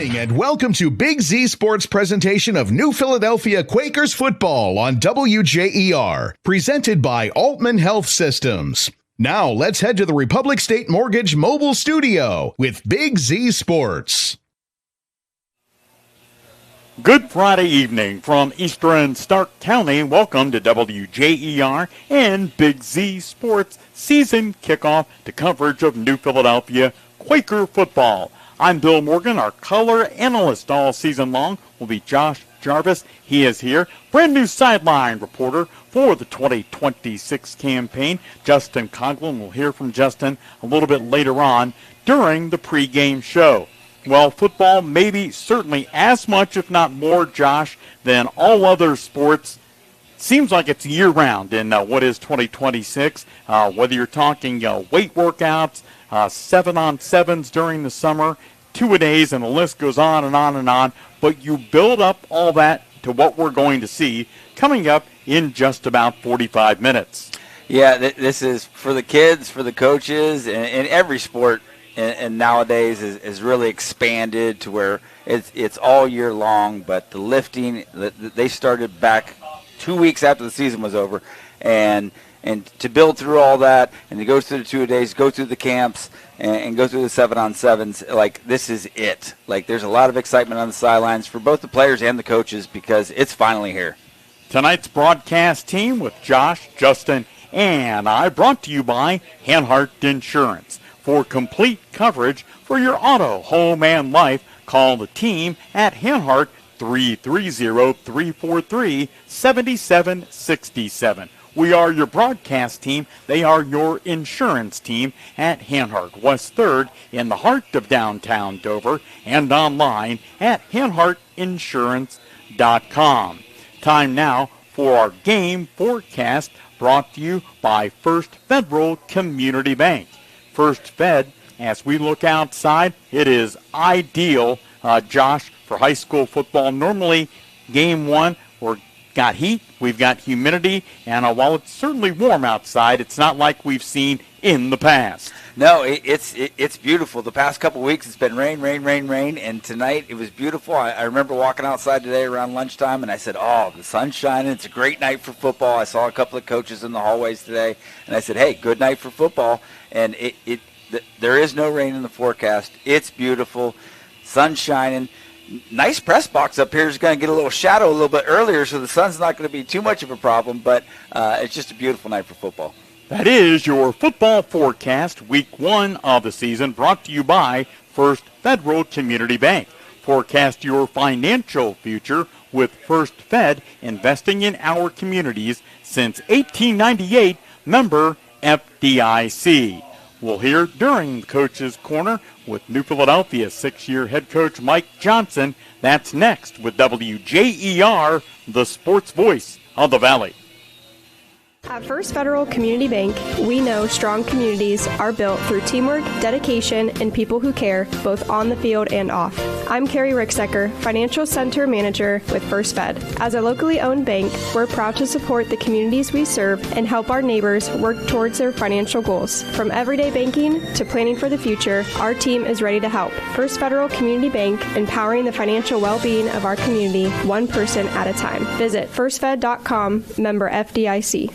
morning and welcome to Big Z Sports presentation of New Philadelphia Quakers football on WJER, presented by Altman Health Systems. Now let's head to the Republic State Mortgage mobile studio with Big Z Sports. Good Friday evening from Eastern Stark County. Welcome to WJER and Big Z Sports season kickoff to coverage of New Philadelphia Quaker football. I'm Bill Morgan. Our color analyst all season long will be Josh Jarvis. He is here. Brand new sideline reporter for the 2026 campaign, Justin Coughlin. We'll hear from Justin a little bit later on during the pregame show. Well, football maybe certainly as much, if not more, Josh, than all other sports. Seems like it's year-round in what is 2026, whether you're talking weight workouts, 7-on-7s during the summer, two-a-days, and the list goes on and on and on. But you build up all that to what we're going to see coming up in just about 45 minutes. Yeah, this is for the kids, for the coaches, and every sport. And nowadays is really expanded to where it's all year long. But the lifting, they started back 2 weeks after the season was over, and to build through all that, and to go through the two-a-days, go through the camps, and go through the 7-on-7s, like this is it. Like there's a lot of excitement on the sidelines for both the players and the coaches because it's finally here. Tonight's broadcast team with Josh, Justin, and I, brought to you by Hanhart Insurance. For complete coverage for your auto, home, and life, call the team at Hanhart 330-343-7767. We are your broadcast team. They are your insurance team at Hanhart, West 3rd in the heart of downtown Dover, and online at hanhartinsurance.com. Time now for our game forecast, brought to you by First Federal Community Bank. First Fed, as we look outside, it is ideal, Josh, for high school football. Normally, game one, we've got heat, we've got humidity, and while it's certainly warm outside, it's not like we've seen in the past. No, it's beautiful. The past couple of weeks, it's been rain, and tonight it was beautiful. I remember walking outside today around lunchtime, and I said, oh, the sun's shining. It's a great night for football. I saw a couple of coaches in the hallways today, and I said, hey, good night for football. And there is no rain in the forecast. It's beautiful. Sun's shining. Nice press box up here is going to get a little shadow a little bit earlier, so the sun's not going to be too much of a problem, but it's just a beautiful night for football. That is your football forecast, week one of the season, brought to you by First Federal Community Bank. Forecast your financial future with First Fed, investing in our communities since 1898, member FDIC. We'll hear during the Coach's Corner with New Philadelphia 6-year head coach Mike Johnson. That's next with WJER, the sports voice of the Valley. At First Federal Community Bank, we know strong communities are built through teamwork, dedication, and people who care, both on the field and off. I'm Carrie Ricksecker, Financial Center Manager with First Fed. As a locally owned bank, we're proud to support the communities we serve and help our neighbors work towards their financial goals. From everyday banking to planning for the future, our team is ready to help. First Federal Community Bank, empowering the financial well-being of our community, one person at a time. Visit firstfed.com, member FDIC.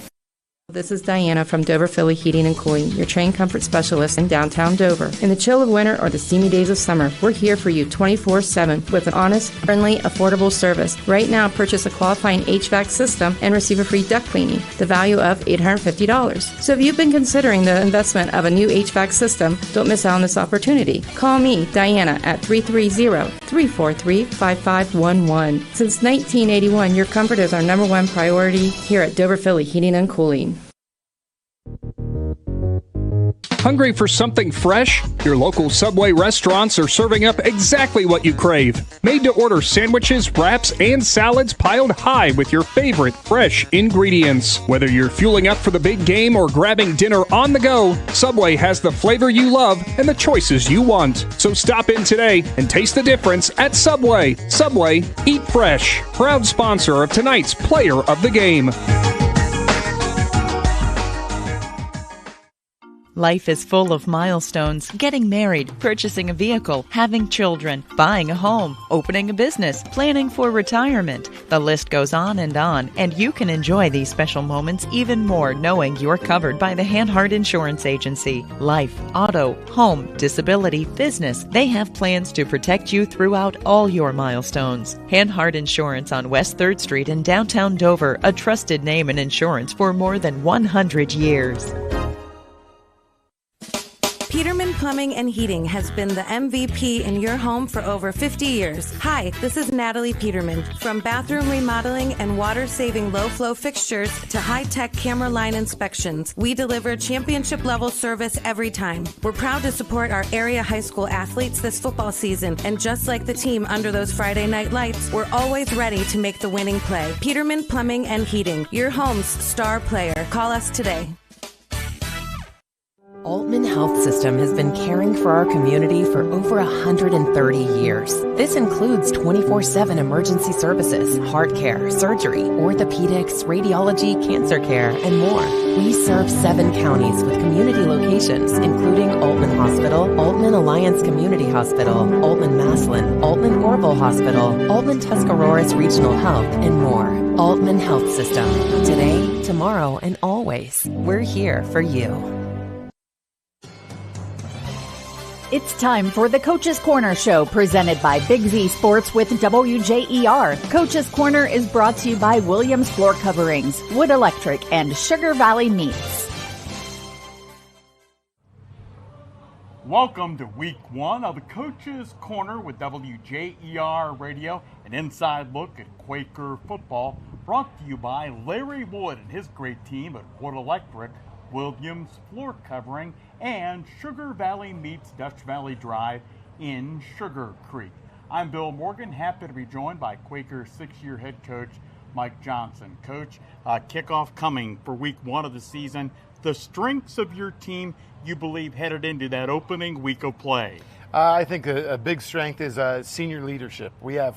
This is Diana from Dover Philly Heating and Cooling, your trained comfort specialist in downtown Dover. In the chill of winter or the steamy days of summer, we're here for you 24/7 with an honest, friendly, affordable service. Right now, purchase a qualifying HVAC system and receive a free duct cleaning, the value of $850. So if you've been considering the investment of a new HVAC system, don't miss out on this opportunity. Call me, Diana, at 330-343-5511. Since 1981, your comfort is our number one priority here at Dover Philly Heating and Cooling. Hungry for something fresh? Your local Subway restaurants are serving up exactly what you crave. Made-to-order sandwiches, wraps, and salads piled high with your favorite fresh ingredients. Whether you're fueling up for the big game or grabbing dinner on the go, Subway has the flavor you love and the choices you want. So stop in today and taste the difference at Subway. Subway, eat fresh. Proud sponsor of tonight's Player of the Game. Life is full of milestones: getting married, purchasing a vehicle, having children, buying a home, opening a business, planning for retirement. The list goes on, and you can enjoy these special moments even more knowing you're covered by the Hanhart Insurance Agency. Life, auto, home, disability, business, they have plans to protect you throughout all your milestones. Hanhart Insurance on West 3rd Street in downtown Dover, a trusted name in insurance for more than 100 years. Peterman Plumbing and Heating has been the MVP in your home for over 50 years. Hi, this is Natalie Peterman. From bathroom remodeling and water-saving low-flow fixtures to high-tech camera line inspections, we deliver championship-level service every time. We're proud to support our area high school athletes this football season, and just like the team under those Friday night lights, we're always ready to make the winning play. Peterman Plumbing and Heating, your home's star player. Call us today. Altman Health System has been caring for our community for over 130 years. This includes 24/7 emergency services, heart care, surgery, orthopedics, radiology, cancer care, and more. We serve 7 counties with community locations, including Altman Hospital, Altman Alliance Community Hospital, Altman Maslin, Altman Orville Hospital, Altman Tuscaroras Regional Health, and more. Altman Health System. Today, tomorrow, and always. We're here for you. It's time for the Coach's Corner Show, presented by Big Z Sports with WJER. Coach's Corner is brought to you by Williams Floor Coverings, Wood Electric, and Sugar Valley Meats. Welcome to week 1 of the Coach's Corner with WJER Radio, an inside look at Quaker football, brought to you by Larry Wood and his great team at Wood Electric, Williams Floor Covering, and Sugar Valley Meats Dutch Valley Drive in Sugar Creek. I'm Bill Morgan, happy to be joined by Quaker 6-year head coach Mike Johnson. Coach, kickoff coming for week 1 of the season. The strengths of your team, you believe, headed into that opening week of play? I think a big strength is senior leadership. We have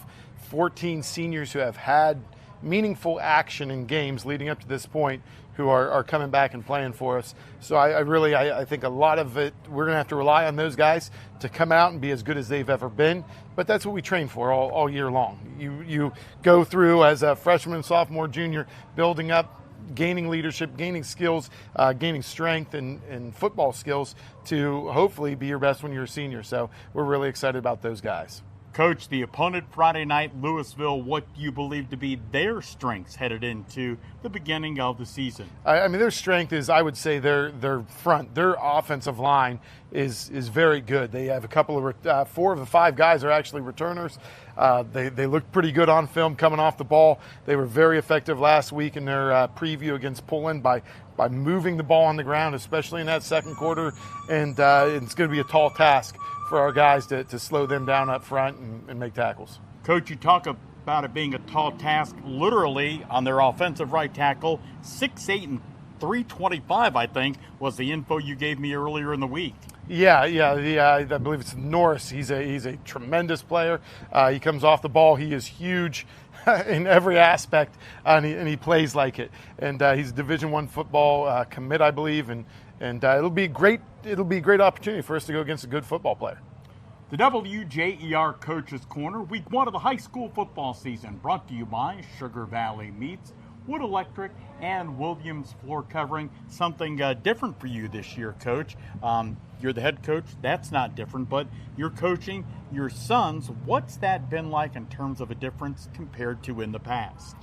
14 seniors who have had meaningful action in games leading up to this point who are coming back and playing for us. So I think a lot of it, we're going to have to rely on those guys to come out and be as good as they've ever been. But that's what we train for all year long. You go through as a freshman, sophomore, junior, building up, gaining leadership, gaining skills, gaining strength and football skills to hopefully be your best when you're a senior. So we're really excited about those guys. Coach, the opponent Friday night, Louisville, what do you believe to be their strengths headed into the beginning of the season? I mean, their strength is, I would say, their front. Their offensive line is very good. They have a couple of 4 of the 5 guys are actually returners. They look pretty good on film coming off the ball. They were very effective last week in their preview against Poland by moving the ball on the ground, especially in that second quarter. And it's going to be a tall task for our guys to slow them down up front and make tackles. Coach, you talk about it being a tall task, literally on their offensive right tackle, 6'8" and 325, I think, was the info you gave me earlier in the week. Yeah, I believe it's Norris. He's a tremendous player. He comes off the ball. He is huge in every aspect, and he plays like it. And he's a Division I football commit, I believe, and it'll be great. It'll be a great opportunity for us to go against a good football player. The WJER Coach's Corner, week 1 of the high school football season, brought to you by Sugar Valley Meats, Wood Electric, and Williams Floor Covering. Something different for you this year, Coach. You're the head coach. That's not different, but you're coaching your sons. What's that been like in terms of a difference compared to in the past?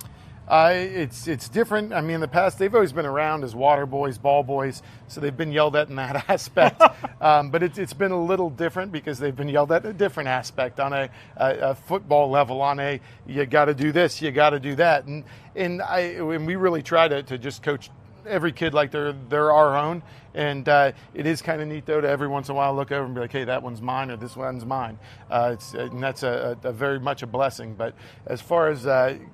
It's different. I mean, in the past, they've always been around as water boys, ball boys, so they've been yelled at in that aspect. But it's been a little different because they've been yelled at in a different aspect on a football level, on you got to do this, you got to do that. And we really try to just coach every kid like they're our own. And it is kind of neat, though, to every once in a while look over and be like, hey, that one's mine or this one's mine. And that's a very much a blessing. But as far as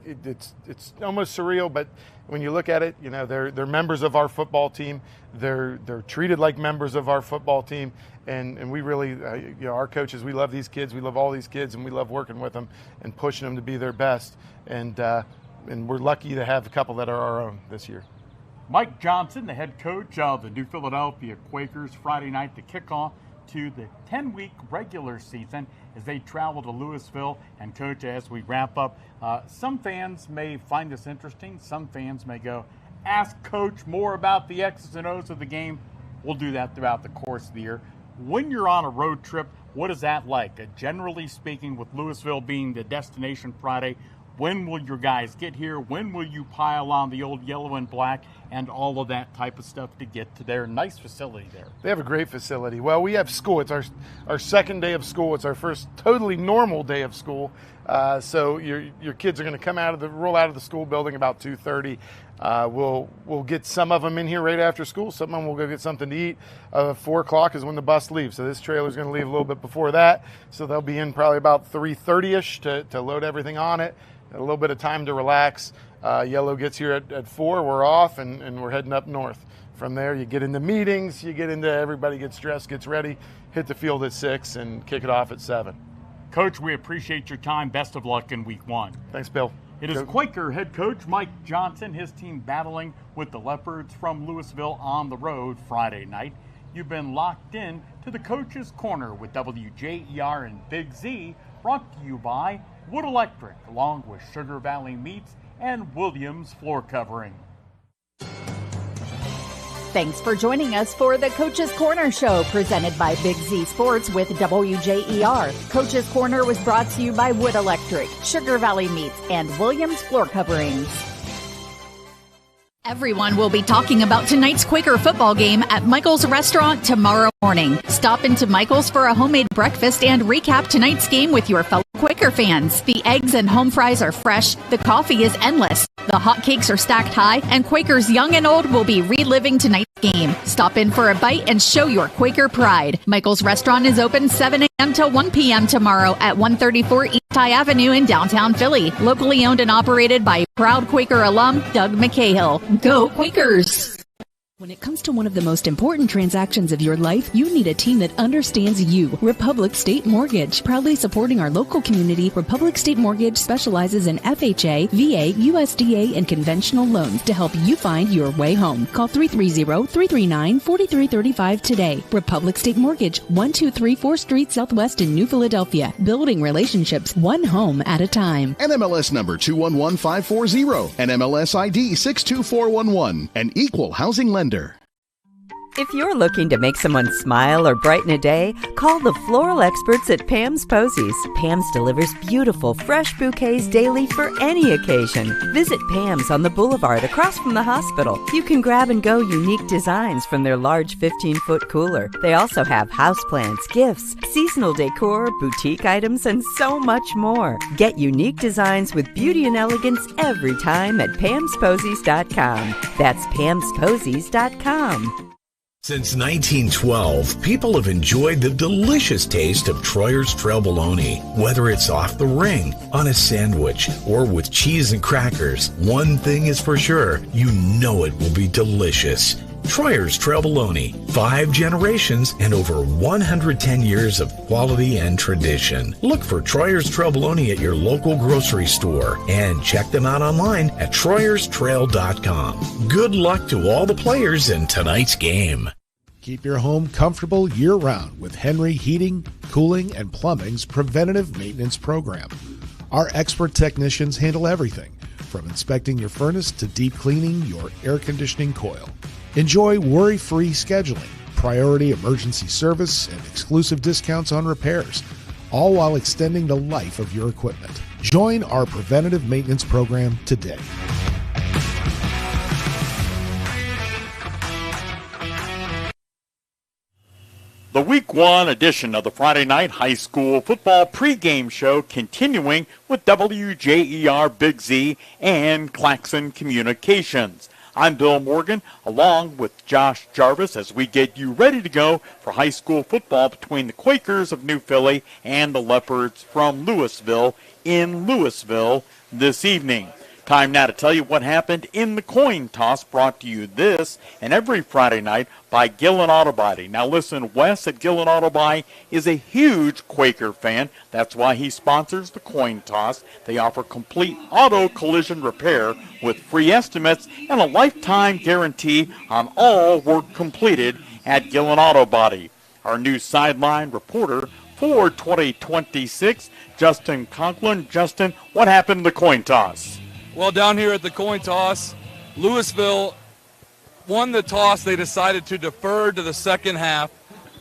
it's almost surreal, but when you look at it, you know, they're members of our football team. They're treated like members of our football team. And we really, you know, our coaches, we love these kids. We love all these kids, and we love working with them and pushing them to be their best. And we're lucky to have a couple that are our own this year. Mike Johnson, the head coach of the New Philadelphia Quakers, Friday night, the kickoff to the 10-week regular season as they travel to Louisville. And, Coach, as we wrap up, some fans may find this interesting. Some fans may go, ask Coach more about the X's and O's of the game. We'll do that throughout the course of the year. When you're on a road trip, what is that like? Generally speaking, with Louisville being the destination Friday, when will your guys get here? When will you pile on the old yellow and black and all of that type of stuff to get to their nice facility there? They have a great facility. Well, we have school. It's our second day of school. It's our first totally normal day of school. So your kids are going to roll out of the school building about 2:30. We'll get some of them in here right after school. Some of them will go get something to eat. 4 o'clock is when the bus leaves. So this trailer is going to leave a little bit before that. So they'll be in probably about 3:30ish to load everything on it. A little bit of time to relax. Yellow gets here at 4. We're off, and we're heading up north. From there, you get into meetings. Everybody gets dressed, gets ready, hit the field at 6, and kick it off at 7. Coach, we appreciate your time. Best of luck in week 1. Thanks, Bill. It is Quaker head coach Mike Johnson, his team battling with the Leopards from Louisville on the road Friday night. You've been locked in to the Coach's Corner with WJER and Big Z, brought to you by Wood Electric, along with Sugar Valley Meats and Williams Floor Covering. Thanks for joining us for the Coach's Corner Show, presented by Big Z Sports with WJER. Coach's Corner was brought to you by Wood Electric, Sugar Valley Meats, and Williams Floor Coverings. Everyone will be talking about tonight's Quaker football game at Michael's Restaurant tomorrow morning. Stop into Michael's for a homemade breakfast and recap tonight's game with your fellow Quaker fans. The eggs and home fries are fresh, the coffee is endless, the hot cakes are stacked high, and Quakers young and old will be reliving tonight's game. Stop in for a bite and show your Quaker pride. Michael's Restaurant is open 7 a.m. till 1 p.m. tomorrow at 134 East High Avenue in downtown Philly. Locally owned and operated by proud Quaker alum Doug McCahill. Go Quakers! When it comes to one of the most important transactions of your life, you need a team that understands you. Republic State Mortgage. Proudly supporting our local community, Republic State Mortgage specializes in FHA, VA, USDA, and conventional loans to help you find your way home. Call 330-339-4335 today. Republic State Mortgage, 1234 Street Southwest in New Philadelphia. Building relationships one home at a time. NMLS number 211540. NMLS ID 62411. An equal housing lender. If you're looking to make someone smile or brighten a day, call the floral experts at Pam's Posies. Pam's delivers beautiful, fresh bouquets daily for any occasion. Visit Pam's on the Boulevard across from the hospital. You can grab and go unique designs from their large 15-foot cooler. They also have houseplants, gifts, seasonal decor, boutique items, and so much more. Get unique designs with beauty and elegance every time at Pam'sPosies.com. That's Pam'sPosies.com. Since 1912, people have enjoyed the delicious taste of Troyer's Trail Bologna. Whether it's off the ring, on a sandwich, or with cheese and crackers, one thing is for sure, you know it will be delicious. Troyer's Trail Bologna, 5 generations and over 110 years of quality and tradition. Look for Troyer's Trail Bologna at your local grocery store and check them out online at TroyersTrail.com. Good luck to all the players in tonight's game. Keep your home comfortable year-round with Henry Heating, Cooling, and Plumbing's preventative maintenance program. Our expert technicians handle everything, from inspecting your furnace to deep cleaning your air conditioning coil. Enjoy worry-free scheduling, priority emergency service, and exclusive discounts on repairs, all while extending the life of your equipment. Join our preventative maintenance program today. The Week 1 edition of the Friday Night High School Football pregame show continuing with WJER Big Z and Claxon Communications. I'm Bill Morgan, along with Josh Jarvis, as we get you ready to go for high school football between the Quakers of New Philly and the Leopards from Louisville in Louisville this evening. Time now to tell you what happened in the coin toss, brought to you this and every Friday night by Gillen Auto Body. Now listen, Wes at Gillen Auto Body is a huge Quaker fan. That's why he sponsors the coin toss. They offer complete auto collision repair with free estimates and a lifetime guarantee on all work completed at Gillen Auto Body. Our new sideline reporter for 2026, Justin Conklin. Justin, what happened in the coin toss? Well, down here at the coin toss, Louisville won the toss. They decided to defer to the second half.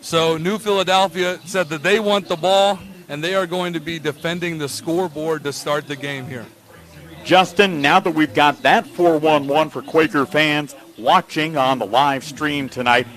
So New Philadelphia said that they want the ball, and they are going to be defending the scoreboard to start the game here. Justin, now that we've got that 4-1-1 for Quaker fans watching on the live stream tonight,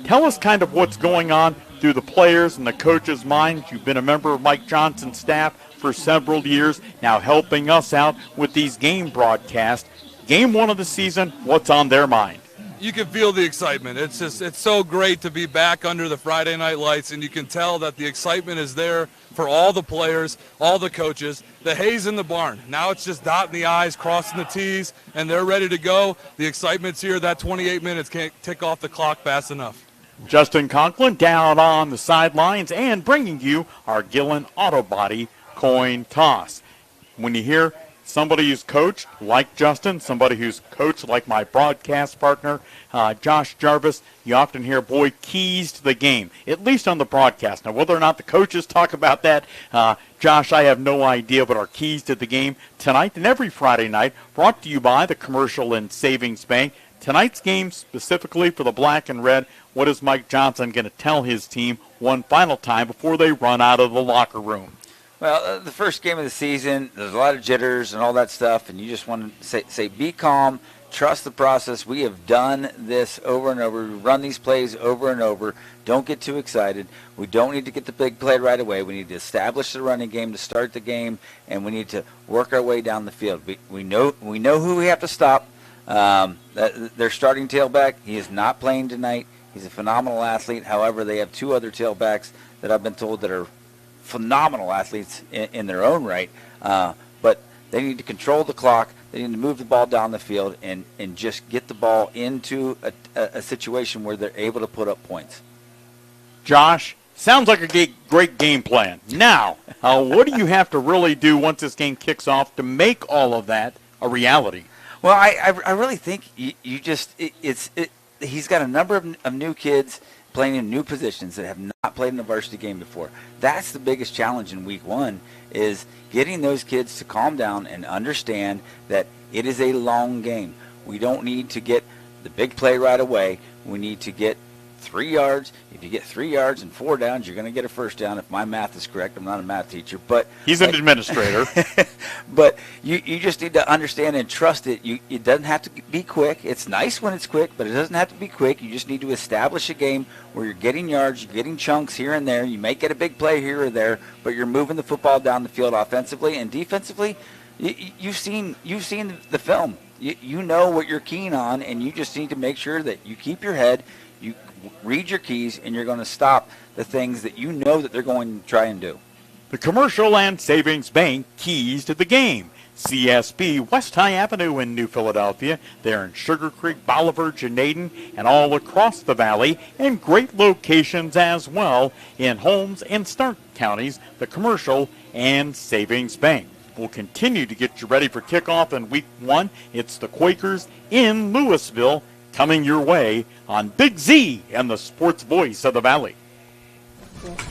tell us kind of what's going on through the players and the coaches' minds. You've been a member of Mike Johnson's staff for several years, now helping us out with these game broadcasts. Game one of the season, what's on their mind? You can feel the excitement. It's so great to be back under the Friday night lights, and you can tell that the excitement is there for all the players, all the coaches. The hay's in the barn. Now it's just dotting the I's, crossing the T's, and they're ready to go. The excitement's here. That 28 minutes can't tick off the clock fast enough. Justin Conklin down on the sidelines and bringing you our Gillen Auto Body coin toss. When you hear somebody who's coached like Justin, somebody who's coached like my broadcast partner, Josh Jarvis, you often hear, boy, keys to the game, at least on the broadcast. Now, whether or not the coaches talk about that, Josh, I have no idea, but our keys to the game tonight and every Friday night, brought to you by the Commercial and Savings Bank. Tonight's game specifically for the black and red, what is Mike Johnson going to tell his team one final time before they run out of the locker room? Well, the first game of the season, there's a lot of jitters and all that stuff, and you just want to say be calm, trust the process. We have done this over and over. We run these plays over and over. Don't get too excited. We don't need to get the big play right away. We need to establish the running game to start the game, and we need to work our way down the field. We know who we have to stop. Their starting tailback, he is not playing tonight. He's a phenomenal athlete. However, they have two other tailbacks that I've been told that are phenomenal athletes in their own right. But they need to control the clock. They need to move the ball down the field and just get the ball into a situation where they're able to put up points. Josh, sounds like a great game plan. Now, what do you have to really do once this game kicks off to make all of that a reality? Well, I really think he's got a number of new kids playing in new positions that have not played in a varsity game before. That's the biggest challenge in week one, is getting those kids to calm down and understand that it is a long game. We don't need to get the big play right away. We need to get 3 yards. If you get 3 yards and 4 downs, you're going to get a first down. If my math is correct, I'm not a math teacher, but he's an administrator. But you just need to understand and trust it. It doesn't have to be quick. It's nice when it's quick, but it doesn't have to be quick. You just need to establish a game where you're getting yards, you're getting chunks here and there. You may get a big play here or there, but you're moving the football down the field offensively and defensively. You've seen the film. You know what you're keen on, and you just need to make sure that you keep your head. You read your keys, and you're going to stop the things that you know that they're going to try and do. The Commercial and Savings Bank keys to the game. CSB, West High Avenue in New Philadelphia. They're in Sugar Creek, Bolivar, Janaden, and all across the valley, and great locations as well in Holmes and Stark counties. The Commercial and Savings Bank will continue to get you ready for kickoff in week one. It's the Quakers in Louisville, coming your way on Big Z and the sports voice of the Valley.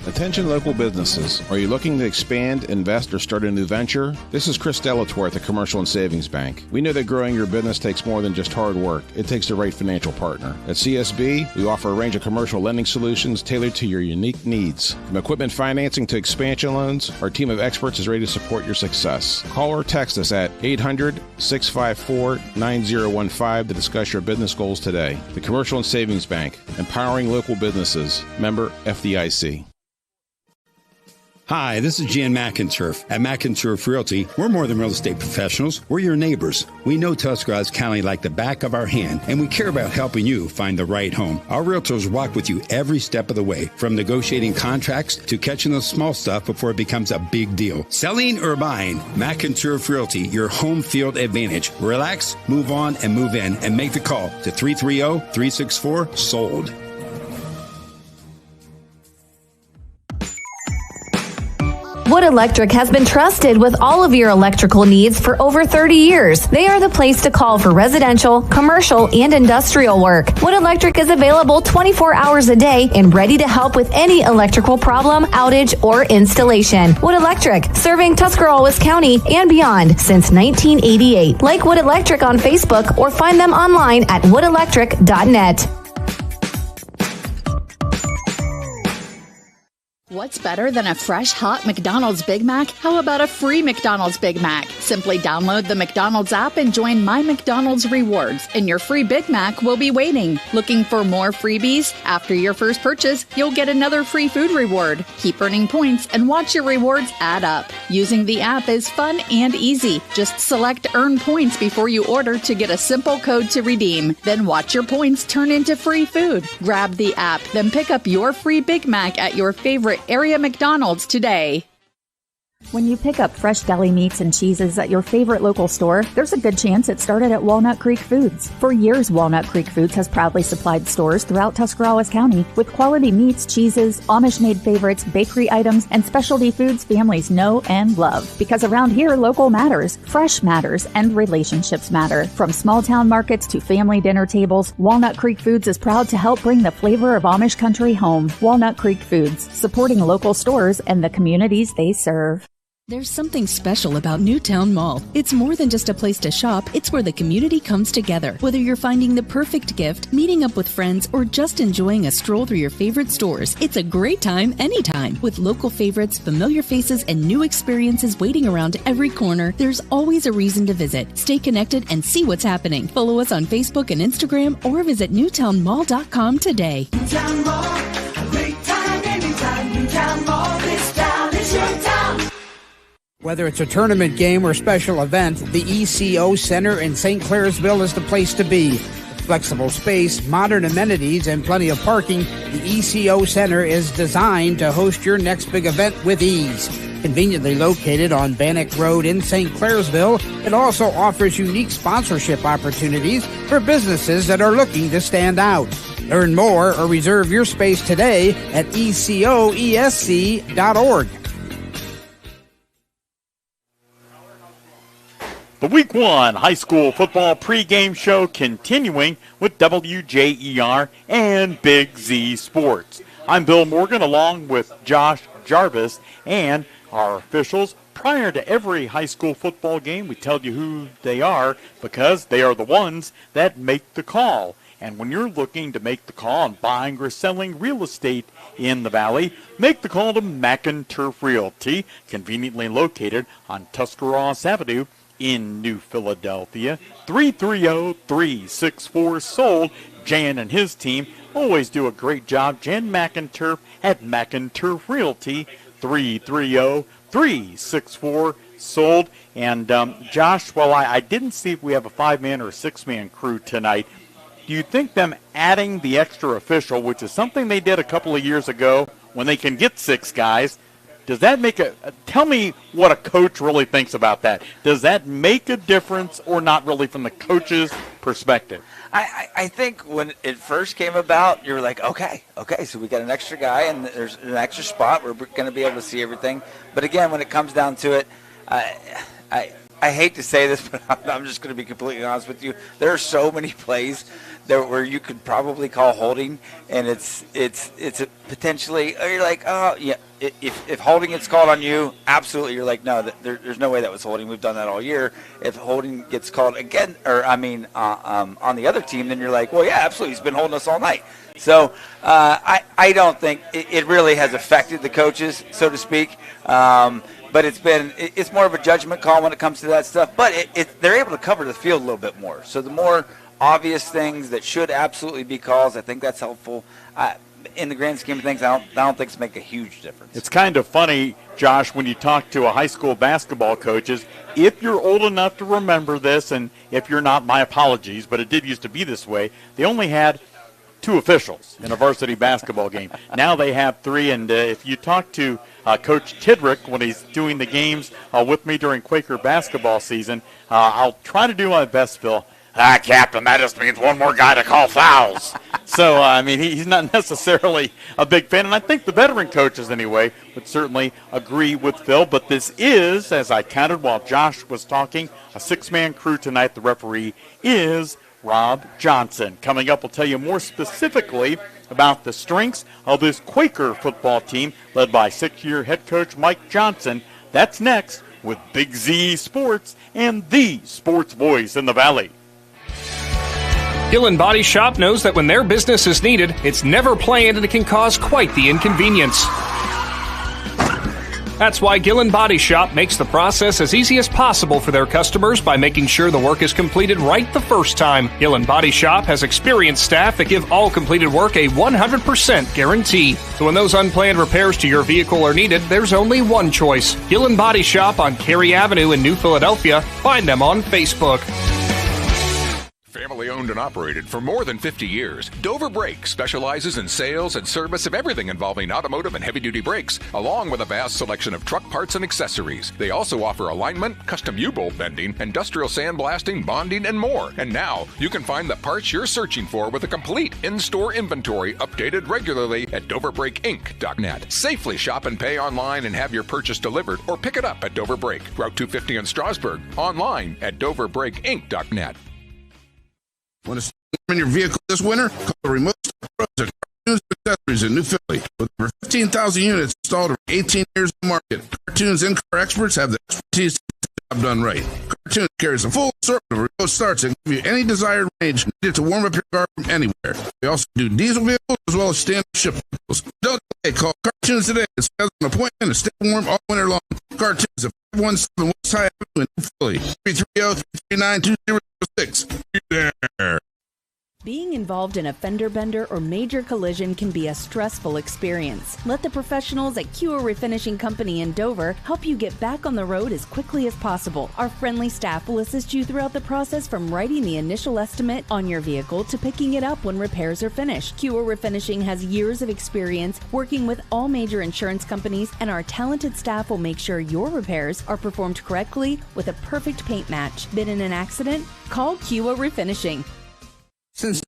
Attention local businesses. Are you looking to expand, invest, or start a new venture? This is Chris Delatorre at the Commercial and Savings Bank. We know that growing your business takes more than just hard work. It takes the right financial partner. At CSB, we offer a range of commercial lending solutions tailored to your unique needs. From equipment financing to expansion loans, our team of experts is ready to support your success. Call or text us at 800-654-9015 to discuss your business goals today. The Commercial and Savings Bank, empowering local businesses. Member FDIC. Hi, this is Jan McInturf. At McInturf Realty, we're more than real estate professionals. We're your neighbors. We know Tuscarawas County like the back of our hand, and we care about helping you find the right home. Our realtors walk with you every step of the way, from negotiating contracts to catching the small stuff before it becomes a big deal. Selling or buying, McInturf Realty, your home field advantage. Relax, move on, and move in, and make the call to 330-364-SOLD. Wood Electric has been trusted with all of your electrical needs for over 30 years. They are the place to call for residential, commercial, and industrial work. Wood Electric is available 24 hours a day and ready to help with any electrical problem, outage, or installation. Wood Electric, serving Tuscarawas County and beyond since 1988. Like Wood Electric on Facebook or find them online at woodelectric.net. What's better than a fresh, hot McDonald's Big Mac? How about a free McDonald's Big Mac? Simply download the McDonald's app and join My McDonald's Rewards, and your free Big Mac will be waiting. Looking for more freebies? After your first purchase, you'll get another free food reward. Keep earning points and watch your rewards add up. Using the app is fun and easy. Just select Earn Points before you order to get a simple code to redeem. Then watch your points turn into free food. Grab the app, then pick up your free Big Mac at your favorite area McDonald's today. When you pick up fresh deli meats and cheeses at your favorite local store, there's a good chance it started at Walnut Creek Foods. For years, Walnut Creek Foods has proudly supplied stores throughout Tuscarawas County with quality meats, cheeses, Amish-made favorites, bakery items, and specialty foods families know and love. Because around here, local matters, fresh matters, and relationships matter. From small-town markets to family dinner tables, Walnut Creek Foods is proud to help bring the flavor of Amish country home. Walnut Creek Foods, supporting local stores and the communities they serve. There's something special about Newtown Mall. It's more than just a place to shop, it's where the community comes together. Whether you're finding the perfect gift, meeting up with friends, or just enjoying a stroll through your favorite stores, it's a great time anytime. With local favorites, familiar faces, and new experiences waiting around every corner, there's always a reason to visit. Stay connected and see what's happening. Follow us on Facebook and Instagram or visit newtownmall.com today. Newtown Mall, a great time anytime. Newtown Mall, this town is your town. Whether it's a tournament game or special event, the ECO Center in St. Clairsville is the place to be. With flexible space, modern amenities, and plenty of parking, the ECO Center is designed to host your next big event with ease. Conveniently located on Bannock Road in St. Clairsville, it also offers unique sponsorship opportunities for businesses that are looking to stand out. Learn more or reserve your space today at ecoesc.org. The Week 1 high school football pregame show continuing with WJER and Big Z Sports. I'm Bill Morgan along with Josh Jarvis and our officials. Prior to every high school football game, we tell you who they are because they are the ones that make the call. And when you're looking to make the call on buying or selling real estate in the Valley, make the call to McInturf Realty, conveniently located on Tuscarawas Avenue in New Philadelphia. 330-364-SOLD. Jan and his team always do a great job. Jan McInturf at McInturf Realty. 330-364-SOLD. And Josh, well, I didn't see if we have a 5-man or a 6-man crew tonight. Do you think them adding the extra official, which is something they did a couple of years ago when they can get 6 guys, does that make tell me what a coach really thinks about that. Does that make a difference or not really from the coach's perspective? I think when it first came about, you were like, okay, so we got an extra guy and there's an extra spot. We're going to be able to see everything. But again, when it comes down to it, I hate to say this, but I'm just going to be completely honest with you. There are so many plays where you could probably call holding, and it's a potentially, you're like, oh, yeah. If holding gets called on you, absolutely, you're like, no, there's no way that was holding. We've done that all year. If holding gets called again, on the other team, then you're like, well, yeah, absolutely, he's been holding us all night. So I don't think it really has affected the coaches, so to speak. But it's more of a judgment call when it comes to that stuff. But they're able to cover the field a little bit more. So the more obvious things that should absolutely be calls, I think that's helpful. in the grand scheme of things, I don't think it's make a huge difference. It's kind of funny, Josh, when you talk to a high school basketball coaches, if you're old enough to remember this, and if you're not, my apologies, but it did used to be this way, they only had 2 officials in a varsity basketball game. Now they have 3, and if you talk to Coach Tidrick when he's doing the games with me during Quaker basketball season, I'll try to do my best, Phil. Captain, that just means one more guy to call fouls. So, I mean, he's not necessarily a big fan, and I think the veteran coaches, anyway, would certainly agree with Phil. But this is, as I counted while Josh was talking, a 6-man crew tonight. The referee is Rob Johnson. Coming up, we'll tell you more specifically about the strengths of this Quaker football team led by 6-year head coach Mike Johnson. That's next with Big Z Sports and the sports voice in the Valley. Gillen Body Shop knows that when their business is needed, it's never planned and it can cause quite the inconvenience. That's why Gillen Body Shop makes the process as easy as possible for their customers by making sure the work is completed right the first time. Gillen Body Shop has experienced staff that give all completed work a 100% guarantee. So when those unplanned repairs to your vehicle are needed, there's only one choice. Gillen Body Shop on Cary Avenue in New Philadelphia. Find them on Facebook. Family owned and operated for more than 50 years, Dover Brake specializes in sales and service of everything involving automotive and heavy-duty brakes, along with a vast selection of truck parts and accessories. They also offer alignment, custom U-bolt bending, industrial sandblasting, bonding, and more. And now, you can find the parts you're searching for with a complete in-store inventory updated regularly at DoverBrakeInc.net. Safely shop and pay online and have your purchase delivered, or pick it up at Dover Brake, Route 250 in Strasburg, online at DoverBrakeInc.net. Want to stay in your vehicle this winter? Call the Remote Start Pros at Cartoons Accessories in New Philly. With over 15,000 units installed over 18 years in the market, Cartoons in-car experts have the expertise to get the job done right. Cartoons carries a full assortment of remote starts and give you any desired range needed to warm up your car from anywhere. We also do diesel vehicles as well as standard ship vehicles. Don't delay. Call Cartoons today and schedule an appointment to stay warm all winter long. Cartoons at 517 West High Avenue in New Philly. 330-339-2006. Be there. Being involved in a fender bender or major collision can be a stressful experience. Let the professionals at Cure Refinishing Company in Dover help you get back on the road as quickly as possible. Our friendly staff will assist you throughout the process from writing the initial estimate on your vehicle to picking it up when repairs are finished. Cure Refinishing has years of experience working with all major insurance companies, and our talented staff will make sure your repairs are performed correctly with a perfect paint match. Been in an accident? Call Cure Refinishing. Since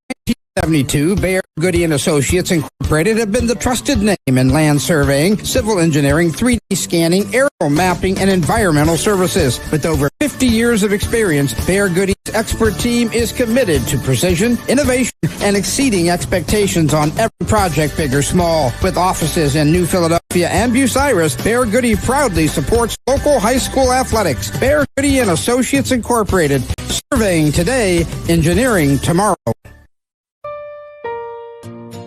1972, Bayer Goody & Associates Incorporated have been the trusted name in land surveying, civil engineering, 3D scanning, aerial mapping, and environmental services. With over 50 years of experience, Bayer Goody's expert team is committed to precision, innovation, and exceeding expectations on every project, big or small. With offices in New Philadelphia and Bucyrus, Bayer Goody proudly supports local high school athletics. Bayer Goody & Associates Incorporated. Surveying today, engineering tomorrow.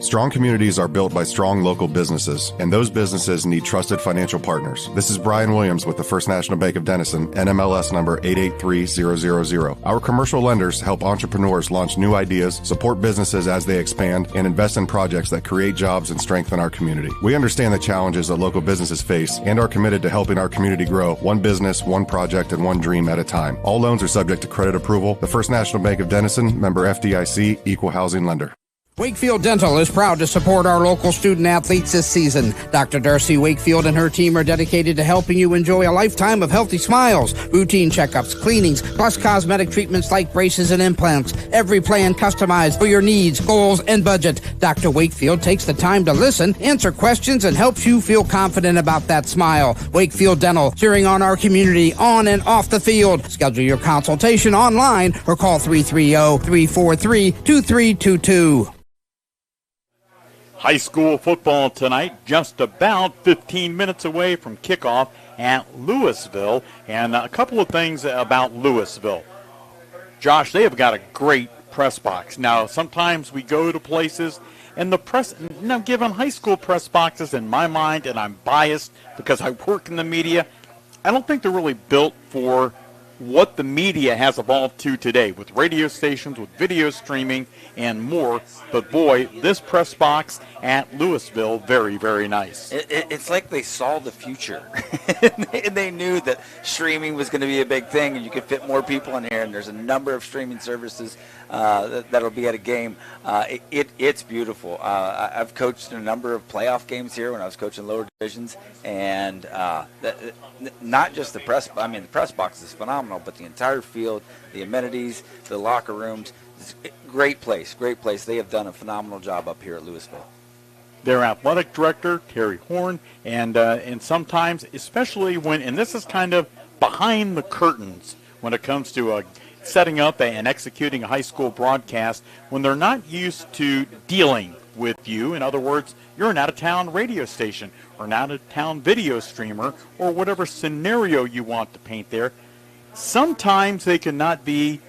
Strong communities are built by strong local businesses, and those businesses need trusted financial partners. This is Brian Williams with the First National Bank of Denison, NMLS number 883000. Our commercial lenders help entrepreneurs launch new ideas, support businesses as they expand, and invest in projects that create jobs and strengthen our community. We understand the challenges that local businesses face and are committed to helping our community grow one business, one project, and one dream at a time. All loans are subject to credit approval. The First National Bank of Denison, member FDIC, equal housing lender. Wakefield Dental is proud to support our local student athletes this season. Dr. Darcy Wakefield and her team are dedicated to helping you enjoy a lifetime of healthy smiles, routine checkups, cleanings, plus cosmetic treatments like braces and implants. Every plan customized for your needs, goals, and budget. Dr. Wakefield takes the time to listen, answer questions, and helps you feel confident about that smile. Wakefield Dental, cheering on our community on and off the field. Schedule your consultation online or call 330-343-2322. High school football tonight, just about 15 minutes away from kickoff at Louisville. And a couple of things about Louisville. Josh, they have got a great press box. Now, sometimes we go to places and the press, now given high school press boxes in my mind, and I'm biased because I work in the media, I don't think they're really built for what the media has evolved to today with radio stations, with video streaming, and more. But boy, this press box at Louisville, very, very nice. It's like they saw the future. And they knew that streaming was going to be a big thing, and you could fit more people in here, and there's a number of streaming services that'll be at a game. It's beautiful. I've coached in a number of playoff games here when I was coaching lower divisions, and not just the press box is phenomenal, but the entire field, the amenities, the locker rooms. It's a great place. They have done a phenomenal job up here at Louisville. Their athletic director, Terry Horn, and sometimes, especially and this is kind of behind the curtains when it comes to setting up and executing a high school broadcast, when they're not used to dealing with you. In other words, you're an out-of-town radio station or an out-of-town video streamer or whatever scenario you want to paint there. Sometimes they cannot be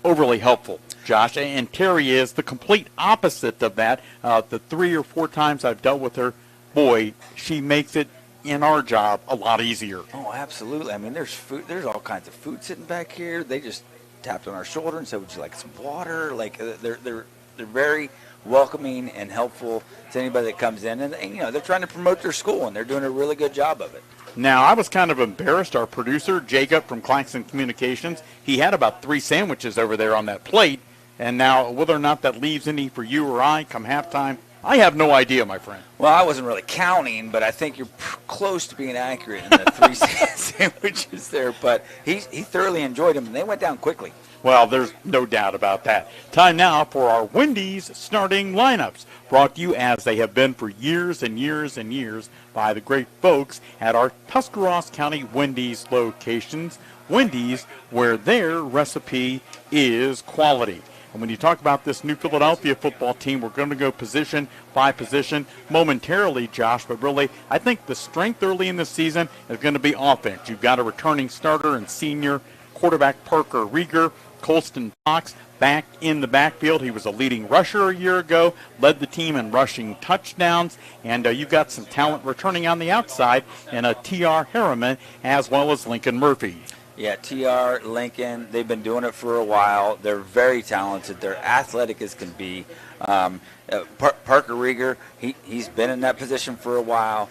overly helpful, Josh, and Terry is the complete opposite of that. The 3 or 4 times I've dealt with her, boy, she makes it in our job a lot easier. Oh, absolutely. I mean, there's food. There's all kinds of food sitting back here. They just tapped on our shoulder and said, "Would you like some water?" Like they're very welcoming and helpful to anybody that comes in, and they're trying to promote their school, and they're doing a really good job of it. Now, I was kind of embarrassed. Our producer, Jacob from Claxon Communications, he had about 3 sandwiches over there on that plate, and now whether or not that leaves any for you or I come halftime, I have no idea, my friend. Well, I wasn't really counting, but I think you're close to being accurate in the 3 sandwiches there. But he thoroughly enjoyed them, and they went down quickly. Well, there's no doubt about that. Time now for our Wendy's starting lineups, brought to you as they have been for years and years and years by the great folks at our Tuscarawas County Wendy's locations. Wendy's, where their recipe is quality. And when you talk about this new Philadelphia football team, we're going to go position by position momentarily, Josh. But really, I think the strength early in the season is going to be offense. You've got a returning starter and senior quarterback Parker Rieger. Colston Fox back in the backfield. He was a leading rusher a year ago, led the team in rushing touchdowns. And you've got some talent returning on the outside in T.R. Harriman as well as Lincoln Murphy. Yeah, T.R., Lincoln, they've been doing it for a while. They're very talented. They're athletic as can be. Parker Rieger, he's been in that position for a while.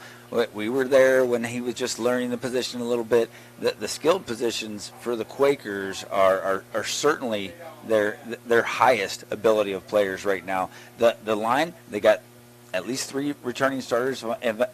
We were there when he was just learning the position a little bit. The skilled positions for the Quakers are certainly their highest ability of players right now. The line, they got at least 3 returning starters,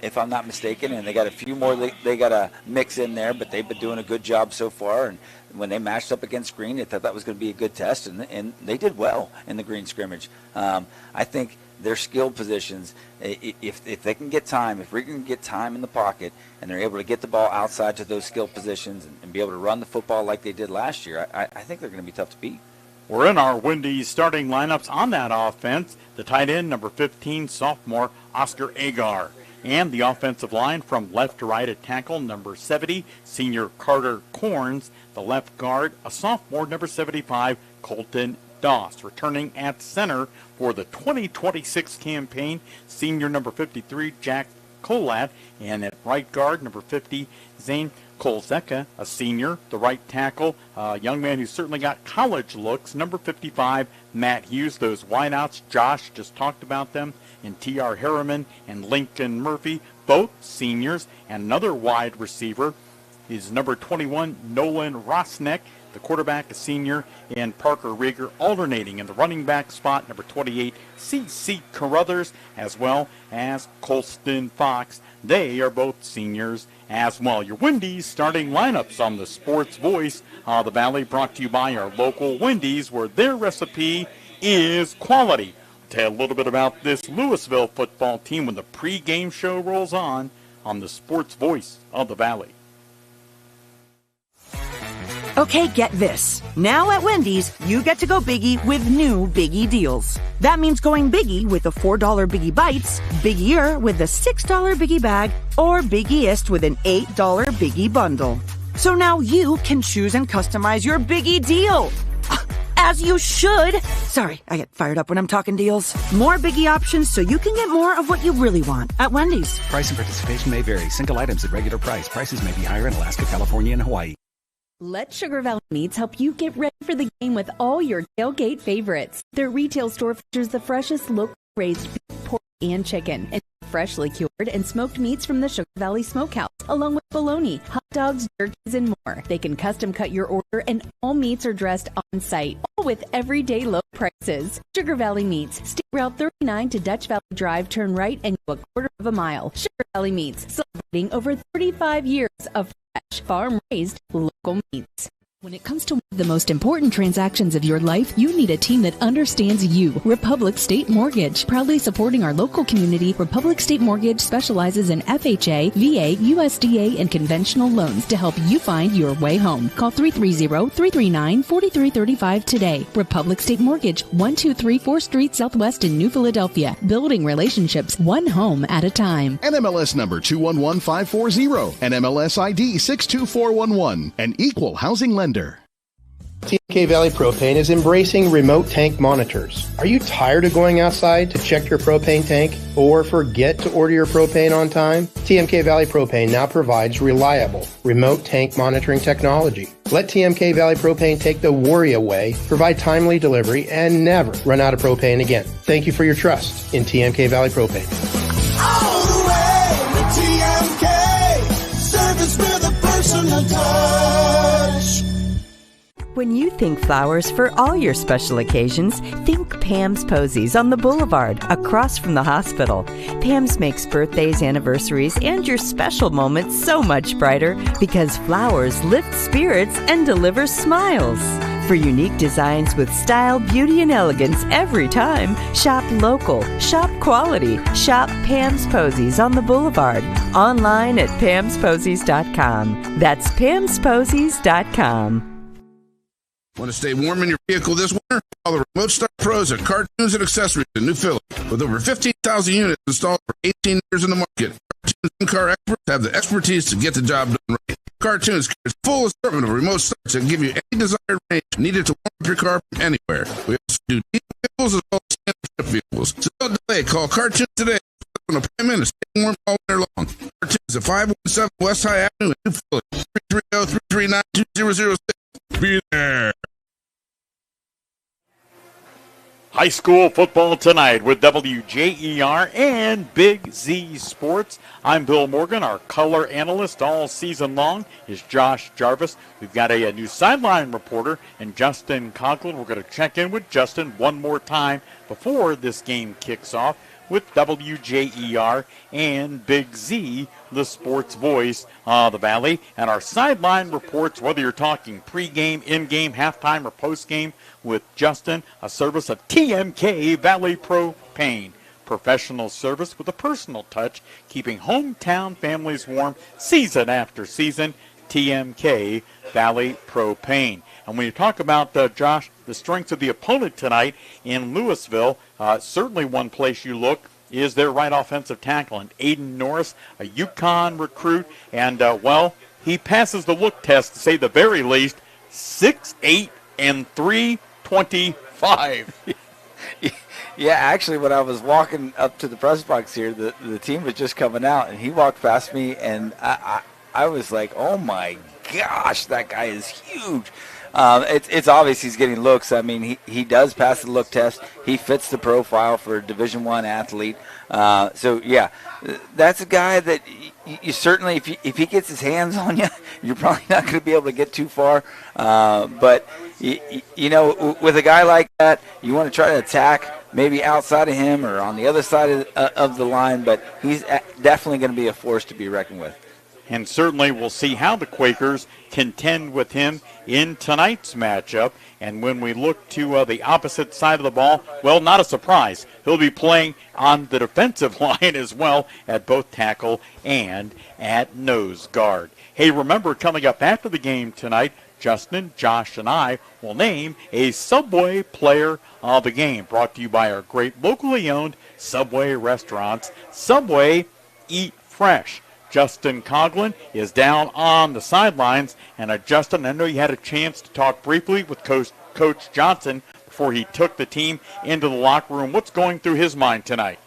if I'm not mistaken, and they got a few more they got to mix in there, but they've been doing a good job so far. And when they matched up against Green, they thought that was going to be a good test, and they did well in the Green scrimmage. I think their skill positions, if they can get time, if we can get time in the pocket, and they're able to get the ball outside to those skill positions and be able to run the football like they did last year, I think they're going to be tough to beat. We're in our Wendy's starting lineups on that offense. The tight end, number 15, sophomore Oscar Agar. And the offensive line from left to right at tackle, number 70, senior Carter Corns. The left guard, a sophomore, number 75, Colton Doss. Returning at center for the 2026 campaign, senior number 53, Jack Colat. And at right guard, number 50, Zane Kolzeka, a senior. The right tackle, a young man who's certainly got college looks, number 55, Matt Hughes. Those wideouts, Josh just talked about them, and T.R. Harriman and Lincoln Murphy, both seniors. And another wide receiver is number 21, Nolan Rosneck. The quarterback, a senior, and Parker Rieger alternating in the running back spot, number 28, C.C. Carruthers, as well as Colston Fox. They are both seniors as well. Your Wendy's starting lineups on the Sports Voice of the Valley, brought to you by our local Wendy's, where their recipe is quality. Tell a little bit about this Louisville football team when the pregame show rolls on the Sports Voice of the Valley. Okay, get this. Now at Wendy's, you get to go biggie with new Biggie deals. That means going biggie with the $4 Biggie Bites, biggier with the $6 Biggie Bag, or biggiest with an $8 Biggie Bundle. So now you can choose and customize your Biggie deal. As you should. Sorry, I get fired up when I'm talking deals. More Biggie options so you can get more of what you really want at Wendy's. Price and participation may vary. Single items at regular price. Prices may be higher in Alaska, California, and Hawaii. Let Sugar Valley Meats help you get ready for the game with all your tailgate favorites. Their retail store features the freshest locally raised beef, pork, and chicken, and freshly cured and smoked meats from the Sugar Valley Smokehouse, along with bologna, hot dogs, jerkies, and more. They can custom cut your order, and all meats are dressed on site, all with everyday low prices. Sugar Valley Meats, State Route 39 to Dutch Valley Drive, turn right and go a quarter of a mile. Sugar Valley Meats, celebrating over 35 years of fresh, farm-raised, local meats. When it comes to one of the most important transactions of your life, you need a team that understands you. Republic State Mortgage. Proudly supporting our local community, Republic State Mortgage specializes in FHA, VA, USDA, and conventional loans to help you find your way home. Call 330-339-4335 today. Republic State Mortgage, 1234 4th Street Southwest in New Philadelphia. Building relationships one home at a time. NMLS number 211540, NMLS ID 62411, an equal housing lender. TMK Valley Propane is embracing remote tank monitors. Are you tired of going outside to check your propane tank or forget to order your propane on time? TMK Valley Propane now provides reliable remote tank monitoring technology. Let TMK Valley Propane take the worry away, provide timely delivery, and never run out of propane again. Thank you for your trust in TMK Valley Propane. All the way with TMK, service with a personal touch. When you think flowers for all your special occasions, think Pam's Posies on the Boulevard, across from the hospital. Pam's makes birthdays, anniversaries, and your special moments so much brighter because flowers lift spirits and deliver smiles. For unique designs with style, beauty, and elegance every time, shop local, shop quality, shop Pam's Posies on the Boulevard. Online at pamsposies.com. That's pamsposies.com. Want to stay warm in your vehicle this winter? Call the Remote Start Pros at Cartoons and Accessories in New Philly. With over 15,000 units installed for 18 years in the market, Cartoons in-car experts have the expertise to get the job done right. Cartoons carries a full assortment of remote starts that give you any desired range needed to warm up your car from anywhere. We also do diesel vehicles as well as standard trip vehicles. So don't delay. Call Cartoons today for an appointment and stay warm all winter long. Cartoons at 517 West High Avenue in New Philly. 330-339-2006. Be there. High school football tonight with WJER and Big Z Sports. I'm Bill Morgan. Our color analyst all season long is Josh Jarvis. We've got a new sideline reporter and Justin Conklin. We're going to check in with Justin one more time before this game kicks off with WJER and Big Z, the sports voice of the Valley. And our sideline reports, whether you're talking pregame, in-game, halftime, or postgame, with Justin, a service of TMK Valley Propane. Professional service with a personal touch, keeping hometown families warm season after season. TMK Valley Propane. And when you talk about, Josh, the strengths of the opponent tonight in Louisville, certainly one place you look is their right offensive tackle. And Aiden Norris, a UConn recruit, and, he passes the look test, to say the very least, 6'8" and 325. Yeah, actually, when I was walking up to the press box here, the team was just coming out, and he walked past me, and I was like, oh, my gosh, that guy is huge. It's obvious he's getting looks. I mean, he does pass the look test. He fits the profile for a Division I athlete. So, yeah, that's a guy that you certainly, if he gets his hands on you, you're probably not going to be able to get too far. But, you know, with a guy like that, you want to try to attack maybe outside of him or on the other side of the line. But he's definitely going to be a force to be reckoned with. And certainly we'll see how the Quakers contend with him in tonight's matchup. And when we look to the opposite side of the ball, well, not a surprise. He'll be playing on the defensive line as well at both tackle and at nose guard. Hey, remember, coming up after the game tonight, Justin, Josh, and I will name a Subway player of the game, brought to you by our great locally owned Subway restaurants. Subway, eat fresh. Justin Conklin is down on the sidelines. And Justin, I know you had a chance to talk briefly with Coach Johnson before he took the team into the locker room. What's going through his mind tonight?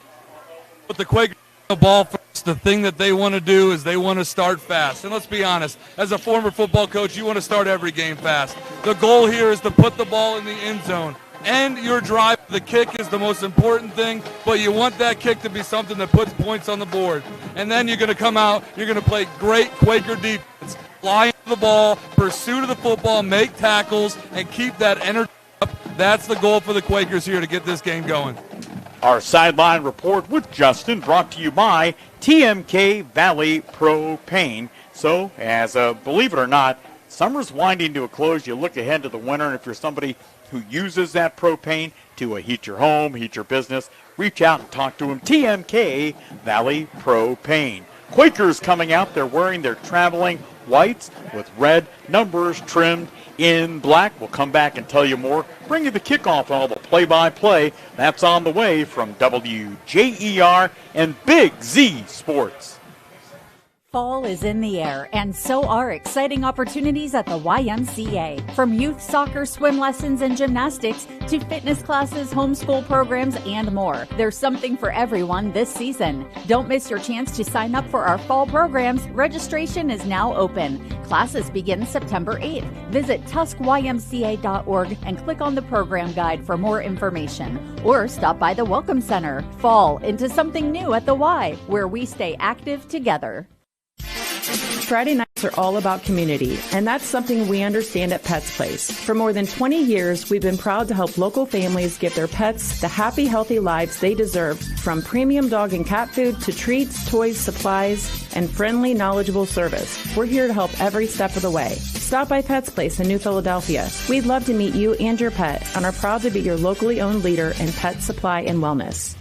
What the Quakers the ball first, the thing that they want to do is they want to start fast. And let's be honest, as a former football coach, you want to start every game fast. The goal here is to put the ball in the end zone. And your drive, the kick is the most important thing, but you want that kick to be something that puts points on the board. And then you're going to come out, you're going to play great Quaker defense. Fly into the ball, pursuit of the football, make tackles, and keep that energy up. That's the goal for the Quakers here to get this game going. Our sideline report with Justin, brought to you by TMK Valley Propane. So, believe it or not, summer's winding to a close. You look ahead to the winter, and if you're somebody who uses that propane to heat your home, heat your business, reach out and talk to them. TMK Valley Propane. Quakers coming out. They're wearing their traveling whites with red numbers trimmed in black. We'll come back and tell you more. Bring you the kickoff and all the play-by-play. That's on the way from WJER and Big Z Sports. Fall is in the air, and so are exciting opportunities at the YMCA. From youth soccer, swim lessons, and gymnastics to fitness classes, homeschool programs, and more. There's something for everyone this season. Don't miss your chance to sign up for our fall programs. Registration is now open. Classes begin September 8th. Visit TuskYMCA.org and click on the program guide for more information. Or stop by the Welcome Center. Fall into something new at the Y, where we stay active together. Friday nights are all about community, and that's something we understand at Pets Place. For more than 20 years, we've been proud to help local families give their pets the happy, healthy lives they deserve, from premium dog and cat food to treats, toys, supplies, and friendly, knowledgeable service. We're here to help every step of the way. Stop by Pets Place in New Philadelphia. We'd love to meet you and your pet, and are proud to be your locally owned leader in pet supply and wellness.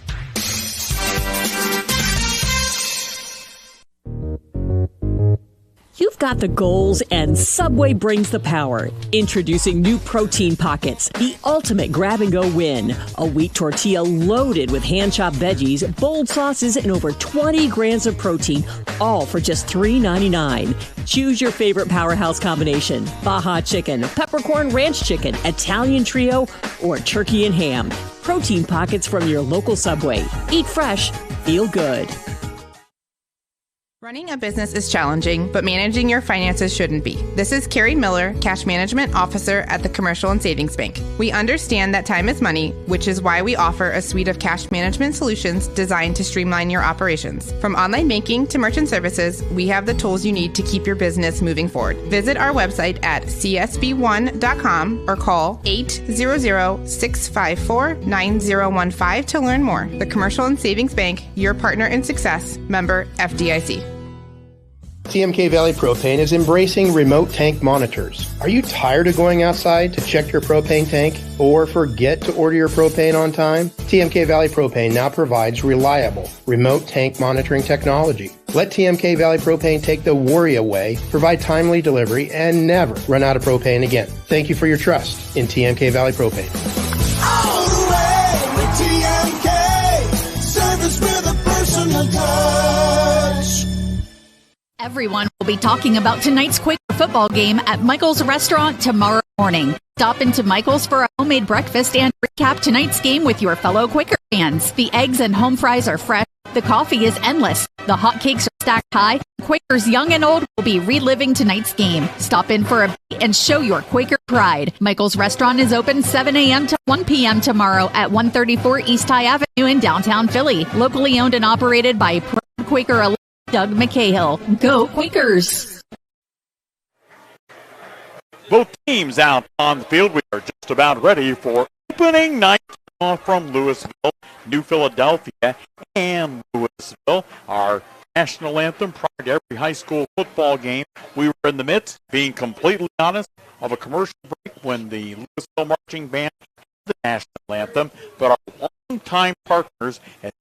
You've got the goals, and Subway brings the power. Introducing new Protein Pockets, the ultimate grab-and-go win. A wheat tortilla loaded with hand-chopped veggies, bold sauces, and over 20 grams of protein, all for just $3.99. Choose your favorite powerhouse combination: Baja Chicken, Peppercorn Ranch Chicken, Italian Trio, or Turkey and Ham. Protein Pockets from your local Subway. Eat fresh, feel good. Running a business is challenging, but managing your finances shouldn't be. This is Carrie Miller, Cash Management Officer at the Commercial and Savings Bank. We understand that time is money, which is why we offer a suite of cash management solutions designed to streamline your operations. From online banking to merchant services, we have the tools you need to keep your business moving forward. Visit our website at csb1.com or call 800-654-9015 to learn more. The Commercial and Savings Bank, your partner in success, member FDIC. TMK Valley Propane is embracing remote tank monitors. Are you tired of going outside to check your propane tank or forget to order your propane on time? TMK Valley Propane now provides reliable remote tank monitoring technology. Let TMK Valley Propane take the worry away, provide timely delivery, and never run out of propane again. Thank you for your trust in TMK Valley Propane. All the way with TMK, service with a personal touch. Everyone will be talking about tonight's Quaker football game at Michael's Restaurant tomorrow morning. Stop into Michael's for a homemade breakfast and recap tonight's game with your fellow Quaker fans. The eggs and home fries are fresh. The coffee is endless. The hot cakes are stacked high. Quakers young and old will be reliving tonight's game. Stop in for a bite and show your Quaker pride. Michael's Restaurant is open 7 a.m. to 1 p.m. tomorrow at 134 East High Avenue in downtown Philly. Locally owned and operated by Quaker Doug McCahill. Go Quakers! Both teams out on the field. We are just about ready for opening night from Louisville, New Philadelphia, and Louisville. Our national anthem prior to every high school football game. We were in the midst, being completely honest, of a commercial break when the Louisville Marching Band played the national anthem, but our longtime partners at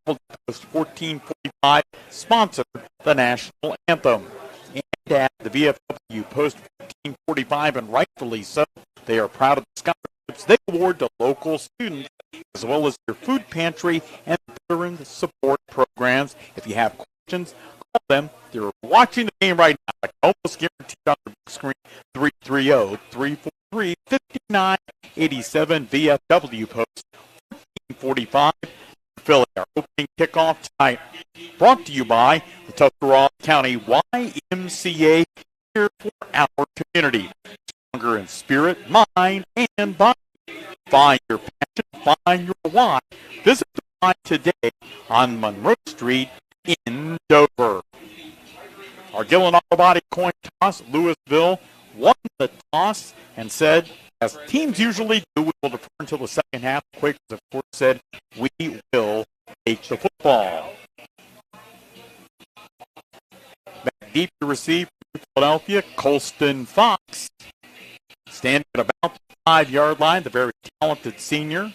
Post 1445 sponsored the national anthem. And at the VFW Post 1445, and rightfully so, they are proud of the scholarships they award to local students, as well as their food pantry and veteran support programs. If you have questions, call them. They're watching the game right now. I can almost guarantee on the big screen, 330-343-5987 VFW Post 1445. Philly. Our opening kickoff tonight brought to you by the Tuscarawas County YMCA, here for our community. Stronger in spirit, mind, and body. Find your passion, find your why. Visit the Y today on Monroe Street in Dover. Our Gillen Auto Body coin toss, Louisville won the toss and said, as teams usually do, we will defer until the second half. The Quakers, of course, said, we will take the football. Back deep to receive from Philadelphia, Colston Fox. Standing at about the 5-yard line, the very talented senior.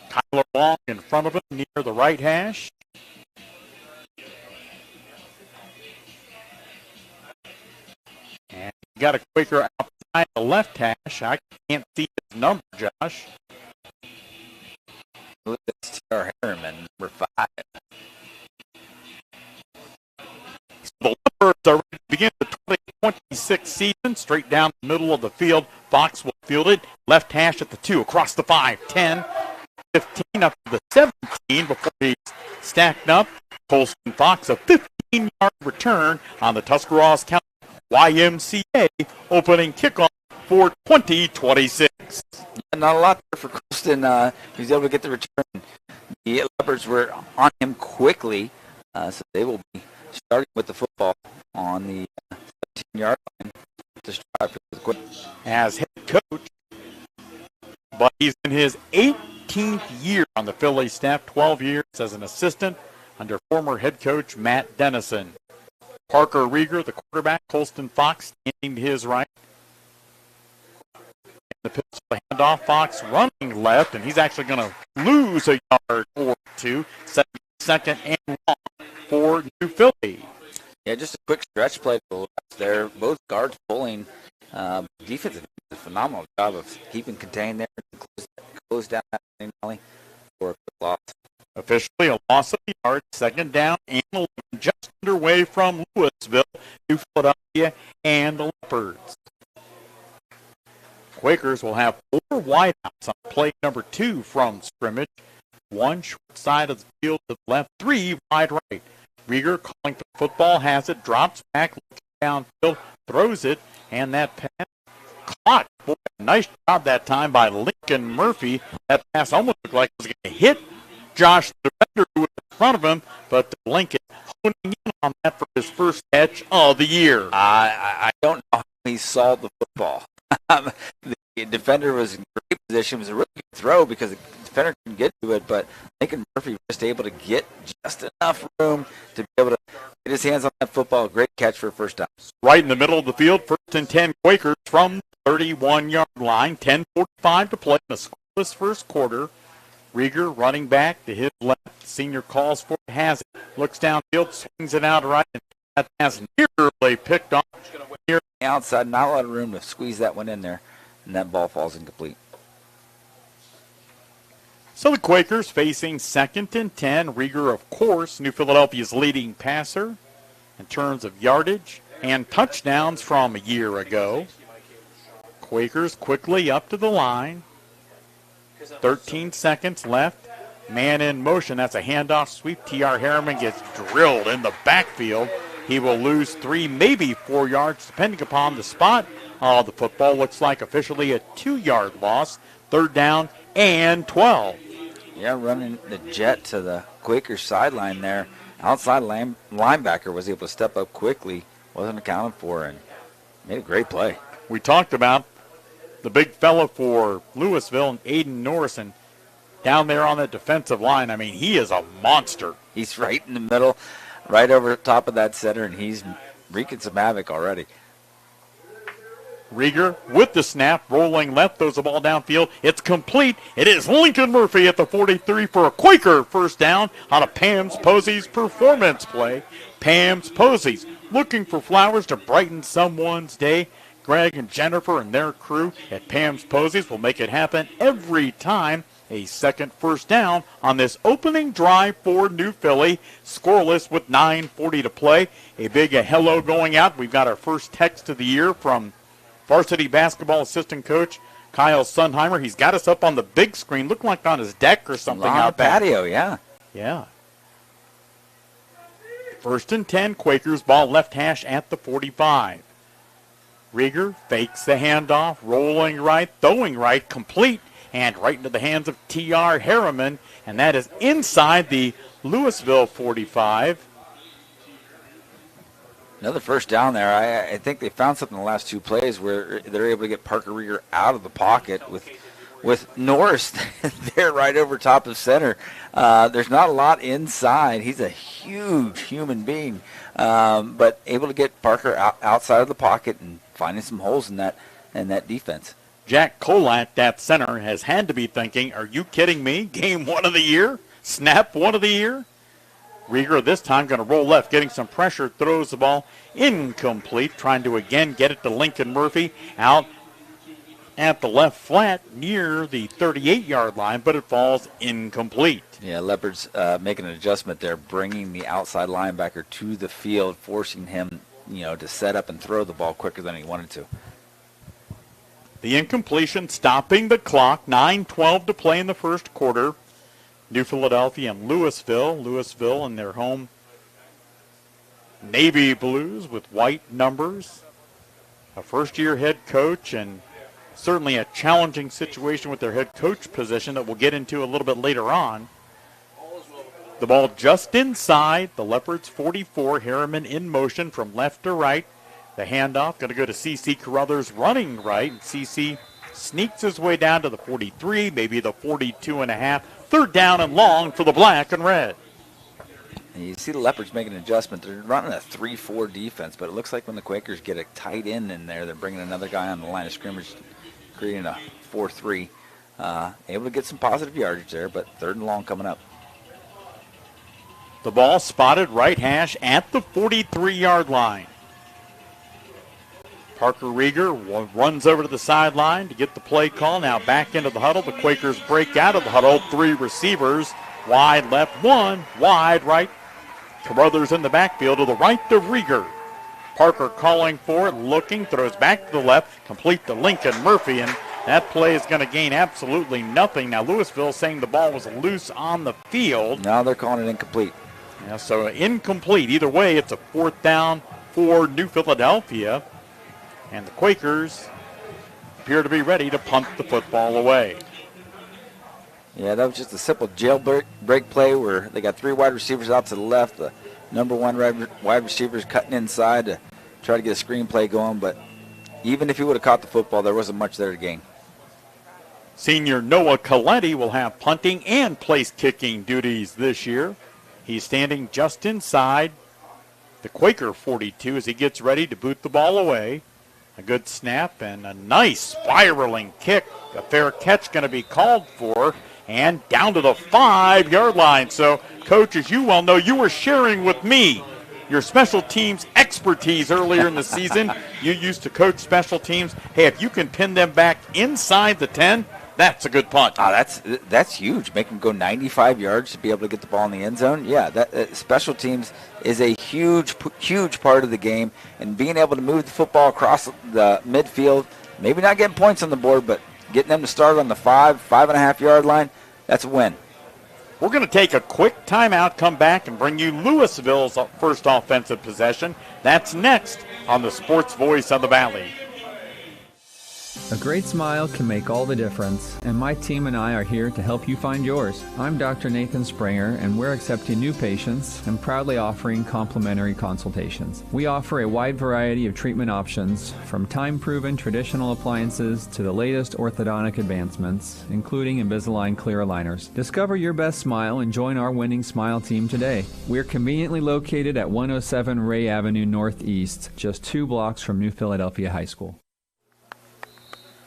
Kyler Long in front of him near the right hash. And you got a Quaker outside the left hash. I can't see his number, Josh. It's T.R. Harriman, number 5. So the Leopards are ready to begin the 2026 season. Straight down the middle of the field. Fox will field it. Left hash at the 2, across the 5, 10, 15, up to the 17 before he's stacked up. Colston Fox, a 15-yard return on the Tuscarawas County YMCA opening kickoff for 2026. Not a lot there for Colston. He was able to get the return. The Leopards were on him quickly, so they will be starting with the football on the 17-yard line to strive for the Quakers. As head coach, but he's in his 18th year on the Philly staff, 12 years as an assistant under former head coach Matt Dennison. Parker Rieger, the quarterback, Colston Fox standing to his right. And the pistol handoff, Fox running left, and he's actually going to lose a yard or two. Second and long for New Philly. Yeah, just a quick stretch play to the left there. Both guards pulling. Defense did a phenomenal job of keeping contained there and close down that alley for a quick loss. Officially a loss of yards, second down and 11, just underway from Louisville to Philadelphia and the Leopards. Quakers will have 4 wideouts on play number 2 from scrimmage. 1 short side of the field to the left, 3 wide right. Rieger calling for the football, has it, drops back, looking downfield, throws it, and that pass caught. Boy, nice job that time by Lincoln Murphy. That pass almost looked like it was going to hit Josh, the defender, who was in front of him, but Lincoln honing in on that for his first catch of the year. I don't know how he saw the football. The defender was in great position. It was a really good throw because the defender couldn't get to it, but Lincoln Murphy was just able to get just enough room to be able to get his hands on that football. Great catch for a first down. Right in the middle of the field, 1st and 10 Quakers from the 31-yard line. 10:45 to play in a scoreless first quarter. Rieger running back to his left. Senior calls for it, has it. Looks downfield, swings it out right, and that pass nearly picked off near the outside. Not a lot of room to squeeze that one in there, and that ball falls incomplete. So the Quakers facing 2nd and 10. Rieger, of course, New Philadelphia's leading passer in terms of yardage and touchdowns from a year ago. Quakers quickly up to the line. 13 seconds left. Man in motion. That's a handoff sweep. T.R. Harriman gets drilled in the backfield. He will lose 3, maybe 4 yards, depending upon the spot. Oh, the football looks like officially a 2-yard loss. 3rd down and 12. Yeah, running the jet to the Quaker sideline there. Outside linebacker was able to step up quickly. Wasn't accounted for and made a great play. We talked about the big fella for Louisville, and Aiden Norrison, down there on the defensive line. I mean, he is a monster. He's right in the middle, right over top of that center, and he's wreaking some havoc already. Rieger with the snap, rolling left, throws the ball downfield. It's complete. It is Lincoln Murphy at the 43 for a Quaker first down on a Pam's Posey's performance play. Pam's Posey's looking for flowers to brighten someone's day. Greg and Jennifer and their crew at Pam's Posey's will make it happen every time. A second first down on this opening drive for New Philly. Scoreless with 9:40 to play. A big hello going out. We've got our first text of the year from varsity basketball assistant coach Kyle Sunheimer. He's got us up on the big screen, looking like on his deck or something on out the patio, yeah. Yeah. 1st and 10, Quakers ball left hash at the 45. Rieger fakes the handoff, rolling right, throwing right, complete, and right into the hands of T.R. Harriman, and that is inside the Louisville 45. Another first down there. I think they found something in the last two plays where they're able to get Parker Rieger out of the pocket with Norris there right over top of center. There's not a lot inside. He's a huge human being, but able to get Parker outside of the pocket and finding some holes in that defense. Jack Kolat, that center, has had to be thinking, are you kidding me? Game 1 of the year? Snap 1 of the year? Rieger this time going to roll left, getting some pressure, throws the ball incomplete, trying to again get it to Lincoln Murphy out at the left flat near the 38-yard line, but it falls incomplete. Yeah, Leopards making an adjustment there, bringing the outside linebacker to the field, forcing him, to set up and throw the ball quicker than he wanted to. The incompletion stopping the clock, 9:12 to play in the first quarter. New Philadelphia and Louisville. Louisville in their home navy blues with white numbers. A first-year head coach and certainly a challenging situation with their head coach position that we'll get into a little bit later on. The ball just inside the Leopards 44. Harriman in motion from left to right. The handoff going to go to C.C. Carruthers running right. And C.C. sneaks his way down to the 43, maybe the 42.5. 3rd down and long for the black and red. And you see the Leopards making an adjustment. They're running a 3-4 defense, but it looks like when the Quakers get a tight end in there, they're bringing another guy on the line of scrimmage, creating a 4-3. Able to get some positive yardage there, but 3rd and long coming up. The ball spotted right hash at the 43-yard line. Parker Rieger runs over to the sideline to get the play call. Now back into the huddle. The Quakers break out of the huddle. 3 receivers. Wide left, 1. Wide right. Carruthers in the backfield to the right of Rieger. Parker calling for it, looking, throws back to the left, complete to Lincoln Murphy, and that play is going to gain absolutely nothing. Now Louisville saying the ball was loose on the field. Now they're calling it incomplete. Yeah, so incomplete. Either way, it's a 4th down for New Philadelphia. And the Quakers appear to be ready to punt the football away. Yeah, that was just a simple jailbreak play where they got 3 wide receivers out to the left. The number 1 wide receiver is cutting inside to try to get a screen play going. But even if he would have caught the football, there wasn't much there to gain. Senior Noah Coletti will have punting and place kicking duties this year. He's standing just inside the Quaker 42 as he gets ready to boot the ball away. A good snap and a nice spiraling kick. A fair catch going to be called for, and down to the 5-yard line. So, Coach, as you well know, you were sharing with me your special teams expertise earlier in the season. You used to coach special teams. Hey, if you can pin them back inside the 10, that's a good punt. That's huge. Make them go 95 yards to be able to get the ball in the end zone. Yeah, that special teams is a huge part of the game, and being able to move the football across the midfield, maybe not getting points on the board, but getting them to start on the 5.5 yard line, that's a win. We're going to take a quick timeout, come back, and bring you Louisville's first offensive possession. That's next on the Sports Voice of the Valley. A great smile can make all the difference, and my team and I are here to help you find yours. I'm Dr. Nathan Springer, and we're accepting new patients and proudly offering complimentary consultations. We offer a wide variety of treatment options, from time-proven traditional appliances to the latest orthodontic advancements, including Invisalign clear aligners. Discover your best smile and join our winning smile team today. We're conveniently located at 107 Ray Avenue Northeast, just 2 blocks from New Philadelphia High School.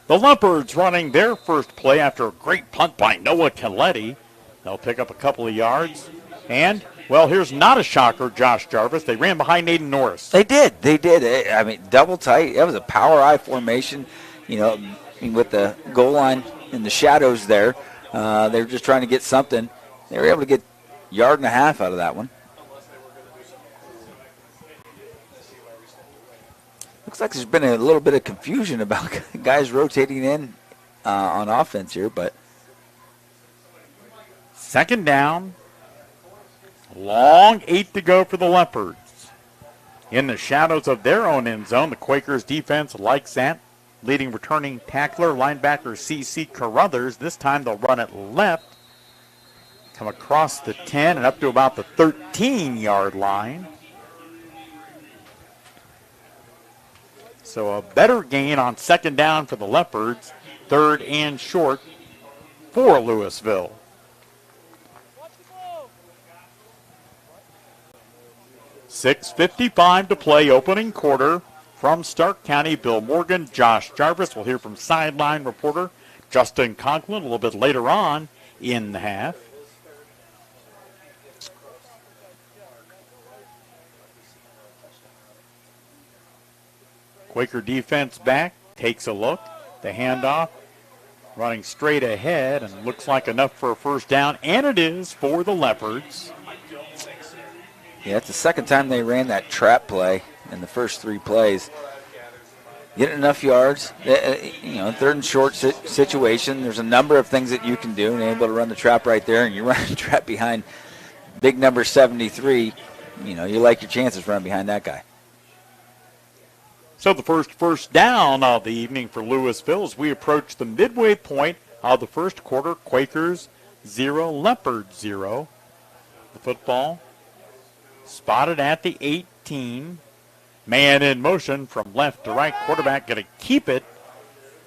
The Leopards running their first play after a great punt by Noah Coletti. They'll pick up a couple of yards. And, well, here's not a shocker, Josh Jarvis. They ran behind Aiden Norris. They did. I mean, double tight. That was a power I formation, with the goal line in the shadows there. They were just trying to get something. They were able to get 1.5 yards out of that one. Looks like there's been a little bit of confusion about guys rotating in on offense here, but second down. Long 8 to go for the Leopards. In the shadows of their own end zone, the Quakers defense likes that. Leading returning tackler, linebacker C.C. Carruthers. This time they'll run it left. Come across the 10 and up to about the 13-yard line. So a better gain on second down for the Leopards. Third and short for Louisville. .6:55 to play, opening quarter. From Stark County, Bill Morgan, Josh Jarvis. We'll hear from sideline reporter Justin Conklin a little bit later on in the half. Quaker defense back, takes a look. The handoff, running straight ahead, and looks like enough for a first down, and it is for the Leopards. yeah, it's the second time they ran that trap play in the first 3 plays. Getting enough yards, third and short situation. There's a number of things that you can do, and you're able to run the trap right there, and you run the trap behind big number 73. You like your chances running behind that guy. So the first down of the evening for Louisville as we approach the midway point of the first quarter. Quakers 0, Leopards 0. The football spotted at the 18. Man in motion from left to right. Quarterback going to keep it.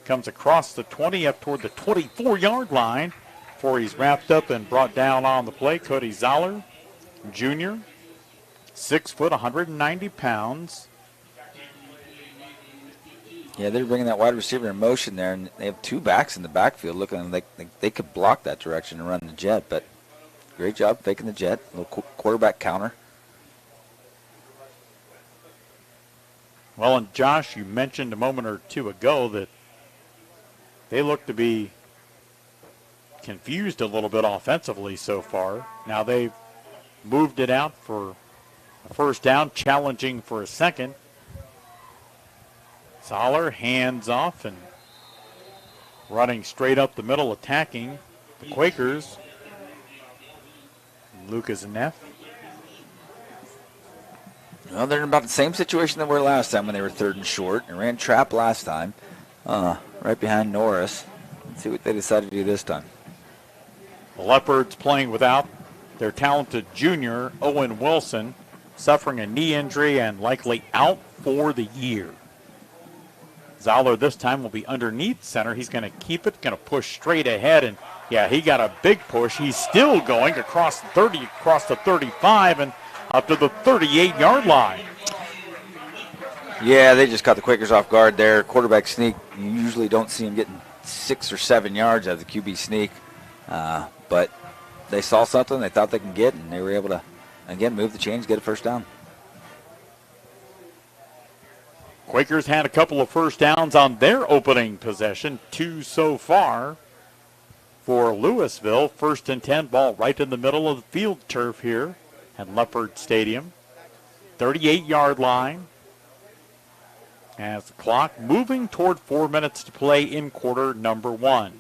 Comes across the 20 up toward the 24-yard line before he's wrapped up and brought down on the play. Cody Zoller, Jr., 6 foot, 190 pounds. Yeah, they're bringing that wide receiver in motion there, and they have 2 backs in the backfield looking like they could block that direction and run the jet, but great job faking the jet. A little quarterback counter. Well, and Josh, you mentioned a moment or two ago that they look to be confused a little bit offensively so far. Now they've moved it out for a first down, challenging for a second. Zoller hands off and running straight up the middle, attacking the Quakers. Lucas Neff. Well, they're in about the same situation that we were last time when they were third and short. They ran trap last time, right behind Norris. Let's see what they decide to do this time. The Leopards playing without their talented junior, Owen Wilson, suffering a knee injury and likely out for the year. Zoller this time will be underneath center. He's going to keep it, going to push straight ahead, and yeah, he got a big push. He's still going across the 30, across the 35, and up to the 38-yard line. Yeah, they just caught the Quakers off guard there. Quarterback sneak, you usually don't see him getting 6 or 7 yards out of the QB sneak, but they saw something they thought they can get, and they were able to, again, move the chains, get a first down. Quakers had a couple of first downs on their opening possession, 2 so far for Louisville. 1st and 10, ball right in the middle of the field turf here at Leopard Stadium. 38-yard line. As the clock moving toward 4 minutes to play in quarter number 1.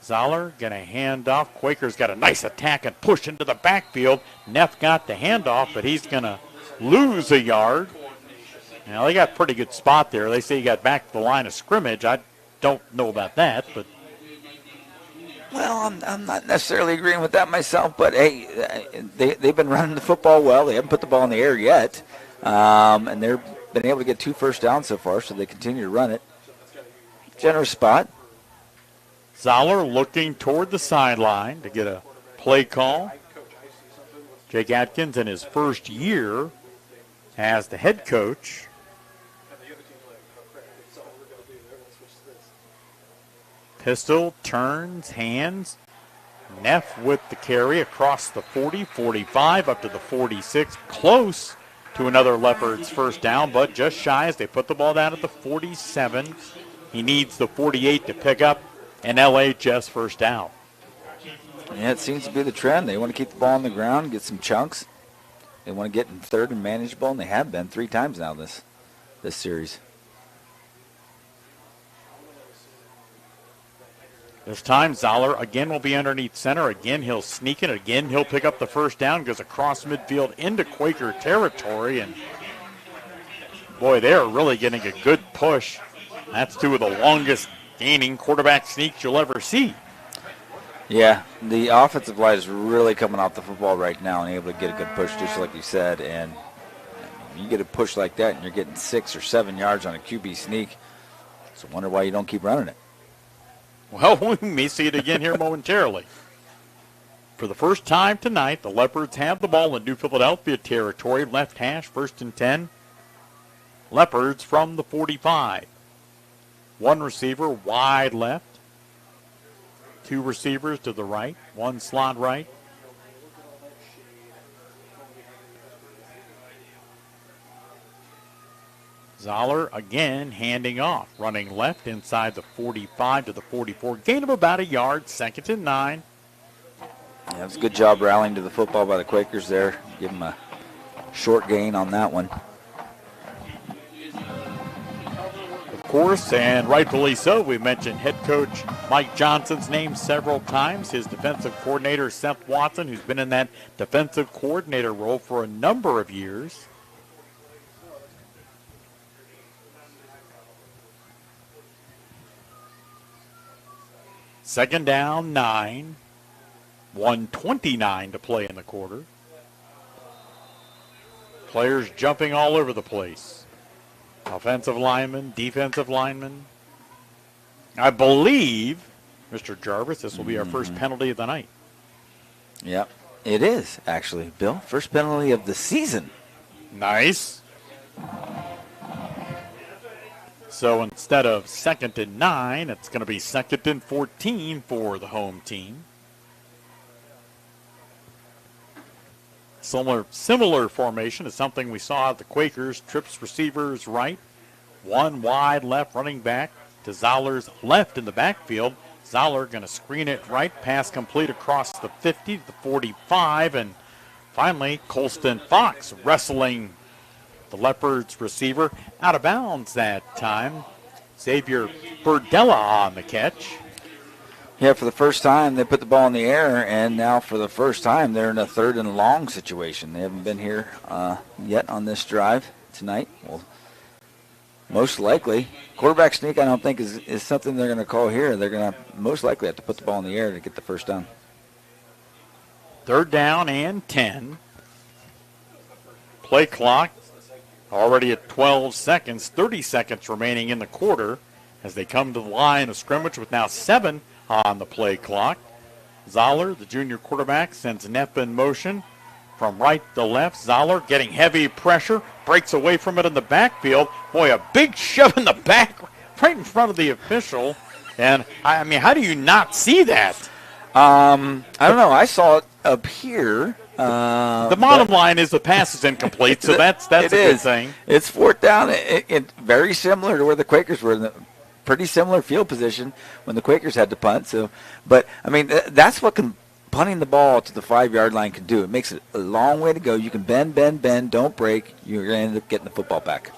Zoller going to hand off. Quakers got a nice attack and push into the backfield. Neff got the handoff, but he's going to lose a yard. Now, they got a pretty good spot there. They say he got back to the line of scrimmage. I don't know about that, but. Well, I'm not necessarily agreeing with that myself, but, hey, they've been running the football well. They haven't put the ball in the air yet, and they've been able to get 2 first downs so far, so they continue to run it. Generous spot. Zoller looking toward the sideline to get a play call. Jake Atkins in his first year as the head coach. Pistol turns, hands. Neff with the carry across the 40, 45, up to the 46. Close to another Leopards first down, but just shy as they put the ball down at the 47. He needs the 48 to pick up an LHS first down. Yeah, it seems to be the trend. They want to keep the ball on the ground, get some chunks. They want to get in third and manageable, and they have been 3 times now this series. This time, Zoller again will be underneath center. Again, he'll sneak it. Again, he'll pick up the first down. Goes across midfield into Quaker territory. And, boy, they are really getting a good push. That's two of the longest gaining quarterback sneaks you'll ever see. Yeah, the offensive line is really coming off the football right now and able to get a good push, just like you said. And you get a push like that and you're getting 6 or 7 yards on a QB sneak. So I wonder why you don't keep running it. Well, we may see it again here momentarily. For the first time tonight, the Leopards have the ball in New Philadelphia territory. Left hash, 1st and 10. Leopards from the 45. One receiver wide left. Two receivers to the right. One slot right. Zoller again handing off, running left inside the 45 to the 44. Gain of about a yard, 2nd and 9. Yeah, it was a good job rallying to the football by the Quakers there. Give them a short gain on that one. Of course, and rightfully so, we mentioned head coach Mike Johnson's name several times. His defensive coordinator, Seth Watson, who's been in that defensive coordinator role for a number of years. Second down, 9. 1:29 to play in the quarter. Players jumping all over the place. Offensive linemen, defensive linemen. I believe, Mr. Jarvis, this will be our first penalty of the night. Yep, it is, actually, Bill. First penalty of the season. Nice. So instead of 2nd and 9, it's going to be 2nd and 14 for the home team. Similar formation is something we saw at the Quakers. Trips receivers right. One wide left running back to Zoller's left in the backfield. Zoller going to screen it right. Pass complete across the 50 to the 45. And finally, Colston Fox wrestling the Leopards receiver out of bounds that time. Xavier Burdella on the catch. Yeah, for the first time, they put the ball in the air, and now for the first time, they're in a 3rd and long situation. They haven't been here yet on this drive tonight. Well, most likely, quarterback sneak, I don't think, is something they're going to call here. They're going to most likely have to put the ball in the air to get the first down. 3rd down and 10. Play clock already at 12 seconds, 30 seconds remaining in the quarter as they come to the line of scrimmage with now 7 on the play clock. Zoller, the junior quarterback, sends Neff in motion from right to left. Zoller getting heavy pressure, breaks away from it in the backfield. Boy, a big shove in the back right in front of the official. And, I mean, how do you not see that? I don't know. I saw it up here. The bottom line is the pass is incomplete, so that's a good thing. It's 4th down. It very similar to where the Quakers were in the pretty similar field position when the Quakers had to punt. So, but I mean that's what punting the ball to the 5-yard line can do. It makes it a long way to go. You can bend, don't break. You're going to end up getting the football back.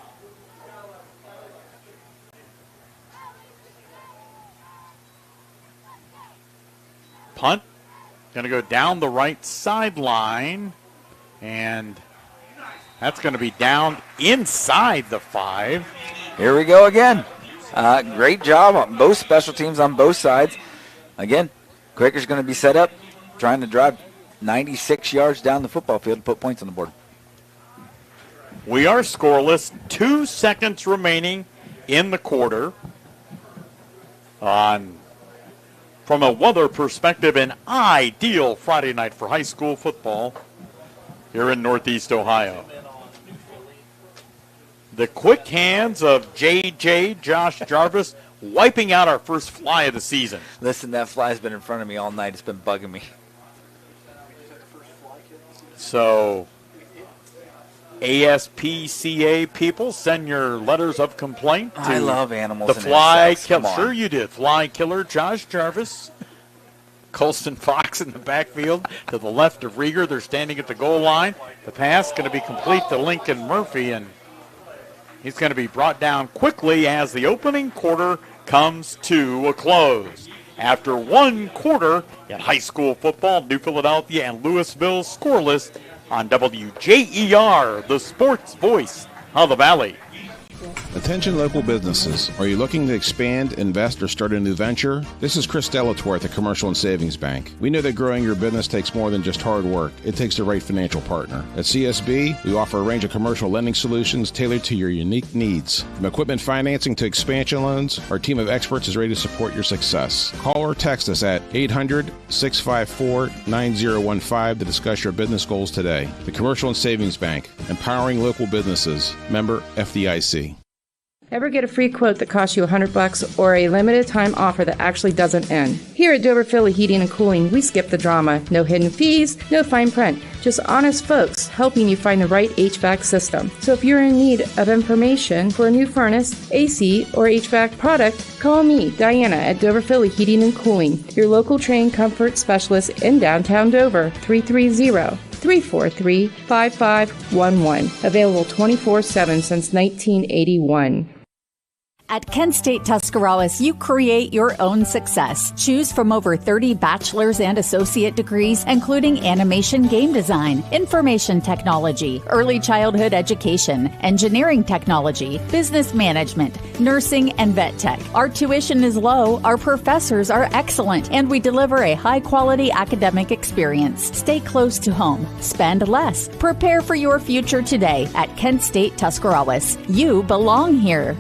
Punt. Going to go down the right sideline, and that's going to be down inside the 5. Here we go again. Great job on both special teams on both sides. Again, Quakers going to be set up, trying to drive 96 yards down the football field to put points on the board. We are scoreless. 2 seconds remaining in the quarter. From a weather perspective, an ideal Friday night for high school football here in Northeast Ohio. The quick hands of JJ, Josh Jarvis, wiping out our first fly of the season. Listen, that fly's been in front of me all night. It's been bugging me. So, ASPCA people, send your letters of complaint to I love animals. The fly killer. Sure you did. Fly killer Josh Jarvis. Colston Fox in the backfield to the left of Rieger. They're standing at the goal line. The pass going to be complete to Lincoln Murphy, and he's going to be brought down quickly as the opening quarter comes to a close. after one quarter in high school football. New Philadelphia and Louisville scoreless on WJER, the sports voice of the Valley. Attention local businesses. Are you looking to expand, invest, or start a new venture? This is Chris Delatorre at the Commercial and Savings Bank. We know that growing your business takes more than just hard work. It takes the right financial partner. At CSB, we offer a range of commercial lending solutions tailored to your unique needs. From equipment financing to expansion loans, our team of experts is ready to support your success. Call or text us at 800-654-9015 to discuss your business goals today. The Commercial and Savings Bank, empowering local businesses. Member FDIC. Ever get a free quote that costs you $100 or a limited time offer that actually doesn't end? Here at Dover Philly Heating and Cooling, we skip the drama. No hidden fees, no fine print. Just honest folks helping you find the right HVAC system. So if you're in need of information for a new furnace, AC, or HVAC product, call me, Diana, at Dover Philly Heating and Cooling, your local trained comfort specialist in downtown Dover, 330-343-5511. Available 24/7 since 1981. At Kent State Tuscarawas, you create your own success. Choose from over 30 bachelor's and associate degrees, including animation game design, information technology, early childhood education, engineering technology, business management, nursing, and vet tech. Our tuition is low, our professors are excellent, and we deliver a high-quality academic experience. Stay close to home. Spend less. Prepare for your future today at Kent State Tuscarawas. You belong here.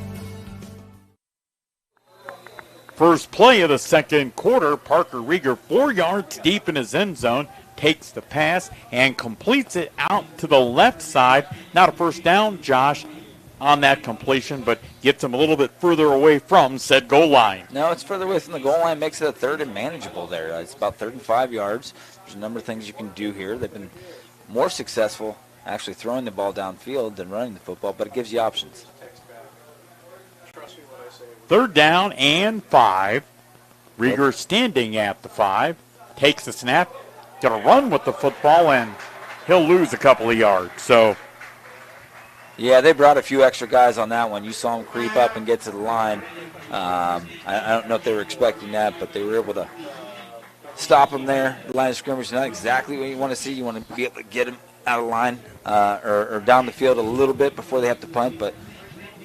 First play of the second quarter, Parker Rieger 4 yards deep in his end zone, takes the pass and completes it out to the left side. Not a first down, Josh, on that completion, but gets him a little bit further away from said goal line. No, it's further away from the goal line, makes it a third and manageable there. It's about 35 yards. There's a number of things you can do here. They've been more successful actually throwing the ball downfield than running the football, but it gives you options. Third down and 5. Rieger standing at the 5. Takes the snap. Going to run with the football, and he'll lose a couple of yards. So, yeah, they brought a few extra guys on that one. You saw them creep up and get to the line. I don't know if they were expecting that, but they were able to stop them there. The line of scrimmage is not exactly what you want to see. You want to be able to get them out of line or down the field a little bit before they have to punt, but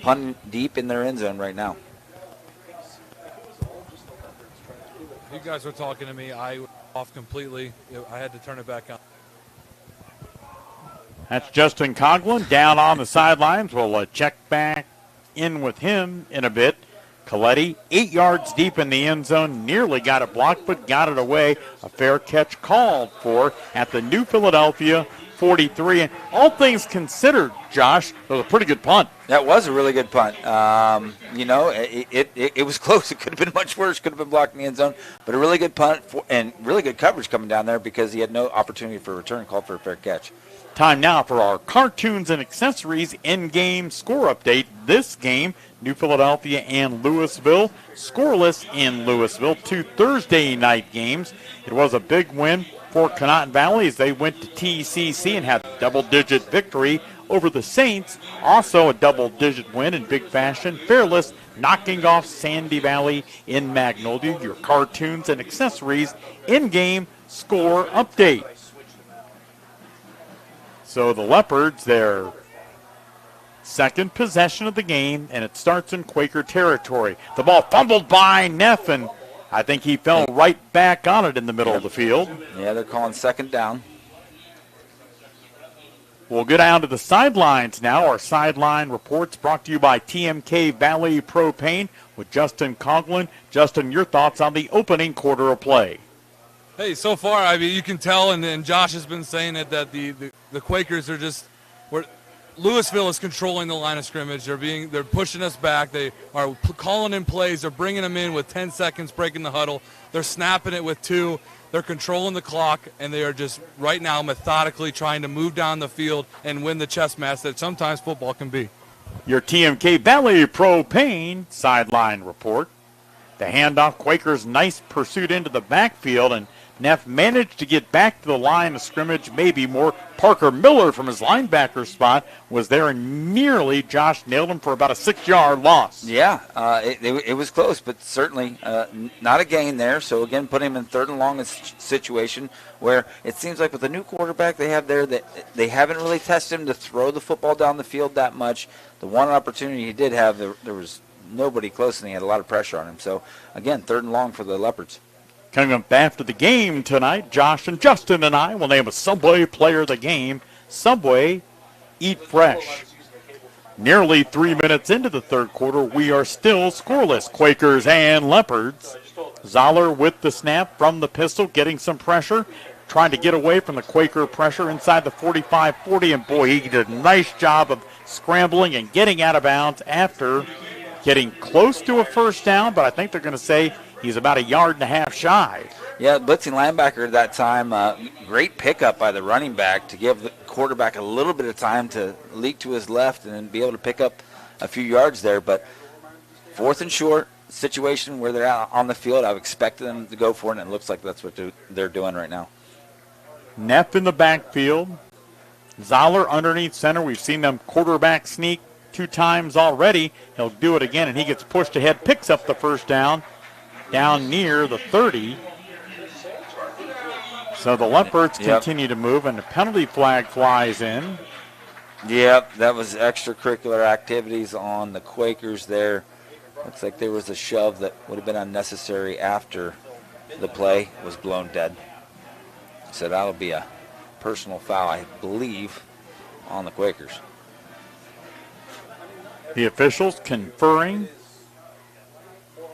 punting deep in their end zone right now. You guys were talking to me. I was off completely. I had to turn it back on. That's Justin Coughlin down on the sidelines. We'll check back in with him in a bit. Coletti, 8 yards deep in the end zone, nearly got it blocked, but got it away. A fair catch called for at the New Philadelphia 43. And all things considered, Josh, it was a pretty good punt. That was a really good punt. It was close. It could have been much worse. Could have been blocked in the end zone. But a really good punt and really good coverage coming down there because he had no opportunity for a return, called for a fair catch. Time now for our cartoons and accessories in-game score update. This game, New Philadelphia and Louisville, scoreless in Louisville. 2 Thursday night games. It was a big win for Connaughton Valley as they went to TCC and had a double-digit victory over the Saints. Also a double-digit win in big fashion. Fearless knocking off Sandy Valley in Magnolia. Your cartoons and accessories in-game score update. So the Leopards, their second possession of the game, and it starts in Quaker territory. The ball fumbled by Neff, and I think he fell right back on it in the middle of the field. Yeah, they're calling second down. We'll go down to the sidelines now. Our sideline reports brought to you by TMK Valley Propane with Justin Coughlin. Justin, your thoughts on the opening quarter of play? Hey, so far, I mean, you can tell, and Josh has been saying it, that the Quakers are just Louisville is controlling the line of scrimmage. They're pushing us back. They are calling in plays. They're bringing them in with 10 seconds, breaking the huddle. They're snapping it with 2. They're controlling the clock, and they are just right now methodically trying to move down the field and win the chess match that sometimes football can be. Your TMK Valley Propane sideline report. The handoff, Quakers' nice pursuit into the backfield, and Neff managed to get back to the line of scrimmage, maybe more. Parker Miller from his linebacker spot was there, and nearly Josh nailed him for about a 6-yard loss. Yeah, it was close, but certainly not a gain there. So, again, put him in 3rd and long situation where it seems like with the new quarterback they have there, that they haven't really tested him to throw the football down the field that much. The one opportunity he did have, there was nobody close, and he had a lot of pressure on him. So, again, 3rd and long for the Leopards. Coming up after the game tonight, Josh and Justin and I will name a Subway player of the game. Subway, eat fresh. Nearly 3 minutes into the 3rd quarter, we are still scoreless. Quakers and Leopards. Zoller with the snap from the pistol, getting some pressure, trying to get away from the Quaker pressure inside the 45-40, and boy, he did a nice job of scrambling and getting out of bounds after getting close to a first down, but I think they're going to say he's about 1.5 yards shy. Yeah, blitzing linebacker at that time. Great pickup by the running back to give the quarterback a little bit of time to leak to his left and be able to pick up a few yards there. But 4th and short situation where they're out on the field, I've expected them to go for it, and it looks like that's what they're doing right now. Neff in the backfield. Zoller underneath center. We've seen them quarterback sneak 2 times already. He'll do it again, and he gets pushed ahead, picks up the first down near the 30. So the Leopards continue to move, and the penalty flag flies in. Yep, that was extracurricular activities on the Quakers there. Looks like there was a shove that would have been unnecessary after the play was blown dead. So that'll be a personal foul, I believe, on the Quakers. The officials conferring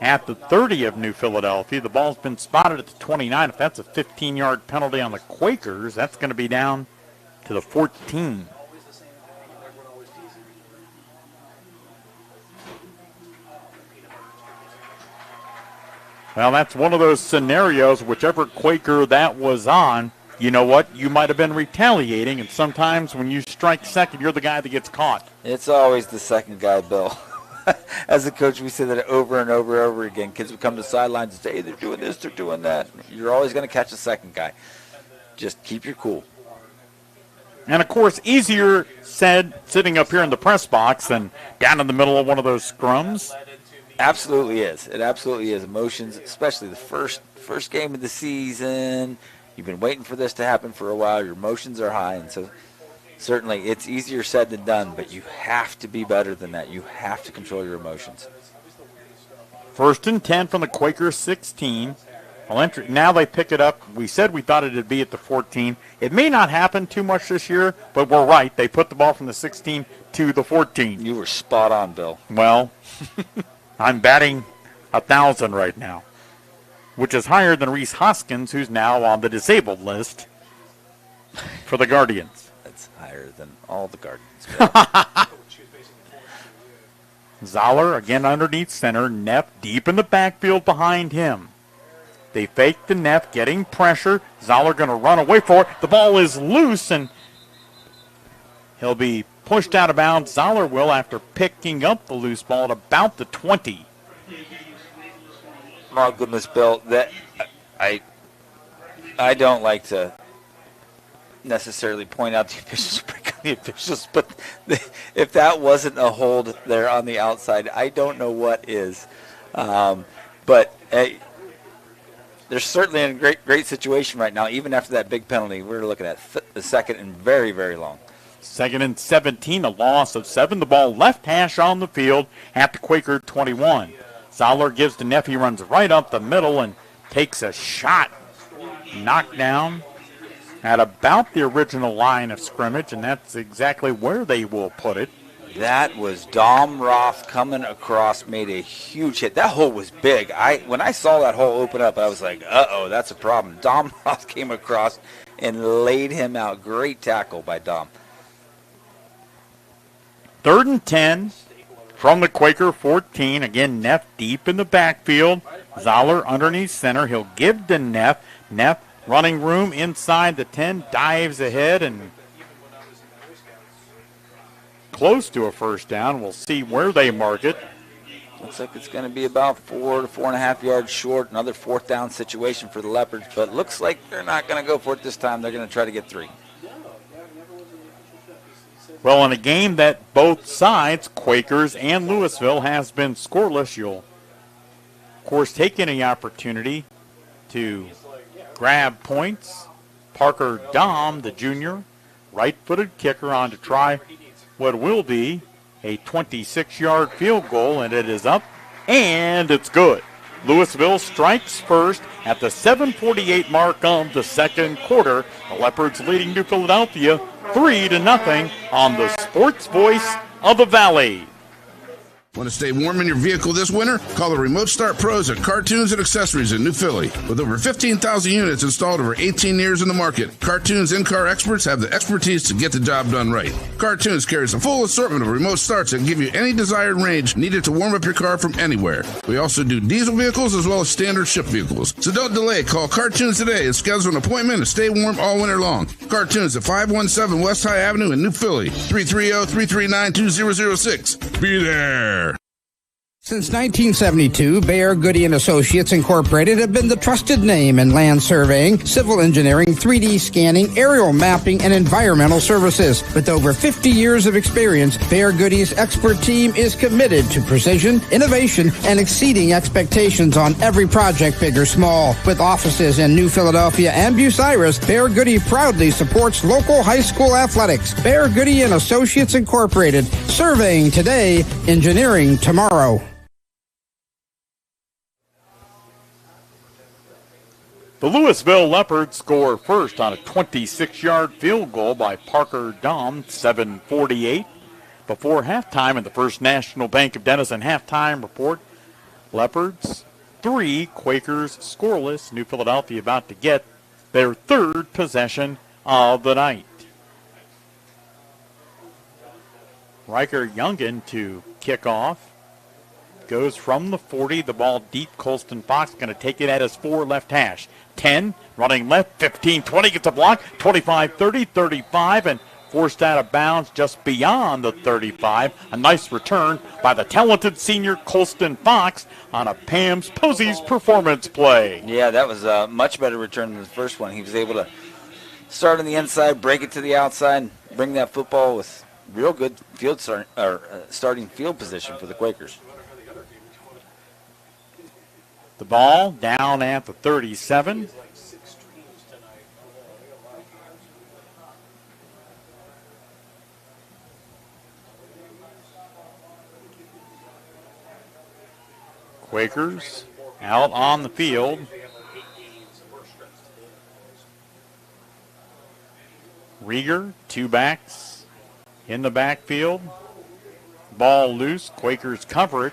at the 30 of New Philadelphia. The ball's been spotted at the 29. If that's a 15-yard penalty on the Quakers, that's going to be down to the 14. Well, that's one of those scenarios, whichever Quaker that was on, you know what? You might have been retaliating, and sometimes when you strike second, you're the guy that gets caught. It's always the second guy, Bill. As a coach, we say that over and over and over again. Kids would come to the sidelines and say, hey, they're doing this, they're doing that. You're always going to catch the second guy. Just keep your cool. And, of course, easier said sitting up here in the press box than down in the middle of one of those scrums. Absolutely is. It absolutely is. Emotions, especially the first game of the season. You've been waiting for this to happen for a while. Your emotions are high, and so certainly it's easier said than done, but you have to be better than that. You have to control your emotions. 1st and 10 from the Quakers 16. Now they pick it up. We said we thought it would be at the 14. It may not happen too much this year, but we're right. They put the ball from the 16 to the 14. You were spot on, Bill. Well, I'm batting 1,000 right now, which is higher than Reese Hoskins, who's now on the disabled list for the Guardians. That's higher than all the Guardians. Zoller again underneath center. Neff deep in the backfield behind him. They fake the Neff, getting pressure. Zoller going to run away for it. The ball is loose, and he'll be pushed out of bounds. Zoller will after picking up the loose ball at about the 20. My goodness, Bill, that I don't like to necessarily point out the officials, but if that wasn't a hold there on the outside, I don't know what is. But they're certainly in a great situation right now. Even after that big penalty, we're looking at the second and very, very long. 2nd and 17, a loss of 7. The ball left hash on the field at the Quaker 21. Zoller gives to Neff. He runs right up the middle and takes a shot. Knocked down at about the original line of scrimmage, and that's exactly where they will put it. That was Dom Roth coming across, made a huge hit. That hole was big. When I saw that hole open up, I was like, uh-oh, that's a problem. Dom Roth came across and laid him out. Great tackle by Dom. 3rd and 10 from the Quaker 14. Again, Neff deep in the backfield. Zoller underneath center. He'll give to Neff. Neff running room inside the 10, dives ahead and close to a first down. We'll see where they mark it. Looks like it's going to be about 4 to 4.5 yards short. Another fourth down situation for the Leopards, but looks like they're not going to go for it this time. They're going to try to get 3. Well, in a game that both sides, Quakers and Louisville, has been scoreless, you'll, of course, take any opportunity to grab points. Parker Dom, the junior, right-footed kicker, on to try what will be a 26-yard field goal, and it is up, and it's good. Louisville strikes first at the 7:48 mark of the second quarter. The Leopards leading New Philadelphia 3-0 on the Sports Voice of the Valley. Want to stay warm in your vehicle this winter? Call the Remote Start Pros at Cartoons and Accessories in New Philly. With over 15,000 units installed over 18 years in the market, Cartoons in-car experts have the expertise to get the job done right. Cartoons carries a full assortment of remote starts that give you any desired range needed to warm up your car from anywhere. We also do diesel vehicles as well as standard ship vehicles. So don't delay. Call Cartoons today and schedule an appointment and stay warm all winter long. Cartoons at 517 West High Avenue in New Philly. 330-339-2006. Be there. Since 1972, Bayer Goody & Associates Incorporated have been the trusted name in land surveying, civil engineering, 3D scanning, aerial mapping, and environmental services. With over 50 years of experience, Bayer Goody's expert team is committed to precision, innovation, and exceeding expectations on every project, big or small. With offices in New Philadelphia and Bucyrus, Bayer Goody proudly supports local high school athletics. Bayer Goody & Associates Incorporated, surveying today, engineering tomorrow. The Louisville Leopards score first on a 26-yard field goal by Parker Dom, 7:48 before halftime in the First National Bank of Denison halftime report. Leopards 3, Quakers scoreless. New Philadelphia about to get their third possession of the night. Riker Youngin to kick off. Goes from the 40, the ball deep. Colston Fox going to take it at his 4 left hash. 10, running left, 15, 20, gets a block, 25, 30, 35, and forced out of bounds just beyond the 35. A nice return by the talented senior Colston Fox on a Pam's Posey's performance play. Yeah, that was a much better return than the first one. He was able to start on the inside, break it to the outside, and bring that football with real good starting field position for the Quakers. The ball down at the 37. Quakers out on the field. Rieger, 2 backs in the backfield. Ball loose. Quakers cover it.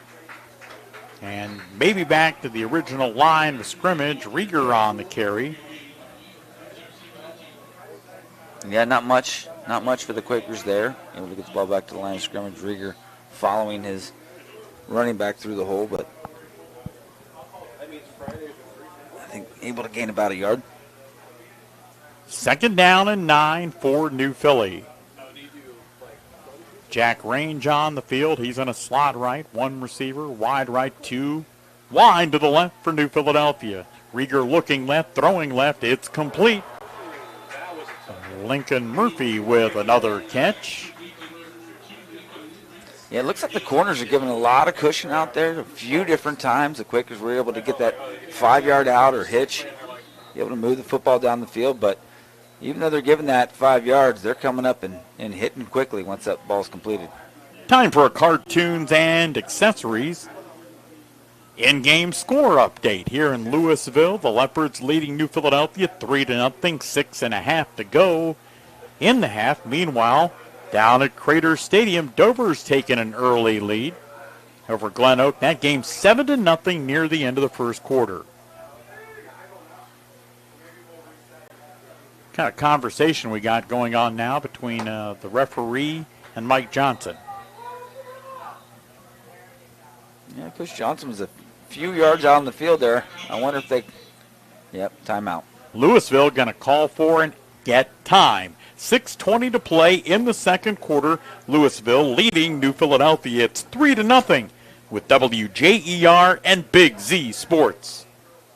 And maybe back to the original line of scrimmage. Rieger on the carry. Yeah, not much for the Quakers there. Able to get the ball back to the line of scrimmage. Rieger following his running back through the hole, but I think able to gain about a yard. 2nd down and 9 for New Philly. Jack Range on the field. He's in a slot right. 1 receiver, wide right, 2 wide to the left for New Philadelphia. Rieger looking left, throwing left. It's complete. Lincoln Murphy with another catch. Yeah, it looks like the corners are giving a lot of cushion out there. A few different times the Quakers were able to get that 5-yard out or hitch, be able to move the football down the field, but even though they're giving that 5 yards, they're coming up and hitting quickly once that ball's completed. Time for a Cartoons and Accessories in-game score update here in Louisville. The Leopards leading New Philadelphia 3-0, 6.5 to go in the half. Meanwhile, down at Crater Stadium, Dover's taking an early lead over Glen Oak. That game 7-0 near the end of the first quarter. Kind of conversation we got going on now between the referee and Mike Johnson. Yeah, Coach Johnson was a few yards out on the field there. I wonder if timeout. Louisville going to call for and get time. 6:20 to play in the second quarter. Louisville leading New Philadelphia. It's 3-0. with WJER and Big Z Sports.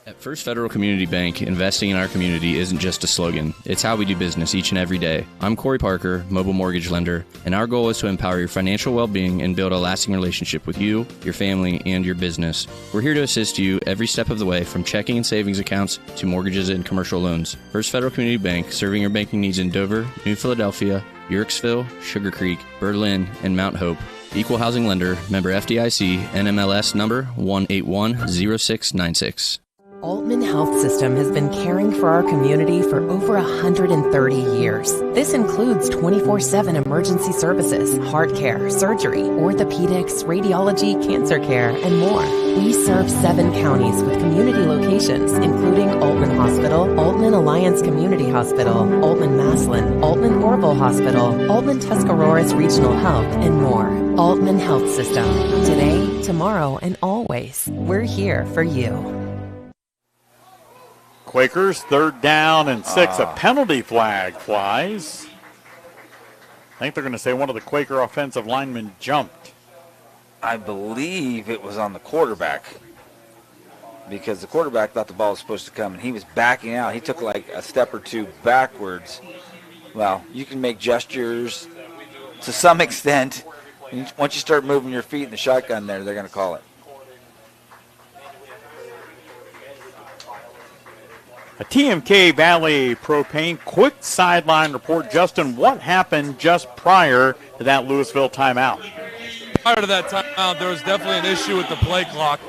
At First Federal Community Bank, investing in our community isn't just a slogan. It's how we do business each and every day. I'm Corey Parker, mobile mortgage lender, and our goal is to empower your financial well-being and build a lasting relationship with you, your family, and your business. We're here to assist you every step of the way, from checking and savings accounts to mortgages and commercial loans. First Federal Community Bank, serving your banking needs in Dover, New Philadelphia, Yorksville, Sugar Creek, Berlin, and Mount Hope. Equal housing lender, member FDIC, NMLS number 1810696. Altman Health System has been caring for our community for over 130 years. This includes 24/7 emergency services, heart care, surgery, orthopedics, radiology, cancer care, and more. We serve 7 counties with community locations, including Altman Hospital, Altman Alliance Community Hospital, Altman Maslin, Altman Orville Hospital, Altman Tuscaroras Regional Health, and more. Altman Health System. Today, tomorrow, and always. We're here for you. Quakers, 3rd down and 6. A penalty flag flies. I think they're going to say one of the Quaker offensive linemen jumped. I believe it was on the quarterback, because the quarterback thought the ball was supposed to come, and he was backing out. He took like a step or two backwards. Well, you can make gestures to some extent. Once you start moving your feet in the shotgun there, they're going to call it. A TMK Valley Propane quick sideline report. Justin, what happened just prior to that Louisville timeout? Prior to that timeout, there was definitely an issue with the play clock.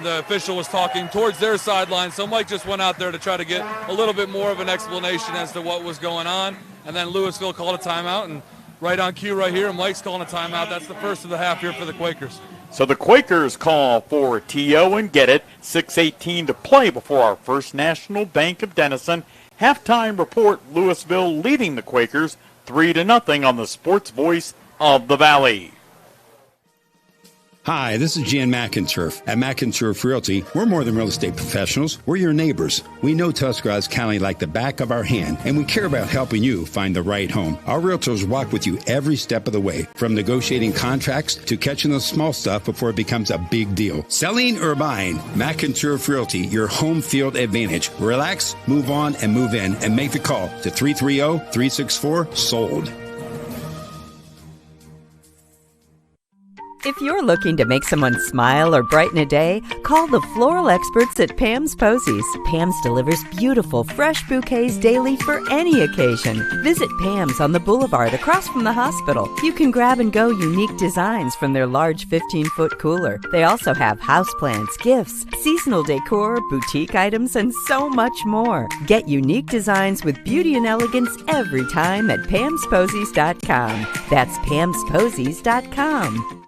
The official was talking towards their sideline, so Mike just went out there to try to get a little bit more of an explanation as to what was going on, and then Louisville called a timeout, and right on cue right here, Mike's calling a timeout. That's the first of the half here for the Quakers. So the Quakers call for TO and get it. 6:18 to play before our First National Bank of Denison. Halftime report, Louisville leading the Quakers 3-0 on the Sports Voice of the Valley. Hi, this is Jan McInturf. At McInturf Realty, we're more than real estate professionals. We're your neighbors. We know Tuscarawas County like the back of our hand, and we care about helping you find the right home. Our realtors walk with you every step of the way, from negotiating contracts to catching the small stuff before it becomes a big deal. Selling or buying, McInturf Realty, your home field advantage. Relax, move on, and move in, and make the call to 330-364-SOLD. If you're looking to make someone smile or brighten a day, call the floral experts at Pam's Posies. Pam's delivers beautiful, fresh bouquets daily for any occasion. Visit Pam's on the boulevard across from the hospital. You can grab and go unique designs from their large 15-foot cooler. They also have houseplants, gifts, seasonal decor, boutique items, and so much more. Get unique designs with beauty and elegance every time at Pam'sPosies.com. That's Pam'sPosies.com.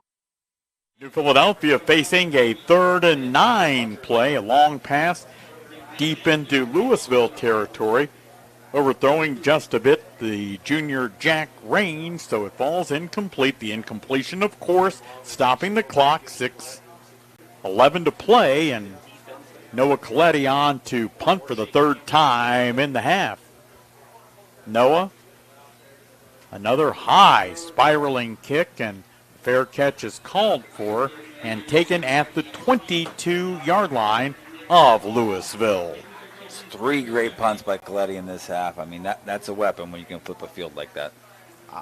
New Philadelphia facing a 3rd and 9 play, a long pass deep into Louisville territory, overthrowing just a bit the junior Jack Raines, so it falls incomplete. The incompletion, of course, stopping the clock. 6:11 to play, and Noah Coletti on to punt for the 3rd time in the half. Noah, another high spiraling kick, and fair catch is called for and taken at the 22-yard line of Louisville. It's 3 great punts by Coletti in this half. I mean, that's a weapon when you can flip a field like that.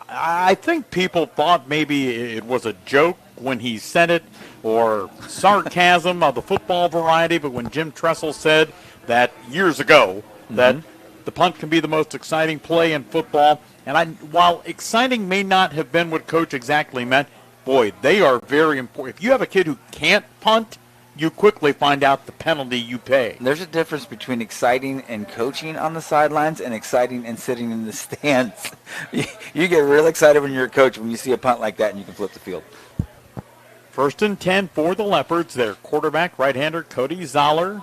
I think people thought maybe it was a joke when he said it, or sarcasm of the football variety, but when Jim Tressel said that years ago that the punt can be the most exciting play in football, and while exciting may not have been what Coach exactly meant, boy, they are very important. If you have a kid who can't punt, you quickly find out the penalty you pay. There's a difference between exciting and coaching on the sidelines and exciting and sitting in the stands. You get real excited when you're a coach when you see a punt like that and you can flip the field. 1st and 10 for the Leopards. Their quarterback, right-hander Cody Zoller.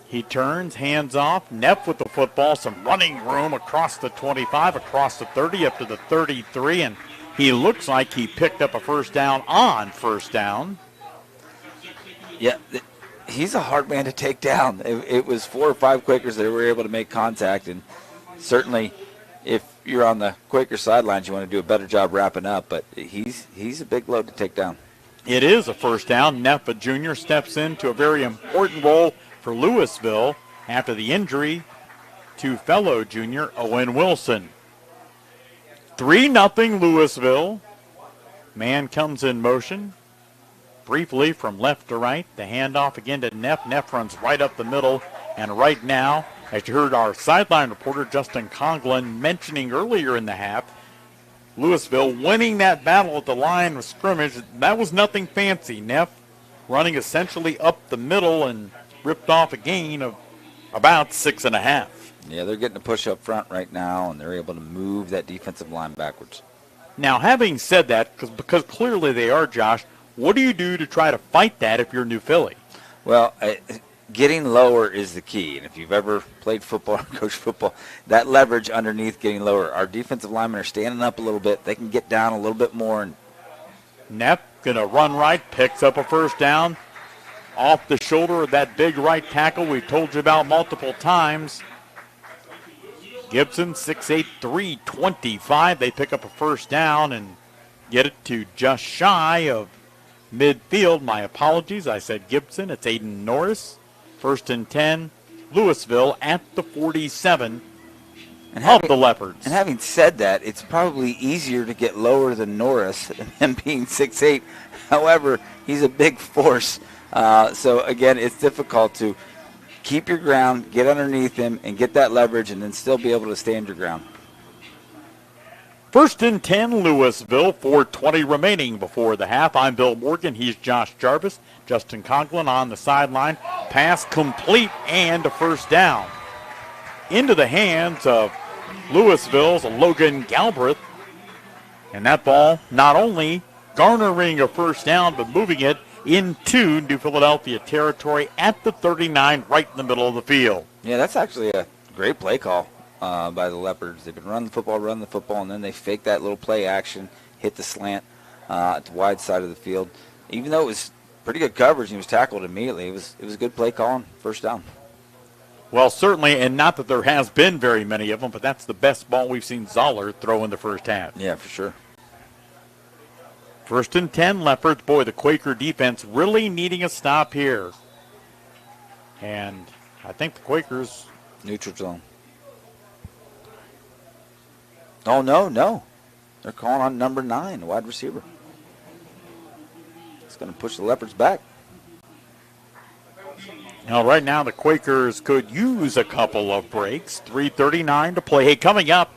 He turns, hands off. Neff with the football. Some running room across the 25, across the 30, up to the 33, and he looks like he picked up a first down on first down. Yeah, he's a hard man to take down. It was 4 or 5 Quakers that were able to make contact, and certainly if you're on the Quaker sidelines, you want to do a better job wrapping up, but he's a big load to take down. It is a first down. Neff, a junior, steps into a very important role for Louisville after the injury to fellow junior Owen Wilson. 3-0 Louisville. Man comes in motion. Briefly from left to right. The handoff again to Neff. Neff runs right up the middle. And right now, as you heard our sideline reporter Justin Conklin mentioning earlier in the half, Louisville winning that battle at the line of scrimmage. That was nothing fancy. Neff running essentially up the middle and ripped off a gain of about 6.5. Yeah, they're getting a push up front right now, and they're able to move that defensive line backwards. Now, having said that, because clearly they are, Josh, what do you do to try to fight that if you're New Philly? Well, getting lower is the key. And if you've ever played football or coached football, that leverage underneath getting lower. Our defensive linemen are standing up a little bit. They can get down a little bit more. And Neff going to run right, picks up a first down off the shoulder of that big right tackle we told you about multiple times. Gibson, 6'8", 325. They pick up a first down and get it to just shy of midfield. My apologies. I said Gibson. It's Aiden Norris. 1st and 10. Louisville at the 47 of the Leopards. And having said that, it's probably easier to get lower than Norris than being 6'8". However, he's a big force. So, again, it's difficult to keep your ground, get underneath him, and get that leverage, and then still be able to stand your ground. 1st and 10, Louisville, 4:20 remaining before the half. I'm Bill Morgan. He's Josh Jarvis. Justin Conklin on the sideline. Pass complete and a first down. Into the hands of Louisville's Logan Galbraith. And that ball not only garnering a first down, but moving it into New Philadelphia territory at the 39, right in the middle of the field. Yeah, that's actually a great play call by the Leopards. They've been running the football, and then they fake that little play action, hit the slant at the wide side of the field. Even though it was pretty good coverage and he was tackled immediately, it was a good play call, first down. Well, certainly, and not that there has been very many of them, but that's the best ball we've seen Zoller throw in the first half. Yeah, for sure. 1st and 10, Leopards. Boy, the Quaker defense really needing a stop here. And I think the Quakers... Neutral zone. Oh, no. They're calling on number 9, the wide receiver. It's going to push the Leopards back. Now, right now, the Quakers could use a couple of breaks. 3:39 to play. Hey, coming up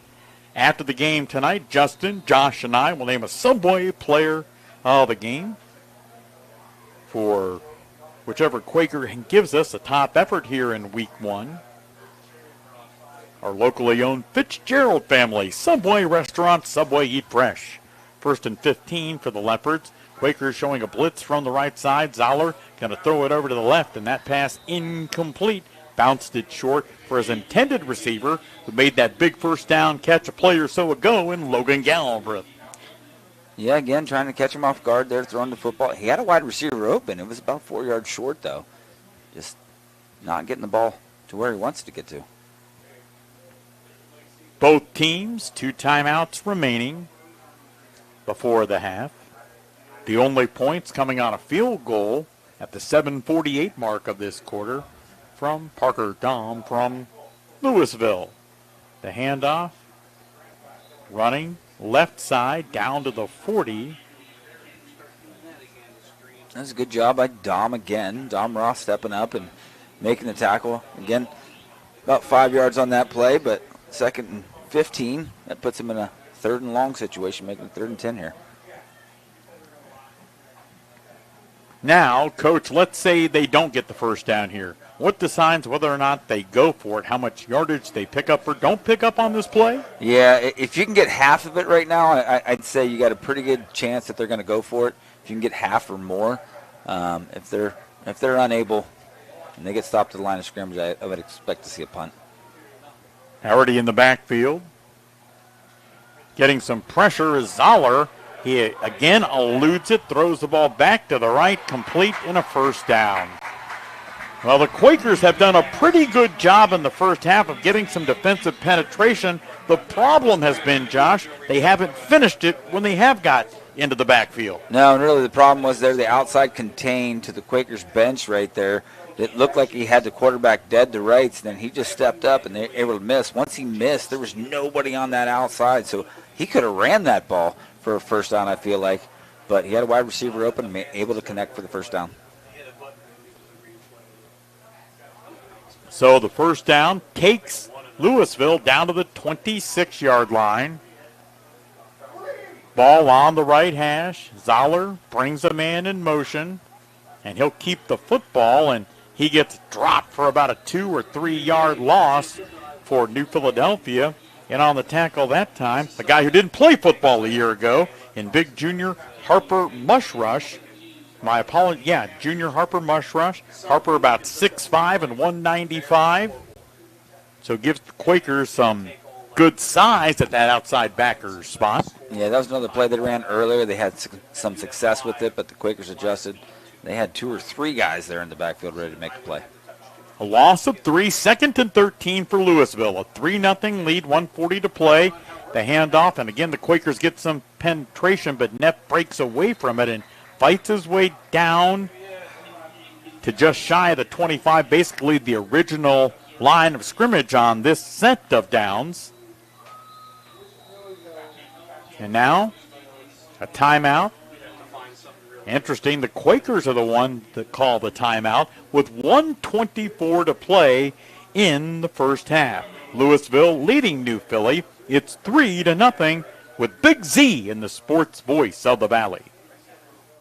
after the game tonight, Justin, Josh, and I will name a Subway player of the game for whichever Quaker gives us a top effort here in Week 1. Our locally owned Fitzgerald family, Subway restaurant, Subway Eat Fresh. 1st and 15 for the Leopards. Quakers showing a blitz from the right side. Zoller going to throw it over to the left, and that pass incomplete. Bounced it short for his intended receiver, who made that big first down catch a play or so ago in Logan Galbraith. Yeah, again, trying to catch him off guard there, throwing the football. He had a wide receiver open. It was about 4 yards short, though. Just not getting the ball to where he wants to get to. Both teams, 2 timeouts remaining before the half. The only points coming on a field goal at the 7:48 mark of this quarter from Parker Dahm from Louisville. The handoff, running left side down to the 40. That's a good job by Dahm again. Dom Ross stepping up and making the tackle. Again, about 5 yards on that play, but 2nd and 15. That puts him in a 3rd and long situation, making it 3rd and 10 here. Now, Coach, let's say they don't get the first down here. What decides whether or not they go for it, how much yardage they pick up or don't pick up on this play? Yeah, if you can get half of it right now, I'd say you got a pretty good chance that they're going to go for it. If you can get half or more, if they're unable and they get stopped at the line of scrimmage, I would expect to see a punt. Already in the backfield. Getting some pressure is Zoller. He again eludes it, throws the ball back to the right, complete in a first down. Well, the Quakers have done a pretty good job in the first half of getting some defensive penetration. The problem has been, Josh, they haven't finished it when they have got into the backfield. No, and really the problem was there, the outside contained to the Quakers bench right there. It looked like he had the quarterback dead to rights, and then he just stepped up and they were able to miss. Once he missed, there was nobody on that outside, so he could have ran that ball for a first down, I feel like. But he had a wide receiver open and able to connect for the first down. So the first down takes Louisville down to the 26-yard line. Ball on the right hash. Zoller brings a man in motion, and he'll keep the football, and he gets dropped for about a 2 or 3 yard loss for New Philadelphia. And on the tackle that time, a guy who didn't play football a year ago in big junior Harper Mushrush. My apology, junior Harper Mushrush. Harper about 6'5" and 195. So gives the Quakers some good size at that outside backer spot. Yeah, that was another play they ran earlier. They had some success with it, but the Quakers adjusted. They had 2 or 3 guys there in the backfield ready to make a play. A loss of 3, 2nd and 13 for Louisville. A 3-0 lead, 1:40 to play. The handoff, and again the Quakers get some penetration, but Neff breaks away from it and fights his way down to just shy of the 25, basically the original line of scrimmage on this set of downs. And now, a timeout. Interesting, the Quakers are the one that call the timeout with 1:24 to play in the first half. Louisville leading New Philly. It's 3-0 with Big Z in the sports voice of the Valley.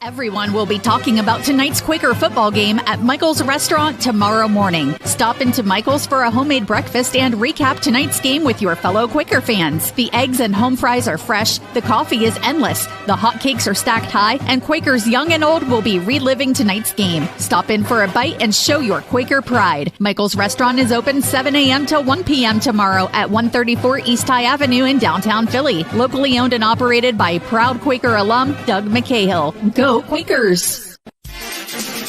Everyone will be talking about tonight's Quaker football game at Michael's Restaurant tomorrow morning. Stop into Michael's for a homemade breakfast and recap tonight's game with your fellow Quaker fans. The eggs and home fries are fresh, the coffee is endless, the hot cakes are stacked high, and Quakers young and old will be reliving tonight's game. Stop in for a bite and show your Quaker pride. Michael's Restaurant is open 7 a.m. till 1 p.m. tomorrow at 134 East High Avenue in downtown Philly. Locally owned and operated by proud Quaker alum Doug McCahill. Go Quakers!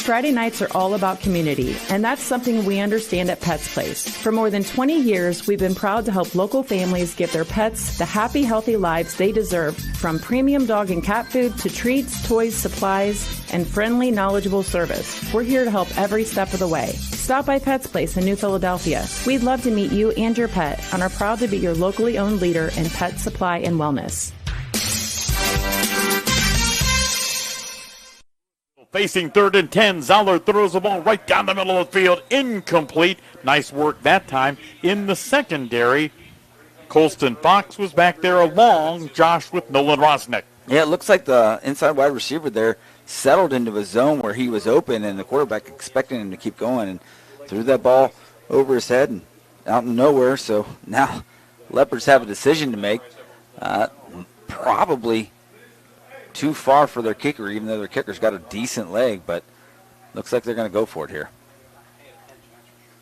Friday nights are all about community, and that's something we understand at Pets Place. For more than 20 years, we've been proud to help local families give their pets the happy, healthy lives they deserve, from premium dog and cat food to treats, toys, supplies, and friendly, knowledgeable service. We're here to help every step of the way. Stop by Pets Place in New Philadelphia. We'd love to meet you and your pet, and are proud to be your locally owned leader in pet supply and wellness. Facing 3rd and 10, Zoller throws the ball right down the middle of the field, incomplete. Nice work that time in the secondary. Colston Fox was back there along Josh with Nolan Rosnick. Yeah, it looks like the inside wide receiver there settled into a zone where he was open, and the quarterback expecting him to keep going and threw that ball over his head and out in nowhere. So now Leopards have a decision to make. Probably too far for their kicker, even though their kicker's got a decent leg, but looks like they're going to go for it here.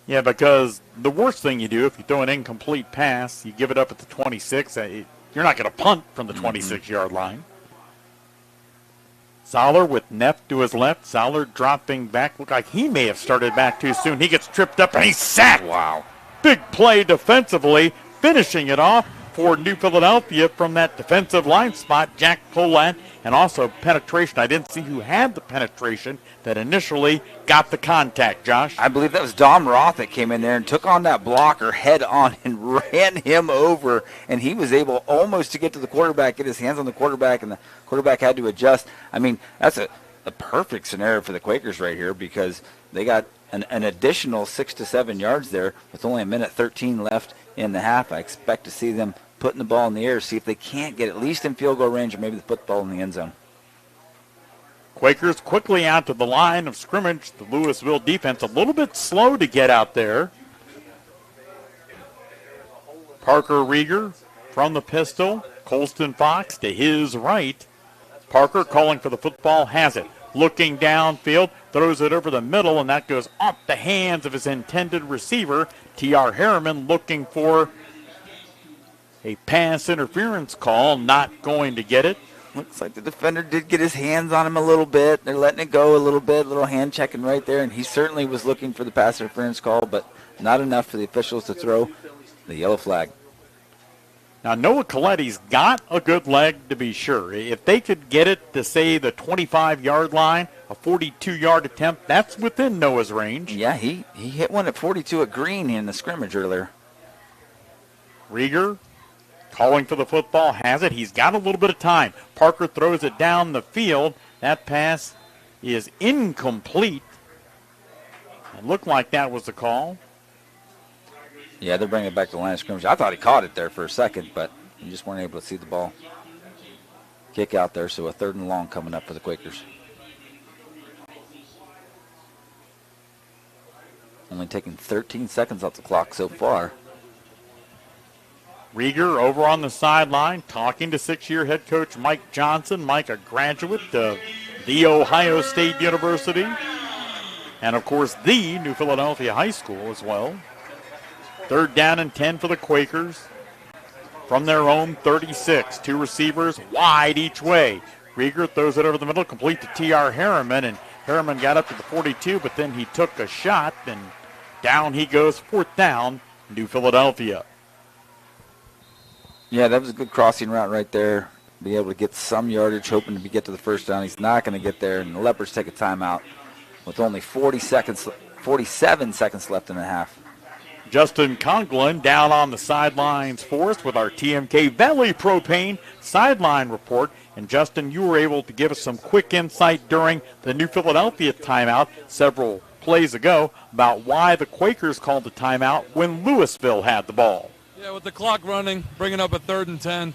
Yeah, because the worst thing you do if you throw an incomplete pass, you give it up at the 26, you're not going to punt from the 26-yard line. Zoller with Neff to his left. Zoller dropping back. Looked like he may have started back too soon. He gets tripped up and he's sacked. Wow. Big play defensively, finishing it off for New Philadelphia from that defensive line spot, Jack Polat, and also penetration. I didn't see who had the penetration that initially got the contact, Josh. I believe that was Dom Roth that came in there and took on that blocker head on and ran him over, and he was able almost to get to the quarterback, get his hands on the quarterback, and the quarterback had to adjust. I mean, that's a perfect scenario for the Quakers right here, because they got an additional 6 to 7 yards there with only a minute 13 left in the half. I expect to see them putting the ball in the air, see if they can't get at least in field goal range, or maybe they put the ball in the end zone. Quakers quickly out to the line of scrimmage. The Louisville defense a little bit slow to get out there. Parker Rieger from the pistol. Colston Fox to his right. Parker calling for the football, has it. Looking downfield, throws it over the middle, and that goes off the hands of his intended receiver. T.R. Harriman looking for a pass interference call, not going to get it. Looks like the defender did get his hands on him a little bit. They're letting it go a little bit, a little hand checking right there, and he certainly was looking for the pass interference call, but not enough for the officials to throw the yellow flag. Now, Noah Coletti's got a good leg to be sure. If they could get it to, say, the 25-yard line, a 42-yard attempt, that's within Noah's range. Yeah, he hit one at 42 at Green in the scrimmage earlier. Rieger calling for the football, has it. He's got a little bit of time. Parker throws it down the field. That pass is incomplete. It looked like that was the call. Yeah, they're bringing it back to the line of scrimmage. I thought he caught it there for a second, but you just weren't able to see the ball kick out there, so a 3rd and long coming up for the Quakers. Only taking 13 seconds off the clock so far. Rieger over on the sideline talking to 6-year head coach Mike Johnson. Mike, a graduate of The Ohio State University, and, of course, the New Philadelphia High School as well. 3rd down and 10 for the Quakers from their own 36. 2 receivers wide each way. Rieger throws it over the middle, complete to T.R. Harriman, and Harriman got up to the 42, but then he took a shot, and down he goes, 4th down, New Philadelphia. Yeah, that was a good crossing route right there. Be able to get some yardage, hoping to get to the 1st down. He's not going to get there, and the Leopards take a timeout with only 47 seconds left in the half. Justin Conklin down on the sidelines for us with our TMK Valley Propane sideline report. And, Justin, you were able to give us some quick insight during the New Philadelphia timeout several plays ago about why the Quakers called the timeout when Louisville had the ball. Yeah, with the clock running, bringing up a 3rd and 10,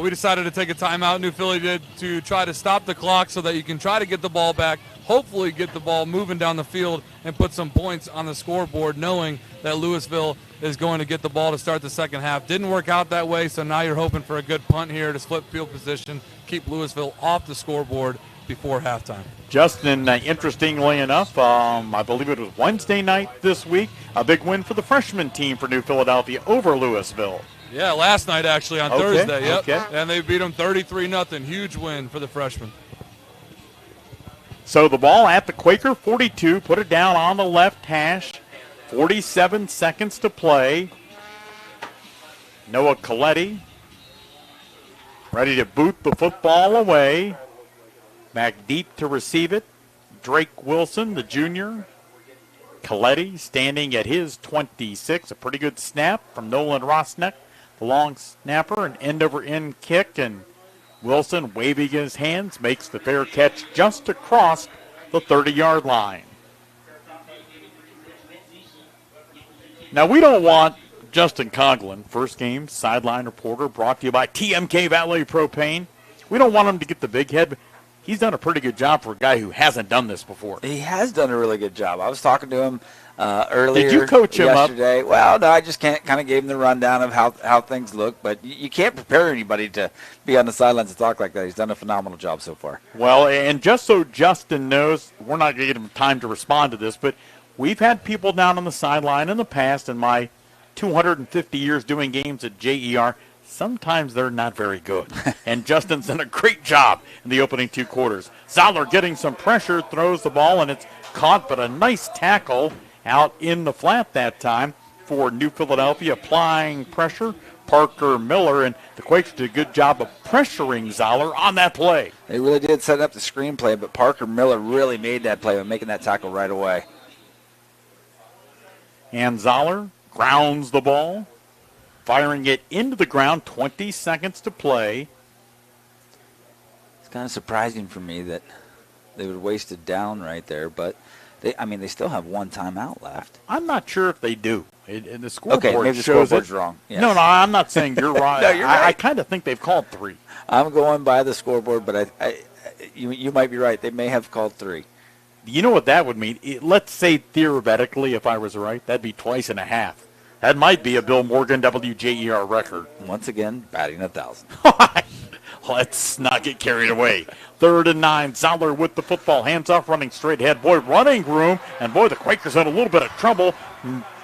we decided to take a timeout, New Philly did, to try to stop the clock so that you can try to get the ball back, hopefully get the ball moving down the field and put some points on the scoreboard, knowing that Louisville is going to get the ball to start the second half. Didn't work out that way, so now you're hoping for a good punt here to split field position, keep Louisville off the scoreboard before halftime. Justin, interestingly enough, I believe it was Wednesday night this week, a big win for the freshman team for New Philadelphia over Louisville. Yeah, last night actually on Thursday. Yep. Okay. And they beat them 33-0. Huge win for the freshmen. So the ball at the Quaker 42, put it down on the left hash. 47 seconds to play. Noah Coletti ready to boot the football away. Back deep to receive it. Drake Wilson, the junior. Coletti standing at his 26. A pretty good snap from Nolan Rosneck, the long snapper, an end-over-end kick, and Wilson waving his hands makes the fair catch just across the 30-yard line. Now, we don't want Justin Conklin, first game sideline reporter, brought to you by TMK Valley Propane. We don't want him to get the big head. He's done a pretty good job for a guy who hasn't done this before. He has done a really good job. I was talking to him earlier. Did you coach him yesterday? up? Well, no, I just kind of gave him the rundown of how things look. But you can't prepare anybody to be on the sidelines and talk like that. He's done a phenomenal job so far. Well, and just so Justin knows, we're not going to give him time to respond to this, but we've had people down on the sideline in the past in my 250 years doing games at JER. Sometimes they're not very good. And Justin's done a great job in the opening 2 quarters. Zoller getting some pressure, throws the ball, and it's caught, but a nice tackle out in the flat that time for New Philadelphia, applying pressure. Parker Miller, and the Quakers did a good job of pressuring Zoller on that play. They really did set up the screenplay, but Parker Miller really made that play by making that tackle right away. And Zoller grounds the ball, firing it into the ground, 20 seconds to play. It's kind of surprising for me that they would waste it down right there, but they still have one timeout left. I'm not sure if they do. The scoreboard okay, maybe the shows scoreboard's it. wrong. Yes. No, I'm not saying you're right. No, you're right. I kind of think they've called 3. I'm going by the scoreboard, but you might be right. They may have called 3. You know what that would mean? Let's say theoretically, if I was right, that'd be twice and a half. That might be a Bill Morgan WJER record. Once again, batting 1,000. Let's not get carried away. 3rd and 9. Zoller with the football. Hands off, running straight ahead. Boy, running room. And, boy, the Quakers in a little bit of trouble,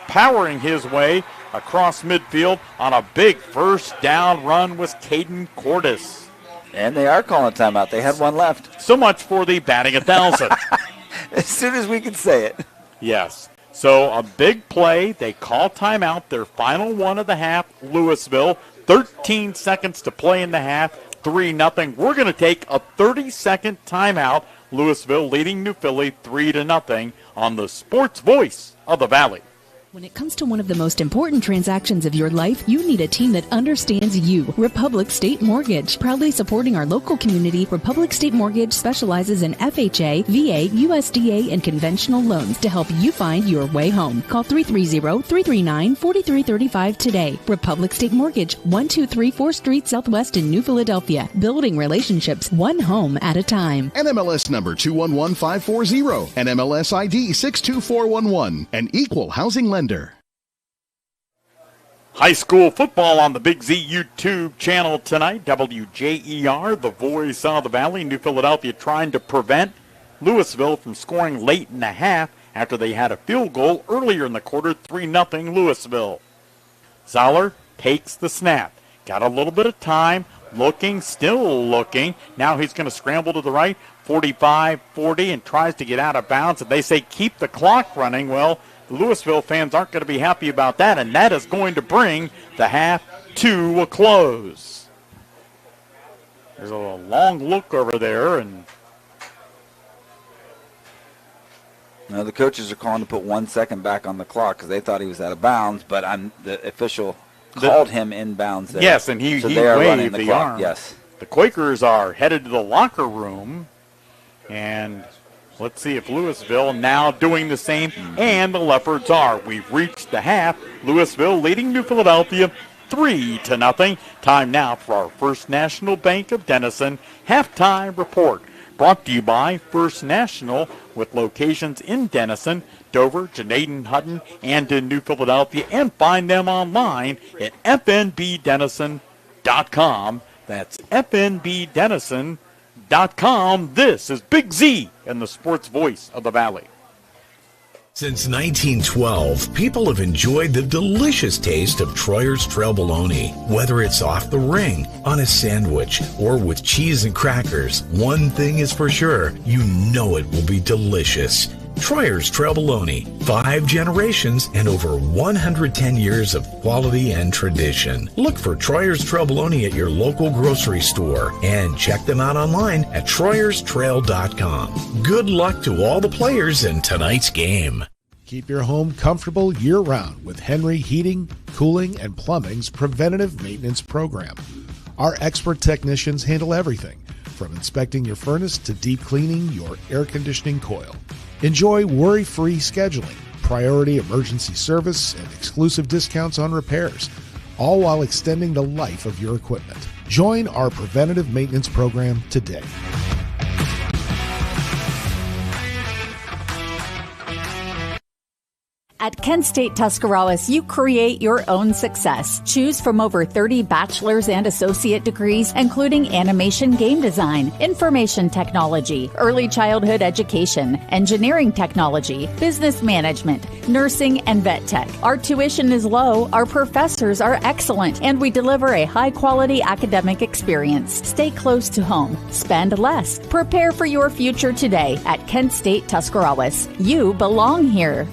powering his way across midfield on a big first down run was Caden Cordes. And they are calling a timeout. They had one left. So much for the batting 1,000. As soon as we can say it. Yes. So a big play. They call timeout. Their final one of the half. Louisville 13 seconds to play in the half. 3-0. We're going to take a 30-second timeout. Louisville leading New Philly 3-0 on the Sports Voice of the Valley. When it comes to one of the most important transactions of your life, you need a team that understands you. Republic State Mortgage. Proudly supporting our local community, Republic State Mortgage specializes in FHA, VA, USDA, and conventional loans to help you find your way home. Call 330-339-4335 today. Republic State Mortgage, 1234 4th Street Southwest in New Philadelphia. Building relationships one home at a time. NMLS number 211540. NMLS ID 62411. An equal housing lender. High school football on the Big Z YouTube channel tonight. WJER, the voice of the Valley. New Philadelphia trying to prevent Louisville from scoring late in the half after they had a field goal earlier in the quarter. 3-0 Louisville. Zoller takes the snap. Got a little bit of time. Looking, still looking. Now he's going to scramble to the right. 45-40 and tries to get out of bounds. And they say keep the clock running. Well, the Louisville fans aren't going to be happy about that, and that is going to bring the half to a close. There's a long look over there, and now the coaches are calling to put 1 second back on the clock because they thought he was out of bounds, but the official called him in bounds there. Yes, and he they are running waved the the clock. arm. Yes. The Quakers are headed to the locker room, and let's see if Louisville now doing the same, and the Leopards are. We've reached the half. Louisville leading New Philadelphia 3-0. Time now for our First National Bank of Denison halftime report. Brought to you by First National with locations in Denison, Dover, Janaden, Hutton, and in New Philadelphia. And find them online at fnbdenison.com. That's fnbdenison.com. This is Big Z and the Sports Voice of the Valley. Since 1912, people have enjoyed the delicious taste of Troyer's Trail Bologna. Whether it's off the ring, on a sandwich, or with cheese and crackers, one thing is for sure, you know it will be delicious. Troyer's Trail Bologna, 5 generations and over 110 years of quality and tradition. Look for Troyer's Trail Bologna at your local grocery store and check them out online at TroyersTrail.com. Good luck to all the players in tonight's game. Keep your home comfortable year-round with Henry Heating, Cooling, and Plumbing's preventative maintenance program. Our expert technicians handle everything, from inspecting your furnace to deep cleaning your air conditioning coil. Enjoy worry-free scheduling, priority emergency service, and exclusive discounts on repairs, all while extending the life of your equipment. Join our preventative maintenance program today. At Kent State Tuscarawas, you create your own success. Choose from over 30 bachelor's and associate degrees, including animation game design, information technology, early childhood education, engineering technology, business management, nursing, and vet tech. Our tuition is low, our professors are excellent, and we deliver a high-quality academic experience. Stay close to home. Spend less. Prepare for your future today at Kent State Tuscarawas. You belong here.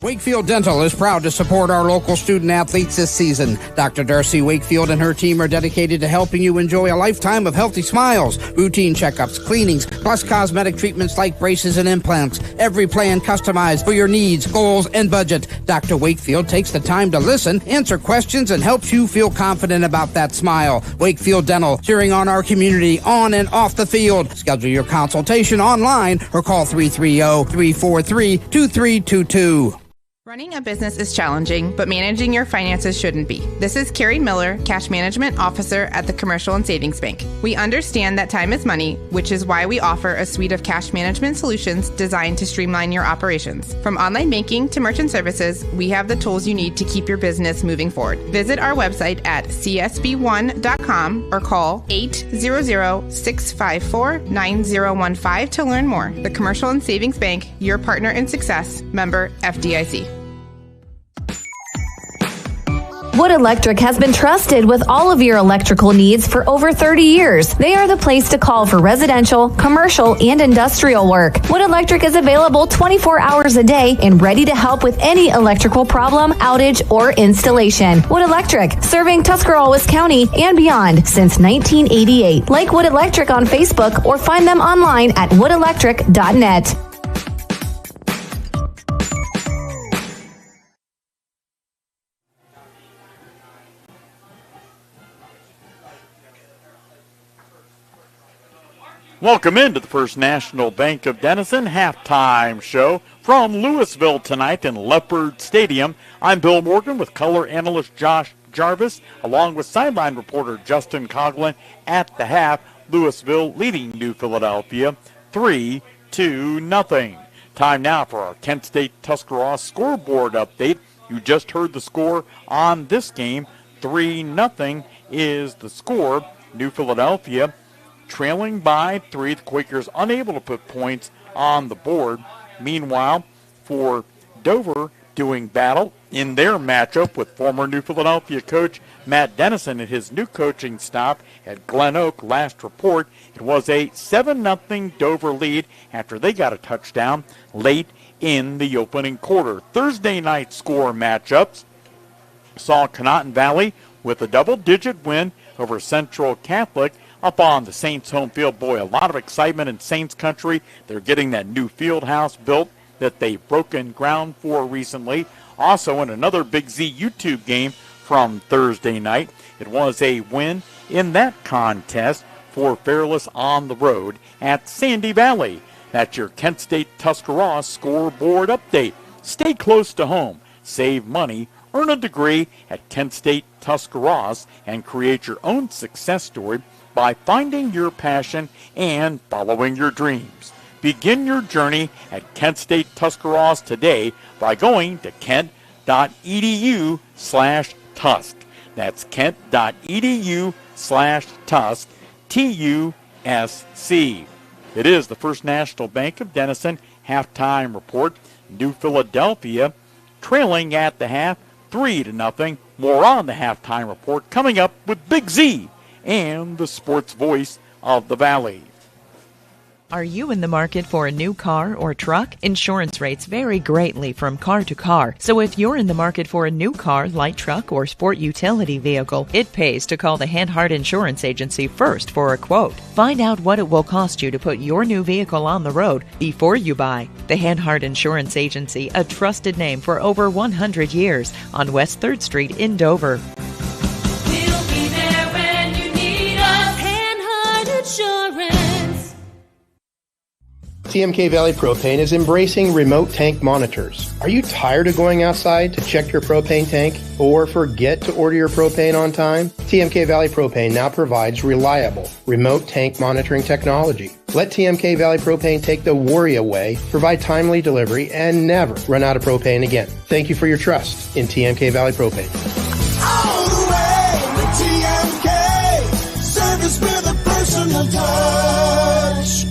Wakefield Dental is proud to support our local student athletes this season. Dr. Darcy Wakefield and her team are dedicated to helping you enjoy a lifetime of healthy smiles, routine checkups, cleanings, plus cosmetic treatments like braces and implants. Every plan customized for your needs, goals, and budget. Dr. Wakefield takes the time to listen, answer questions, and helps you feel confident about that smile. Wakefield Dental, cheering on our community on and off the field. Schedule your consultation online or call 330-343-2322. Running a business is challenging, but managing your finances shouldn't be. This is Carrie Miller, Cash Management Officer at the Commercial and Savings Bank. We understand that time is money, which is why we offer a suite of cash management solutions designed to streamline your operations. From online banking to merchant services, we have the tools you need to keep your business moving forward. Visit our website at csb1.com or call 800-654-9015 to learn more. The Commercial and Savings Bank, your partner in success, member FDIC. What Wood Electric has been trusted with all of your electrical needs for over 30 years. They are the place to call for residential, commercial, and industrial work. Wood Electric is available 24 hours a day and ready to help with any electrical problem, outage, or installation. Wood Electric, serving Tuscarawas County and beyond since 1988. Like Wood Electric on Facebook or find them online at woodelectric.net. Welcome into the First National Bank of Denison halftime show from Louisville tonight in Leopard Stadium. I'm Bill Morgan with color analyst Josh Jarvis, along with sideline reporter Justin Coughlin. At the half, Louisville leading New Philadelphia 3-0. Time now for our Kent State Tuscarawas scoreboard update. You just heard the score on this game. 3-0 is the score. New Philadelphia trailing by 3. The Quakers unable to put points on the board. Meanwhile, for Dover, doing battle in their matchup with former New Philadelphia coach Matt Dennison at his new coaching stop at Glen Oak. Last report, it was a 7-0 Dover lead after they got a touchdown late in the opening quarter. Thursday night score matchups saw Conotton Valley with a double-digit win over Central Catholic up on the Saints home field. Boy, a lot of excitement in Saints country. They're getting that new field house built that they've broken ground for recently. Also in another Big Z YouTube game from Thursday night, it was a win in that contest for Fairless on the road at Sandy Valley. That's your Kent State Tuscarawas scoreboard update. Stay close to home, save money, earn a degree at Kent State Tuscarawas, and create your own success story by finding your passion and following your dreams. Begin your journey at Kent State Tuscarawas today by going to kent.edu/Tusk. That's kent.edu/Tusk, TUSC. It is the First National Bank of Denison halftime report. New Philadelphia trailing at the half 3-0. More on the halftime report coming up with Big Z and the sports voice of the Valley. Are you in the market for a new car or truck? Insurance rates vary greatly from car to car. So if you're in the market for a new car, light truck, or sport utility vehicle, it pays to call the Hanhart Insurance Agency first for a quote. Find out what it will cost you to put your new vehicle on the road before you buy. The Hanhart Insurance Agency, a trusted name for over 100 years, on West 3rd Street in Dover. We'll be there when you need us. Hanhart Insurance. TMK Valley Propane is embracing remote tank monitors. Are you tired of going outside to check your propane tank or forget to order your propane on time? TMK Valley Propane now provides reliable remote tank monitoring technology. Let TMK Valley Propane take the worry away, provide timely delivery, and never run out of propane again. Thank you for your trust in TMK Valley Propane. All the way with TMK. Service with a personal touch.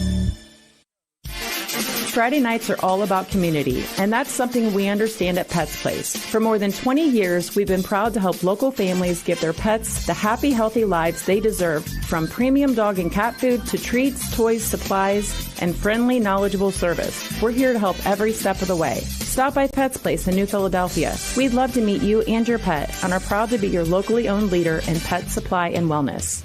Friday nights are all about community, and that's something we understand at Pets Place. For more than 20 years, we've been proud to help local families give their pets the happy, healthy lives they deserve, from premium dog and cat food to treats, toys, supplies, and friendly, knowledgeable service. We're here to help every step of the way. Stop by Pets Place in New Philadelphia. We'd love to meet you and your pet, and are proud to be your locally owned leader in pet supply and wellness.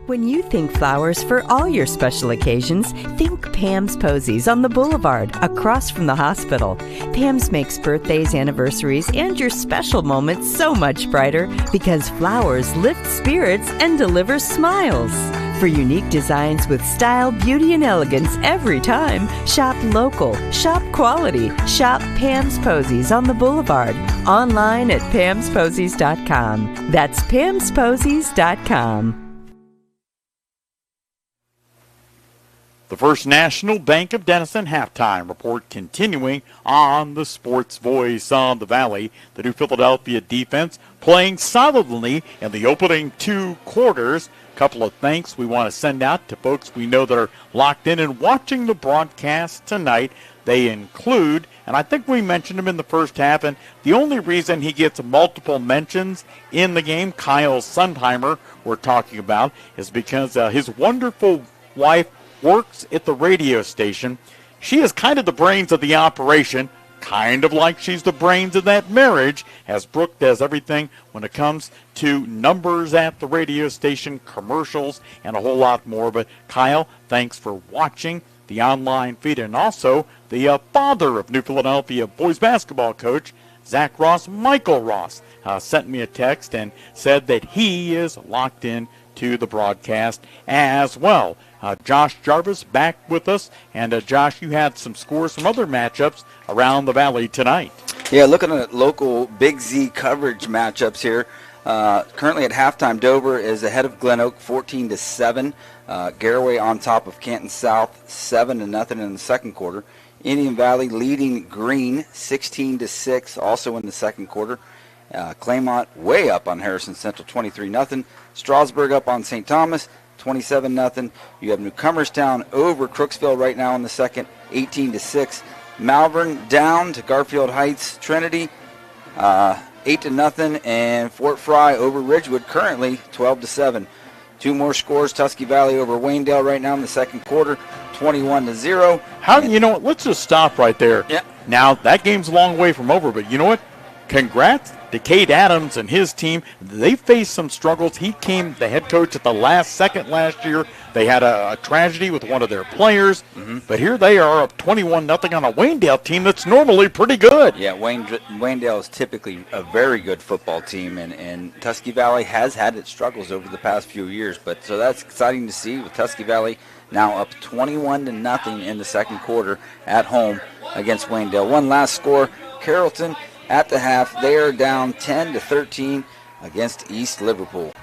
When you think flowers for all your special occasions, think Pam's Posies on the Boulevard, across from the hospital. Pam's makes birthdays, anniversaries, and your special moments so much brighter because flowers lift spirits and deliver smiles. For unique designs with style, beauty, and elegance every time, shop local, shop quality, shop Pam's Posies on the Boulevard. Online at pamsposies.com. That's pamsposies.com. The First National Bank of Denison halftime report continuing on the Sports Voice of the Valley. The New Philadelphia defense playing solidly in the opening 2 quarters. Couple of thanks we want to send out to folks we know that are locked in and watching the broadcast tonight. They include, and I think we mentioned him in the first half, and the only reason he gets multiple mentions in the game, Kyle Sundheimer, we're talking about, is because his wonderful wife works at the radio station. She is kind of the brains of the operation, kind of like she's the brains of that marriage, as Brooke does everything when it comes to numbers at the radio station, commercials, and a whole lot more. But Kyle, thanks for watching the online feed, and also the father of New Philadelphia boys basketball coach, Zach Ross, Michael Ross, sent me a text and said that he is locked in to the broadcast as well. Josh Jarvis back with us. And Josh, you had some scores from other matchups around the Valley tonight. Yeah, looking at local Big Z coverage matchups here. Currently at halftime, Dover is ahead of Glen Oak 14-7. Garaway on top of Canton South 7-0 in the second quarter. Indian Valley leading Green 16-6 also in the second quarter. Claymont way up on Harrison Central 23-0. Strasburg up on St. Thomas 27-0. You have Newcomerstown over Crooksville right now in the second 18-6. Malvern down to Garfield Heights Trinity 8-0, and Fort Fry over Ridgewood currently 12-7. 2 more scores: Tusky Valley over Waynedale right now in the second quarter 21-0. How, you know what, let's just stop right there. Yeah. Now that game's a long way from over, but you know what? Congrats to Cade Adams and his team. They faced some struggles. He came the head coach at the last second last year. They had a tragedy with one of their players, but here they are up 21-0 on a Waynedale team that's normally pretty good. Yeah, Waynedale is typically a very good football team, and Tusky Valley has had its struggles over the past few years. But so that's exciting to see with Tusky Valley now up 21-0 in the second quarter at home against Waynedale. One last score: Carrollton at the half, they are down 10-13 against East Liverpool.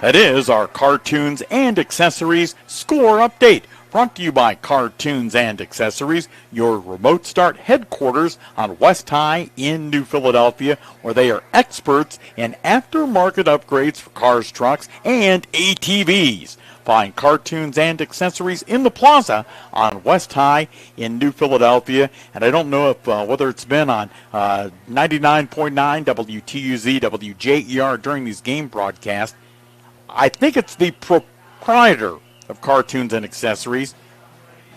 That is our Cartoons and Accessories score update. Brought to you by Cartoons and Accessories, your remote start headquarters on West High in New Philadelphia, where they are experts in aftermarket upgrades for cars, trucks, and ATVs. Find Cartoons and Accessories in the plaza on West High in New Philadelphia. And I don't know if whether it's been on 99.9 WTUZ, WJER during these game broadcasts. I think it's the proprietor of Cartoons and Accessories.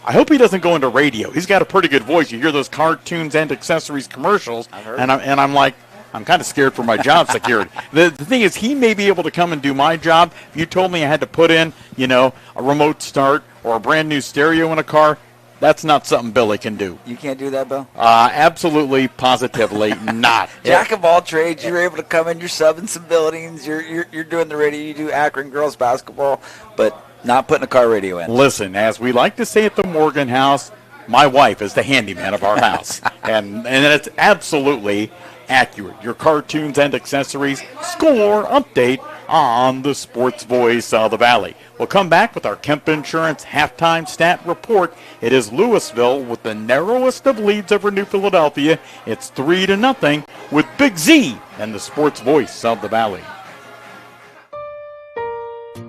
I hope he doesn't go into radio. He's got a pretty good voice. You hear those Cartoons and Accessories commercials, and I'm like, I'm kind of scared for my job security. The thing is, he may be able to come and do my job. If you told me I had to put in, a remote start or a brand new stereo in a car, that's not something Billy can do. You can't do that, Bill? Absolutely, positively not. Jack of all trades, you're able to come in, you're subbing some buildings, you're doing the radio, you do Akron girls basketball, but not putting a car radio in. Listen, as we like to say at the Morgan House, my wife is the handyman of our house. and it's absolutely accurate. Your Cartoons and Accessories score update on the Sports Voice of the Valley. We'll come back with our Kemp Insurance halftime stat report. It is Louisville with the narrowest of leads over New Philadelphia. It's 3-0 with Big Z and the Sports Voice of the Valley.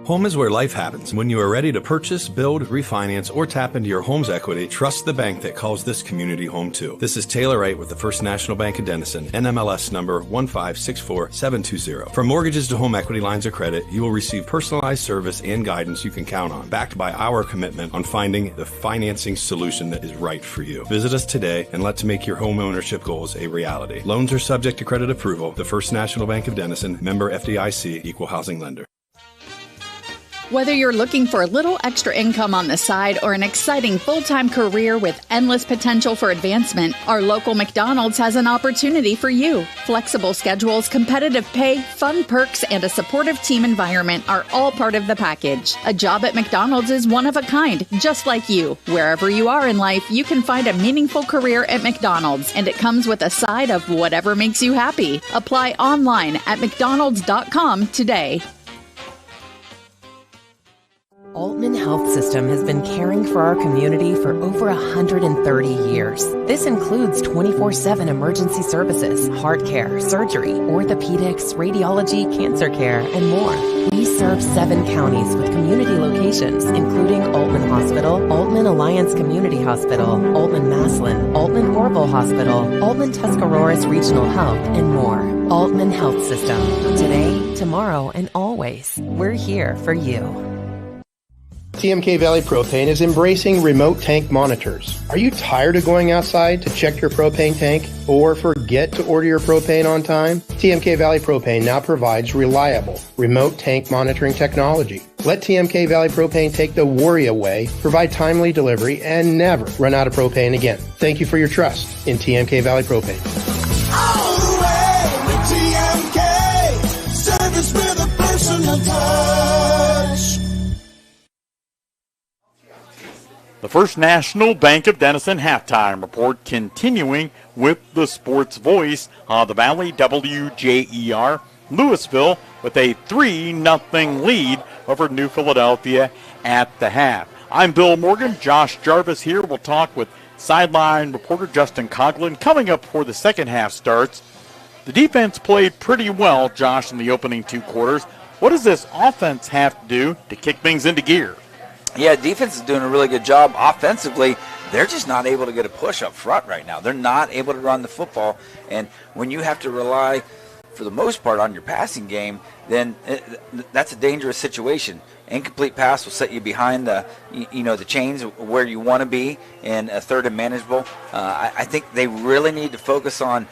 Home is where life happens. When you are ready to purchase, build, refinance, or tap into your home's equity, trust the bank that calls this community home too. This is Taylor Wright with the First National Bank of Denison, NMLS number 1564720. From mortgages to home equity lines of credit, you will receive personalized service and guidance you can count on, backed by our commitment on finding the financing solution that is right for you. Visit us today and let's make your home ownership goals a reality. Loans are subject to credit approval. The First National Bank of Denison, member FDIC, equal housing lender. Whether you're looking for a little extra income on the side or an exciting full-time career with endless potential for advancement, our local McDonald's has an opportunity for you. Flexible schedules, competitive pay, fun perks, and a supportive team environment are all part of the package. A job at McDonald's is one of a kind, just like you. Wherever you are in life, you can find a meaningful career at McDonald's, and it comes with a side of whatever makes you happy. Apply online at mcdonalds.com today. Altman Health System has been caring for our community for over 130 years. This includes 24/7 emergency services, heart care, surgery, orthopedics, radiology, cancer care, and more. We serve 7 counties with community locations, including Altman Hospital, Altman Alliance Community Hospital, Altman Maslin, Altman Orville Hospital, Altman Tuscaroras Regional Health, and more. Altman Health System. Today, tomorrow, and always. We're here for you. TMK Valley Propane is embracing remote tank monitors. Are you tired of going outside to check your propane tank or forget to order your propane on time? TMK Valley Propane now provides reliable remote tank monitoring technology. Let TMK Valley Propane take the worry away, provide timely delivery, and never run out of propane again. Thank you for your trust in TMK Valley Propane. All the way with TMK, service with a personal touch. The First National Bank of Denison halftime report continuing with the Sports Voice on the Valley WJER. Louisville with a 3-0 lead over New Philadelphia at the half. I'm Bill Morgan. Josh Jarvis here. We'll talk with sideline reporter Justin Coughlin. Coming up before the second half starts, the defense played pretty well, Josh, in the opening 2 quarters. What does this offense have to do to kick things into gear? Yeah, defense is doing a really good job. Offensively, they're just not able to get a push up front right now. They're not able to run the football. And when you have to rely, for the most part, on your passing game, then that's a dangerous situation. Incomplete pass will set you behind the chains where you want to be, and a third and manageable. I think they really need to focus on,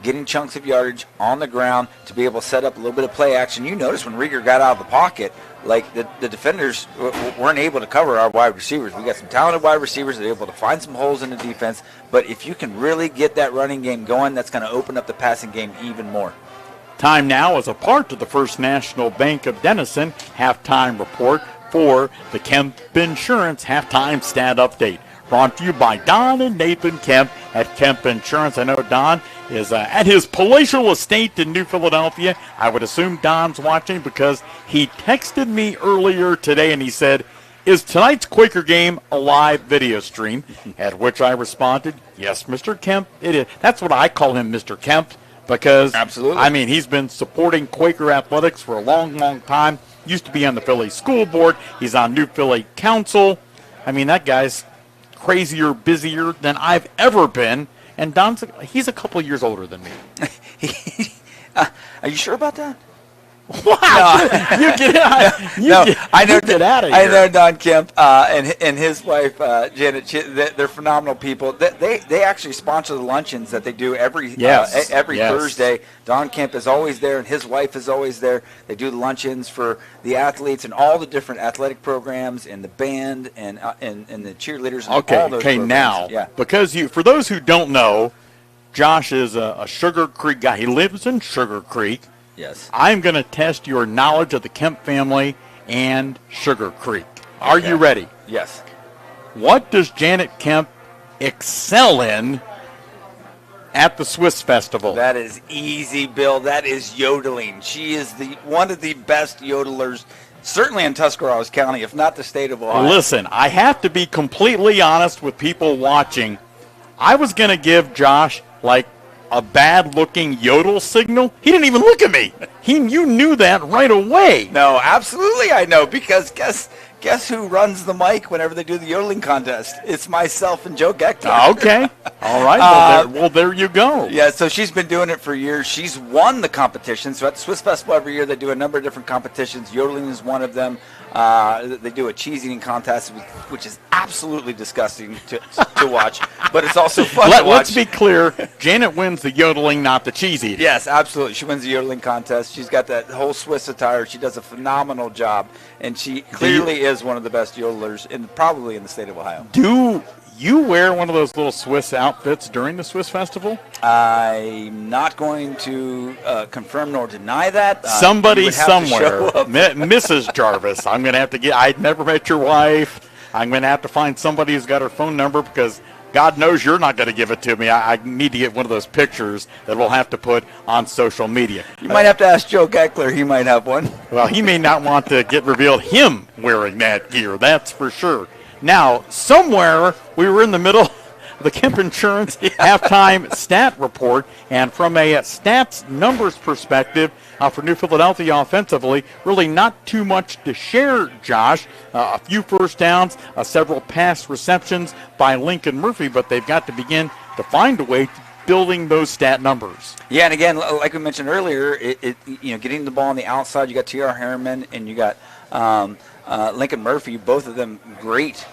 getting chunks of yardage on the ground to be able to set up a little bit of play action. You notice when Rieger got out of the pocket, like the defenders weren't able to cover our wide receivers. We got some talented wide receivers that are able to find some holes in the defense, but if you can really get that running game going, that's going to open up the passing game even more. Time now is a part of the First National Bank of Denison halftime report for the Kemp Insurance halftime stat update. Brought to you by Don and Nathan Kemp at Kemp Insurance. I know Don is at his palatial estate in New Philadelphia. I would assume Don's watching because he texted me earlier today and he said, "Is tonight's Quaker game a live video stream?" At which I responded, "Yes, Mr. Kemp, it is." That's what I call him, Mr. Kemp. Because, absolutely. I mean, he's been supporting Quaker athletics for a long, long time. Used to be on the Philly School Board. He's on New Philly Council. I mean, that guy's crazier, busier than I've ever been. And he's a couple of years older than me. Are you sure about that? Wow! You get out of here. I know Don Kemp and his wife Janet. They're phenomenal people. They actually sponsor the luncheons that they do every Thursday. Don Kemp is always there, and his wife is always there. They do the luncheons for the athletes and all the different athletic programs, and the band and the cheerleaders. And all those programs. Now, because for those who don't know, Josh is a Sugar Creek guy. He lives in Sugar Creek. Yes. I'm going to test your knowledge of the Kemp family and Sugar Creek. Are you ready? Yes. What does Janet Kemp excel in at the Swiss Festival? That is easy, Bill. That is yodeling. She is one of the best yodelers, certainly in Tuscarawas County, if not the state of Ohio. Listen, I have to be completely honest with people watching. I was going to give Josh, a bad-looking yodel signal. He didn't even look at me. You knew that right away. No, absolutely I know, because guess who runs the mic whenever they do the yodeling contest? It's myself and Joe Gechter. Okay. All right. Well, there you go. Yeah, so she's been doing it for years. She's won the competition. So at the Swiss Festival every year, they do a number of different competitions. Yodeling is one of them. They do a cheese eating contest, which is absolutely disgusting to watch, but it's also fun to watch. Let's be clear. Janet wins the yodeling, not the cheese eating. Yes, absolutely. She wins the yodeling contest. She's got that whole Swiss attire. She does a phenomenal job, and she clearly is one of the best yodelers probably in the state of Ohio. Do you wear one of those little Swiss outfits during the Swiss Festival? I'm not going to confirm nor deny that. Somebody somewhere, Mrs. Jarvis, I'm going to have to I'd never met your wife. I'm going to have to find somebody who's got her phone number because God knows you're not going to give it to me. I need to get one of those pictures that we'll have to put on social media. You might have to ask Joe Geckler. He might have one. Well, he may not want to get revealed him wearing that gear, that's for sure. Now, somewhere we were in the middle of the Kemp Insurance halftime stat report, and from a stats numbers perspective, for New Philadelphia offensively, really not too much to share, Josh. A few first downs, several pass receptions by Lincoln Murphy, but they've got to begin to find a way to building those stat numbers. Yeah, and again, like we mentioned earlier, getting the ball on the outside, you got T.R. Harriman and you got Lincoln Murphy, both of them great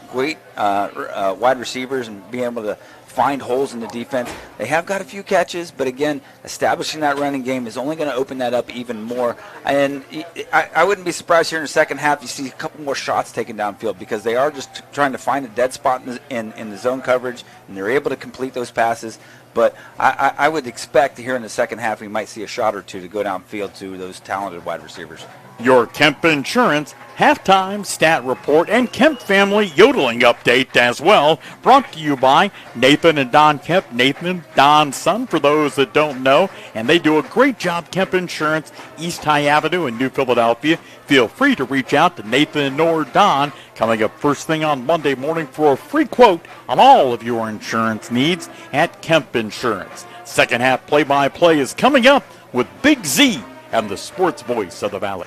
wide receivers, and being able to find holes in the defense. They have got a few catches, but again, establishing that running game is only going to open that up even more. And I wouldn't be surprised here in the second half you see a couple more shots taken downfield, because they are just trying to find a dead spot in the zone coverage, and they're able to complete those passes. But I would expect here in the second half we might see a shot or two to go downfield to those talented wide receivers. Your Kemp Insurance halftime stat report and Kemp family yodeling update as well, brought to you by Nathan and Don Kemp. Nathan, Don's son, for those that don't know, and they do a great job. Kemp Insurance, East High Avenue in New Philadelphia. Feel free to reach out to Nathan or Don coming up first thing on Monday morning for a free quote on all of your insurance needs at Kemp Insurance. Second half play-by-play is coming up with Big Z and the sports voice of the Valley.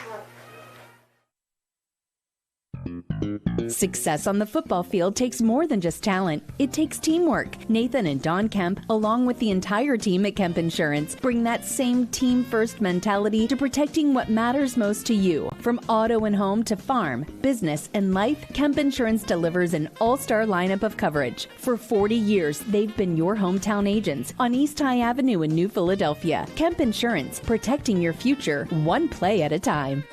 Success on the football field takes more than just talent. It takes teamwork. Nathan and Don Kemp, along with the entire team at Kemp Insurance, bring that same team-first mentality to protecting what matters most to you. From auto and home to farm, business, and life, Kemp Insurance delivers an all-star lineup of coverage. For 40 years, they've been your hometown agents on East High Avenue in New Philadelphia. Kemp Insurance, protecting your future, one play at a time.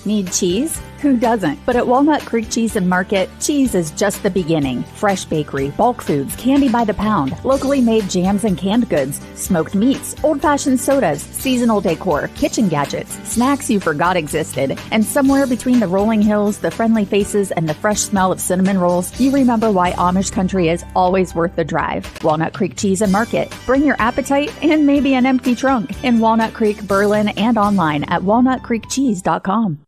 Need cheese? Who doesn't? But at Walnut Creek Cheese and Market, cheese is just the beginning. Fresh bakery, bulk foods, candy by the pound, locally made jams and canned goods, smoked meats, old-fashioned sodas, seasonal decor, kitchen gadgets, snacks you forgot existed, and somewhere between the rolling hills, the friendly faces, and the fresh smell of cinnamon rolls, you remember why Amish country is always worth the drive. Walnut Creek Cheese and Market. Bring your appetite and maybe an empty trunk in Walnut Creek, Berlin, and online at walnutcreekcheese.com.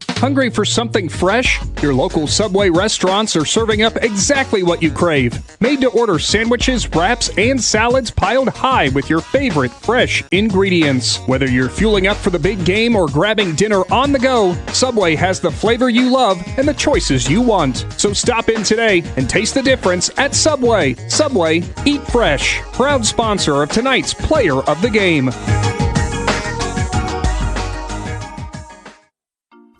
Hungry for something fresh? Your local Subway restaurants are serving up exactly what you crave. Made-to-order sandwiches, wraps, and salads piled high with your favorite fresh ingredients. Whether you're fueling up for the big game or grabbing dinner on the go, Subway has the flavor you love and the choices you want. So stop in today and taste the difference at Subway. Subway, eat fresh. Proud sponsor of tonight's Player of the Game.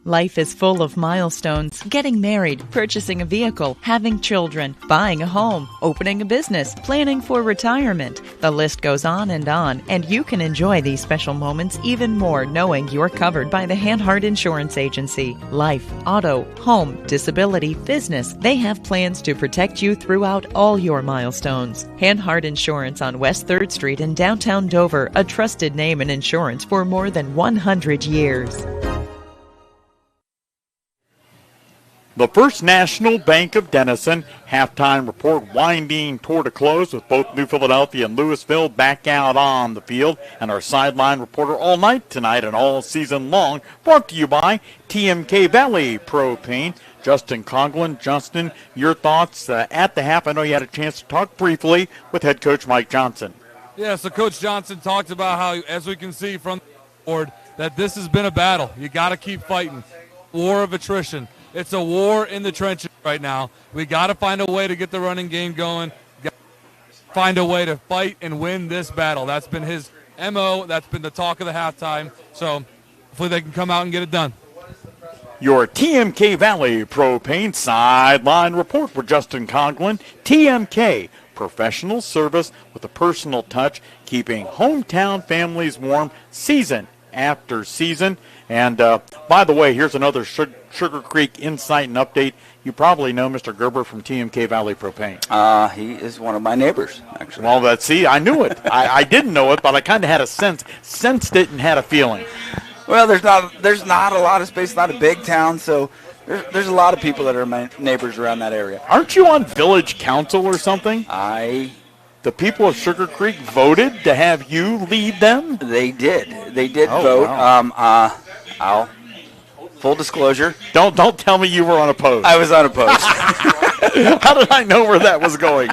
Life is full of milestones: getting married, purchasing a vehicle, having children, buying a home, opening a business, planning for retirement. The list goes on, and you can enjoy these special moments even more knowing you're covered by the Hanhart Insurance Agency. Life, auto, home, disability, business, they have plans to protect you throughout all your milestones. Hanhart Insurance on West 3rd Street in downtown Dover, a trusted name in insurance for more than 100 years. The First National Bank of Denison halftime report winding toward a close with both New Philadelphia and Louisville back out on the field. And our sideline reporter all night tonight and all season long, brought to you by TMK Valley Propane. Justin Conklin. Justin, your thoughts at the half? I know you had a chance to talk briefly with head coach Mike Johnson. Yeah, so Coach Johnson talked about how, as we can see from the board, that this has been a battle. You got to keep fighting. War of attrition. It's a war in the trenches right now. We got to find a way to get the running game going. Find a way to fight and win this battle. That's been his MO. That's been the talk of the halftime. So hopefully they can come out and get it done. Your TMK Valley Propane sideline report with Justin Conklin. TMK, professional service with a personal touch, keeping hometown families warm season after season. And by the way, here's another Sugar Creek insight and update. You probably know Mr. Gerber from TMK Valley Propane. He is one of my neighbors, actually. Well, see, I knew it. I didn't know it, but I kind of had a sensed it and had a feeling. Well, there's not a lot of space, not a big town, so There's a lot of people that are my neighbors around that area. Aren't you on village council or something? The people of Sugar Creek voted to have you lead them? They did. They did vote. Wow. Full disclosure. Don't tell me you were unopposed. I was unopposed. How did I know where that was going?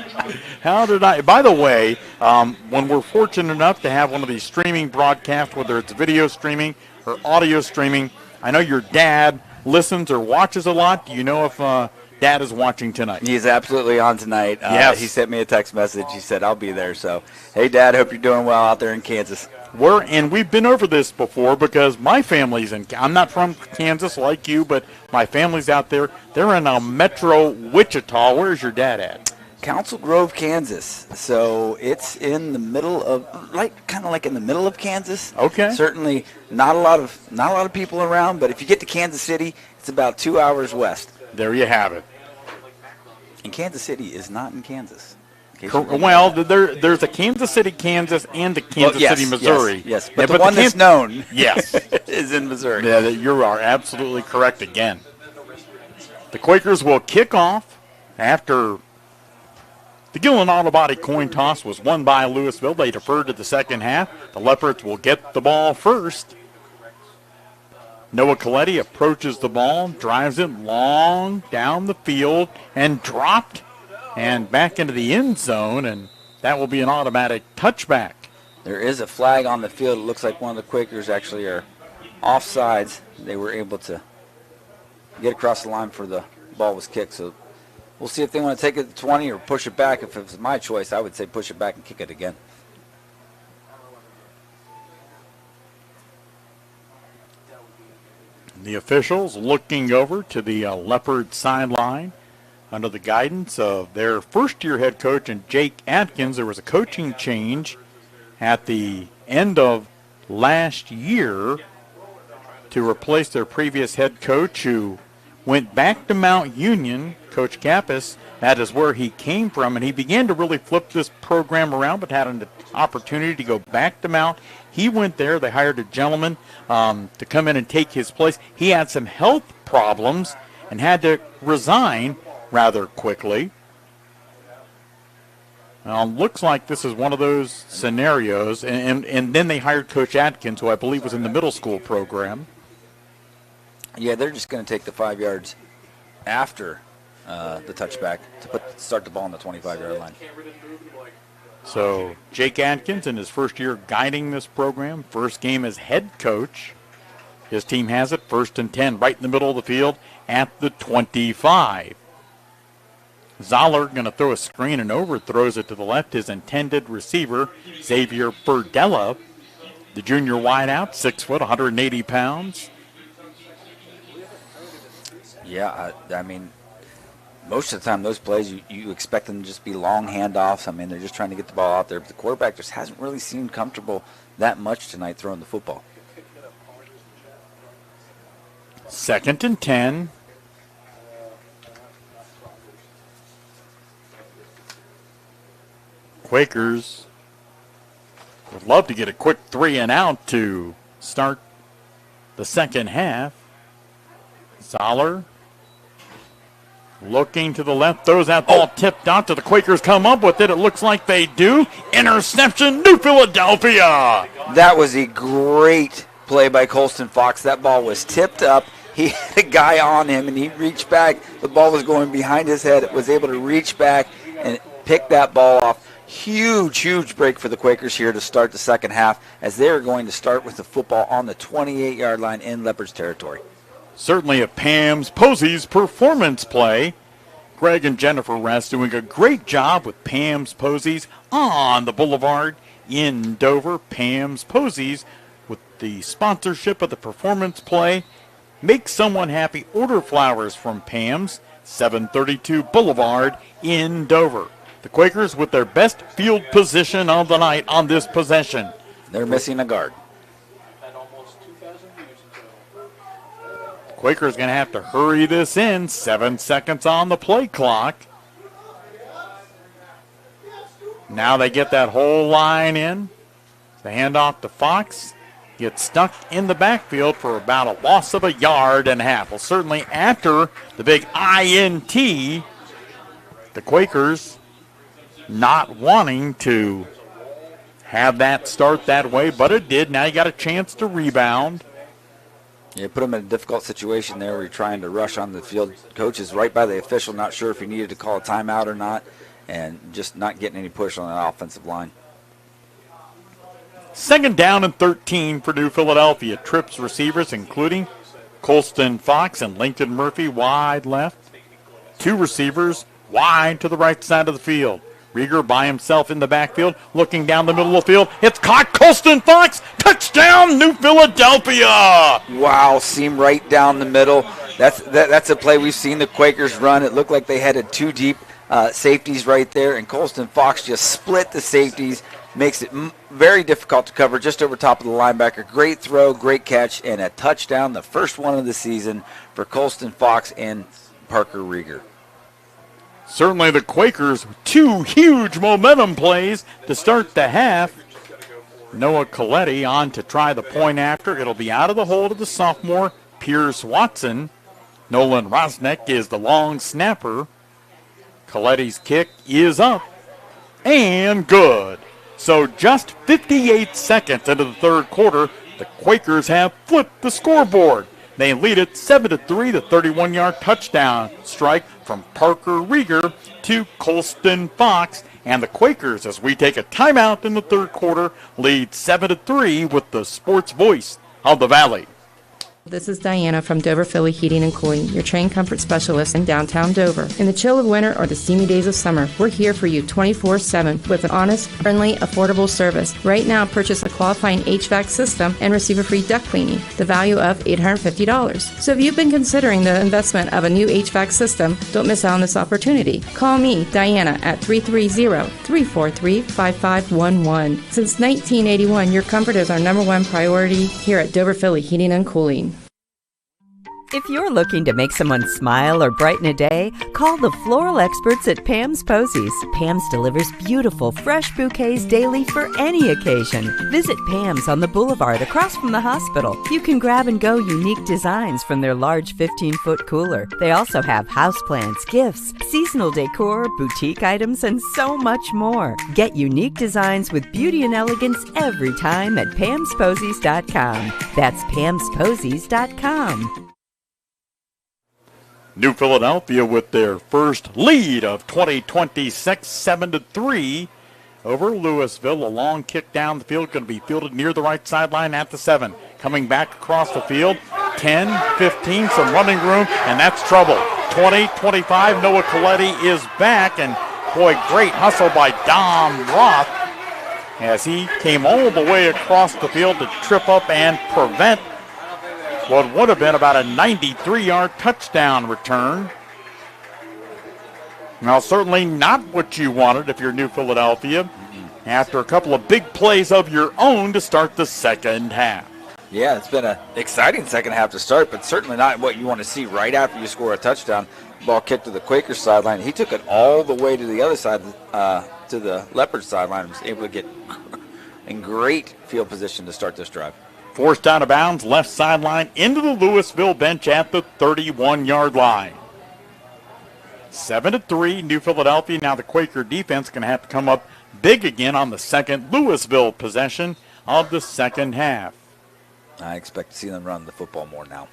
How did I? By the way, when we're fortunate enough to have one of these streaming broadcasts, whether it's video streaming or audio streaming, I know your dad listens or watches a lot. Do you know if Dad is watching tonight? He's absolutely on tonight. Yes. He sent me a text message. He said, I'll be there. So, hey, Dad, hope you're doing well out there in Kansas. We've been over this before because my family's I'm not from Kansas like you, but my family's out there. They're in Metro Wichita. Where's your dad at? Council Grove, Kansas. So it's in the middle of, kind of like in the middle of Kansas. Okay. Certainly not a lot of people around, but if you get to Kansas City, it's about 2 hours west. There you have it. And Kansas City is not in Kansas. Well, there's a Kansas City, Kansas, and a Kansas City, Missouri. Yes. But the one that's known yes. is in Missouri. Yeah, you are absolutely correct again. The Quakers will kick off after the Gillen Auto Body coin toss was won by Louisville. They deferred to the second half. The Leopards will get the ball first. Noah Coletti approaches the ball, drives it long down the field, and dropped and back into the end zone, and that will be an automatic touchback. There is a flag on the field. It looks like one of the Quakers actually are offsides. They were able to get across the line before the ball was kicked. So we'll see if they want to take it to 20 or push it back. If it was my choice, I would say push it back and kick it again. The officials looking over to the Leopard sideline under the guidance of their first-year head coach and Jake Atkins. There was a coaching change at the end of last year to replace their previous head coach who went back to Mount Union, Coach Kappas. That is where he came from, and he began to really flip this program around, but had an opportunity to go back to Mount. He went there. They hired a gentleman to come in and take his place. He had some health problems and had to resign rather quickly. Looks like this is one of those scenarios, and then they hired Coach Atkins, who I believe was in the middle school program. Yeah, they're just going to take the 5 yards after the touchback to start the ball on the 25-yard line. So Jake Atkins in his first year guiding this program, first game as head coach. His team has it, 1st and 10, right in the middle of the field at the 25. Zoller going to throw a screen and overthrows it to the left. His intended receiver, Xavier Burdella, the junior wideout, 6 foot, 180 pounds. Yeah, I mean, most of the time those plays, you expect them to just be long handoffs. I mean, they're just trying to get the ball out there. But the quarterback just hasn't really seemed comfortable that much tonight throwing the football. 2nd and 10. Quakers would love to get a quick 3 and out to start the second half. Zoller looking to the left, throws that ball tipped out to the Quakers, come up with it. It looks like they do. Interception, New Philadelphia. That was a great play by Colston Fox. That ball was tipped up. He had a guy on him, and he reached back. The ball was going behind his head. It was able to reach back and pick that ball off. Huge, huge break for the Quakers here to start the second half, as they are going to start with the football on the 28-yard line in Leopards territory. Certainly a Pam's Posey's performance play. Greg and Jennifer Rest doing a great job with Pam's Posey's on the boulevard in Dover. Pam's Posey's with the sponsorship of the performance play. Make someone happy. Order flowers from Pam's, 732 Boulevard in Dover. The Quakers with their best field position of the night on this possession. They're missing a guard. Quakers going to have to hurry this in. 7 seconds on the play clock. Now they get that whole line in. The handoff to Fox. gets stuck in the backfield for about a loss of 1.5 yards. Well, certainly after the big INT, the Quakers not wanting to have that start that way, but it did. Now you got a chance to rebound. Yeah, put them in a difficult situation there where you're trying to rush on the field. Coach is right by the official, not sure if he needed to call a timeout or not, and just not getting any push on that offensive line. 2nd down and 13 for New Philadelphia. Trips receivers, including Colston Fox and Lincoln Murphy wide left. 2 receivers wide to the right side of the field. Rieger by himself in the backfield, looking down the middle of the field. It's caught. Colston Fox, touchdown, New Philadelphia! Wow, seam right down the middle. That's a play we've seen the Quakers run. It looked like they headed 2 deep safeties right there, and Colston Fox just split the safeties, makes it very difficult to cover just over top of the linebacker. Great throw, great catch, and a touchdown, the first one of the season for Colston Fox and Parker Rieger. Certainly the Quakers, 2 huge momentum plays to start the half. Noah Coletti on to try the point after. It'll be out of the hold of the sophomore, Pierce Watson. Nolan Rosnick is the long snapper. Coletti's kick is up and good. So just 58 seconds into the third quarter, the Quakers have flipped the scoreboard. They lead it 7-3, the 31-yard touchdown strike from Parker Rieger to Colston Fox. And the Quakers, as we take a timeout in the third quarter, lead 7-3 with the sports voice of the Valley. This is Diana from Dover Philly Heating and Cooling, your train comfort specialist in downtown Dover. In the chill of winter or the steamy days of summer, we're here for you 24/7 with an honest, friendly, affordable service. Right now, purchase a qualifying HVAC system and receive a free duct cleaning, the value of $850. So if you've been considering the investment of a new HVAC system, don't miss out on this opportunity. Call me, Diana, at 330-343-5511. Since 1981, your comfort is our #1 priority here at Dover Philly Heating and Cooling. If you're looking to make someone smile or brighten a day, call the floral experts at Pam's Posies. Pam's delivers beautiful, fresh bouquets daily for any occasion. Visit Pam's on the boulevard across from the hospital. You can grab and go unique designs from their large 15-foot cooler. They also have houseplants, gifts, seasonal decor, boutique items, and so much more. Get unique designs with beauty and elegance every time at Pam'sPosies.com. That's Pam'sPosies.com. New Philadelphia with their first lead of 2026, 7-3 over Louisville. A long kick down the field, going to be fielded near the right sideline at the 7. Coming back across the field, 10, 15, some running room, and that's trouble. 20, 25, Noah Coletti is back, and boy, great hustle by Dom Roth as he came all the way across the field to trip up and prevent what would have been about a 93-yard touchdown return. Now, certainly not what you wanted if you're New Philadelphia after a couple of big plays of your own to start the second half. Yeah, it's been an exciting second half to start, but certainly not what you want to see right after you score a touchdown. Ball kicked to the Quakers sideline. He took it all the way to the other side, to the Leopards sideline, and was able to get in great field position to start this drive. Forced out of bounds, left sideline into the Louisville bench at the 31-yard line. 7-3, New Philadelphia. Now the Quaker defense going to have to come up big again on the second Louisville possession of the second half. I expect to see them run the football more now.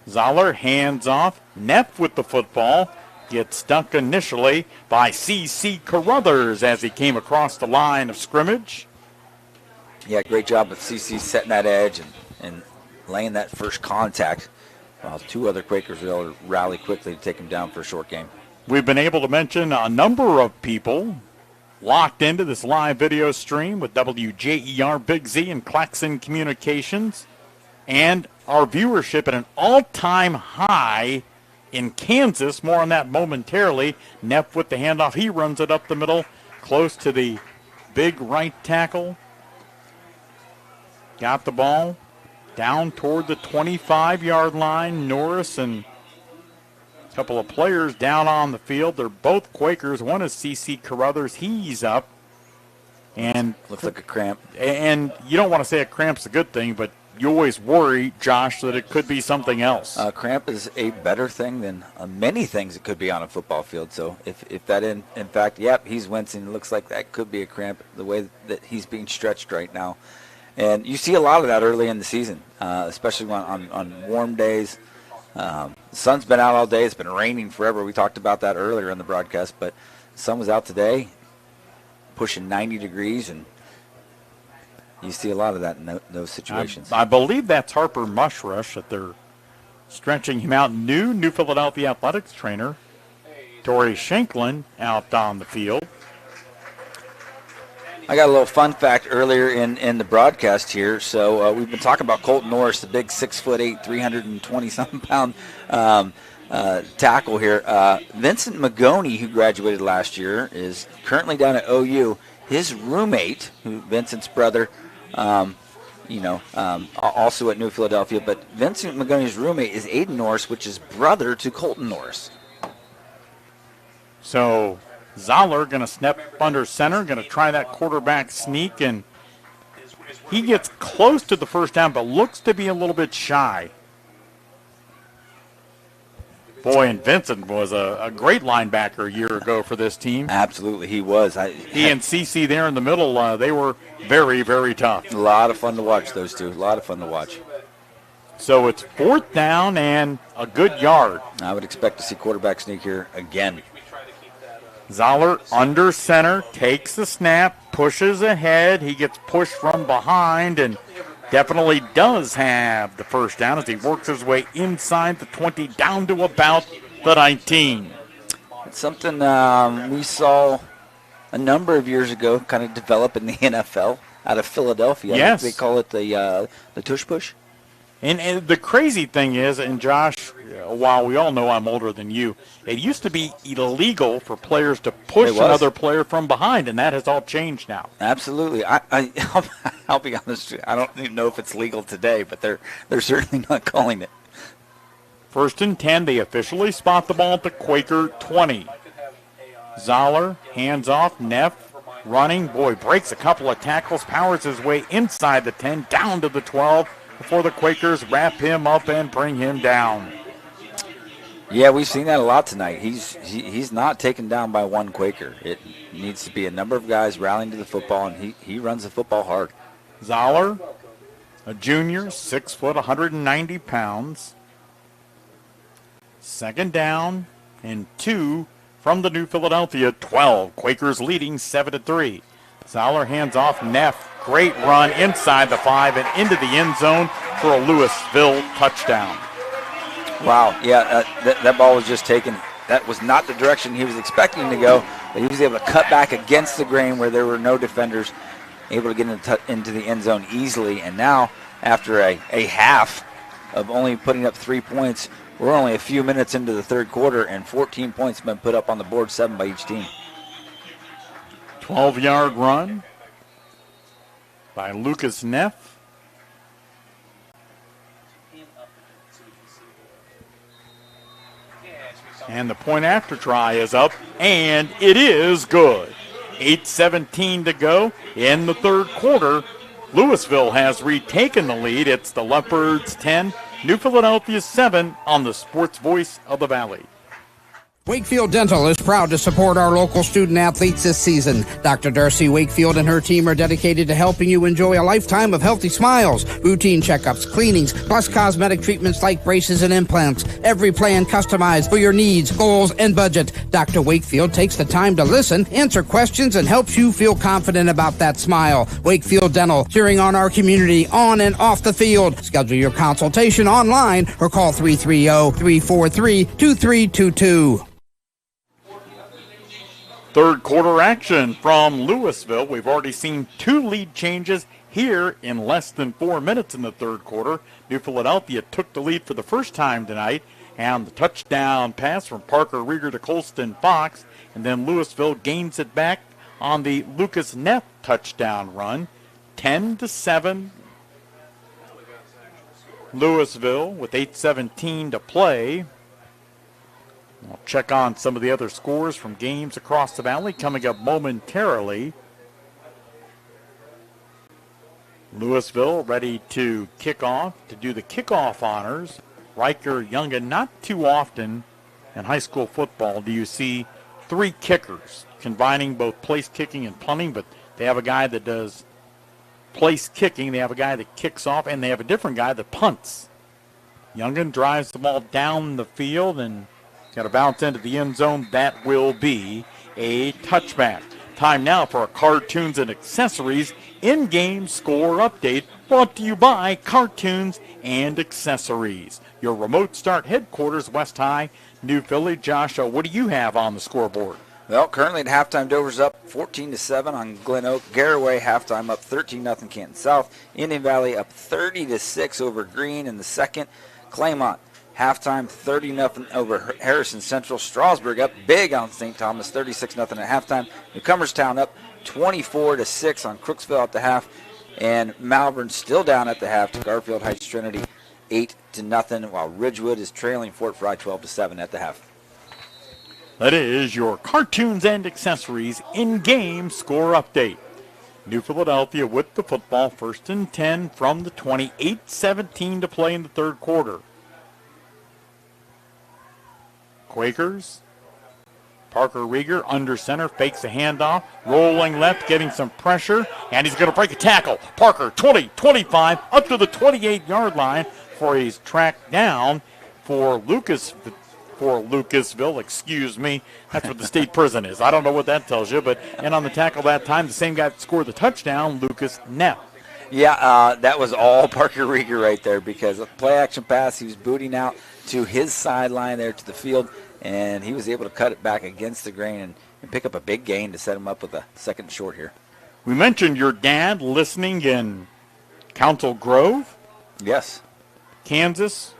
Zoller hands off. Neff with the football. Gets stuck initially by C.C. Carruthers as he came across the line of scrimmage. Yeah, great job with CC setting that edge and laying that first contact, while 2 other Quakers were able to rally quickly to take him down for a short game. We've been able to mention a number of people locked into this live video stream with WJER Big Z and Claxon Communications, and our viewership at an all-time high in Kansas. More on that momentarily. Neff with the handoff. He runs it up the middle, close to the big right tackle. Got the ball down toward the 25-yard line. Norris and a couple of players down on the field. They're both Quakers. One is C.C. Carruthers. He's up. And looks like a cramp. And you don't want to say a kramp's a good thing, but you always worry, Josh, that it could be something else. Cramp is a better thing than many things it could be on a football field. So if that in fact, yep, he's wincing. It looks like that could be a cramp, the way that he's being stretched right now. And you see a lot of that early in the season, especially on warm days. The sun's been out all day. It's been raining forever. We talked about that earlier in the broadcast, but the sun was out today, pushing 90 degrees, and you see a lot of that in those situations. I believe that's Harper Mushrush that they're stretching him out. New Philadelphia athletics trainer, Tori Shanklin, out on the field. I got a little fun fact earlier in the broadcast here. So we've been talking about Colton Norris, the big 6'8", 320-something pound tackle here. Vincent Magoni, who graduated last year, is currently down at OU. His roommate, Vincent's brother, also at New Philadelphia, but Vincent Magoni's roommate is Aiden Norris, which is brother to Colton Norris. So Zoller going to snap under center, going to try that quarterback sneak, and he gets close to the first down, but looks to be a little bit shy. Boy, and Vincent was a great linebacker a year ago for this team. Absolutely, he was. He and CC there in the middle, they were very, very tough. A lot of fun to watch, those two. A lot of fun to watch. So it's 4th down and a good yard. I would expect to see quarterback sneak here again. Zoller under center, takes the snap, pushes ahead. He gets pushed from behind and definitely does have the first down as he works his way inside the 20 down to about the 19. It's something we saw a number of years ago kind of develop in the NFL out of Philadelphia. Yes. They call it the tush push. And the crazy thing is, and Josh, while we all know I'm older than you, it used to be illegal for players to push another player from behind, and that has all changed now. Absolutely. I'll be honest, I don't even know if it's legal today, but they're certainly not calling it. 1st and 10, they officially spot the ball at the Quaker 20. Zoller, hands off, Neff running. Boy, breaks a couple of tackles, powers his way inside the 10, down to the 12, before the Quakers wrap him up and bring him down. Yeah, we've seen that a lot tonight. He's not taken down by one Quaker. It needs to be a number of guys rallying to the football, and he runs the football hard. Zoller, a junior, 6 foot, 190 pounds. 2nd down and 2 from the New Philadelphia 12. Quakers leading 7-3. Zoller hands off Neff. Great run inside the 5 and into the end zone for a Louisville touchdown. Wow, yeah, that ball was just taken. That was not the direction he was expecting to go, but he was able to cut back against the grain where there were no defenders, able to get into the end zone easily. And now, after a half of only putting up 3 points, we're only a few minutes into the 3rd quarter, and 14 points have been put up on the board, 7 by each team. 12-yard run by Lucas Neff. And the point after try is up, and it is good. 8:17 to go in the 3rd quarter. Louisville has retaken the lead. It's the Leopards 10, New Philadelphia 7 on the Sports Voice of the Valley. Wakefield Dental is proud to support our local student athletes this season. Dr. Darcy Wakefield and her team are dedicated to helping you enjoy a lifetime of healthy smiles, routine checkups, cleanings, plus cosmetic treatments like braces and implants. Every plan customized for your needs, goals, and budget. Dr. Wakefield takes the time to listen, answer questions, and helps you feel confident about that smile. Wakefield Dental, cheering on our community on and off the field. Schedule your consultation online or call 330-343-2322. 3rd quarter action from Louisville. We've already seen 2 lead changes here in less than 4 minutes in the 3rd quarter. New Philadelphia took the lead for the first time tonight, and the touchdown pass from Parker Rieger to Colston Fox, and then Louisville gains it back on the Lucas Neff touchdown run. 10-7. Louisville with 8:17 to play. We'll check on some of the other scores from games across the valley coming up momentarily. Louisville ready to kick off, to do the kickoff honors. Riker Youngin, not too often in high school football do you see three kickers combining both place kicking and punting, but they have a guy that does place kicking, they have a guy that kicks off, and they have a different guy that punts. Youngin drives the ball down the field and got to bounce into the end zone. That will be a touchback. Time now for a Cartoons and Accessories in-game score update, brought to you by Cartoons and Accessories. Your remote start headquarters, West High, New Philly. Joshua, what do you have on the scoreboard? Well, currently at halftime, Dover's up 14-7 on Glen Oak. Garraway halftime up 13-0 Canton South. Indian Valley up 30-6 over Greene in the second. Claymont halftime 30-0 over Harrison Central. Strasburg up big on St. Thomas 36-0 at halftime. Newcomerstown up 24-6 on Crooksville at the half. And Malvern still down at the half to Garfield Heights Trinity 8-0, while Ridgewood is trailing Fort Fry 12-7 at the half. That is your Cartoons and Accessories in-game score update. New Philadelphia with the football, 1st and 10 from the 20, 8:17 to play in the third quarter. Quakers, Parker Rieger under center, fakes the handoff, rolling left, getting some pressure, and he's going to break a tackle. Parker, 20, 25, up to the 28-yard line for his track down for Lucasville, excuse me. That's what the state prison is. I don't know what that tells you, but and on the tackle that time, the same guy that scored the touchdown, Lucas Neff. Yeah, that was all Parker Rieger right there, because a play-action pass, he was booting out to his sideline there to the field, and he was able to cut it back against the grain and pick up a big gain to set him up with a second short here. We mentioned your dad listening in Council Grove. Yes. Kansas.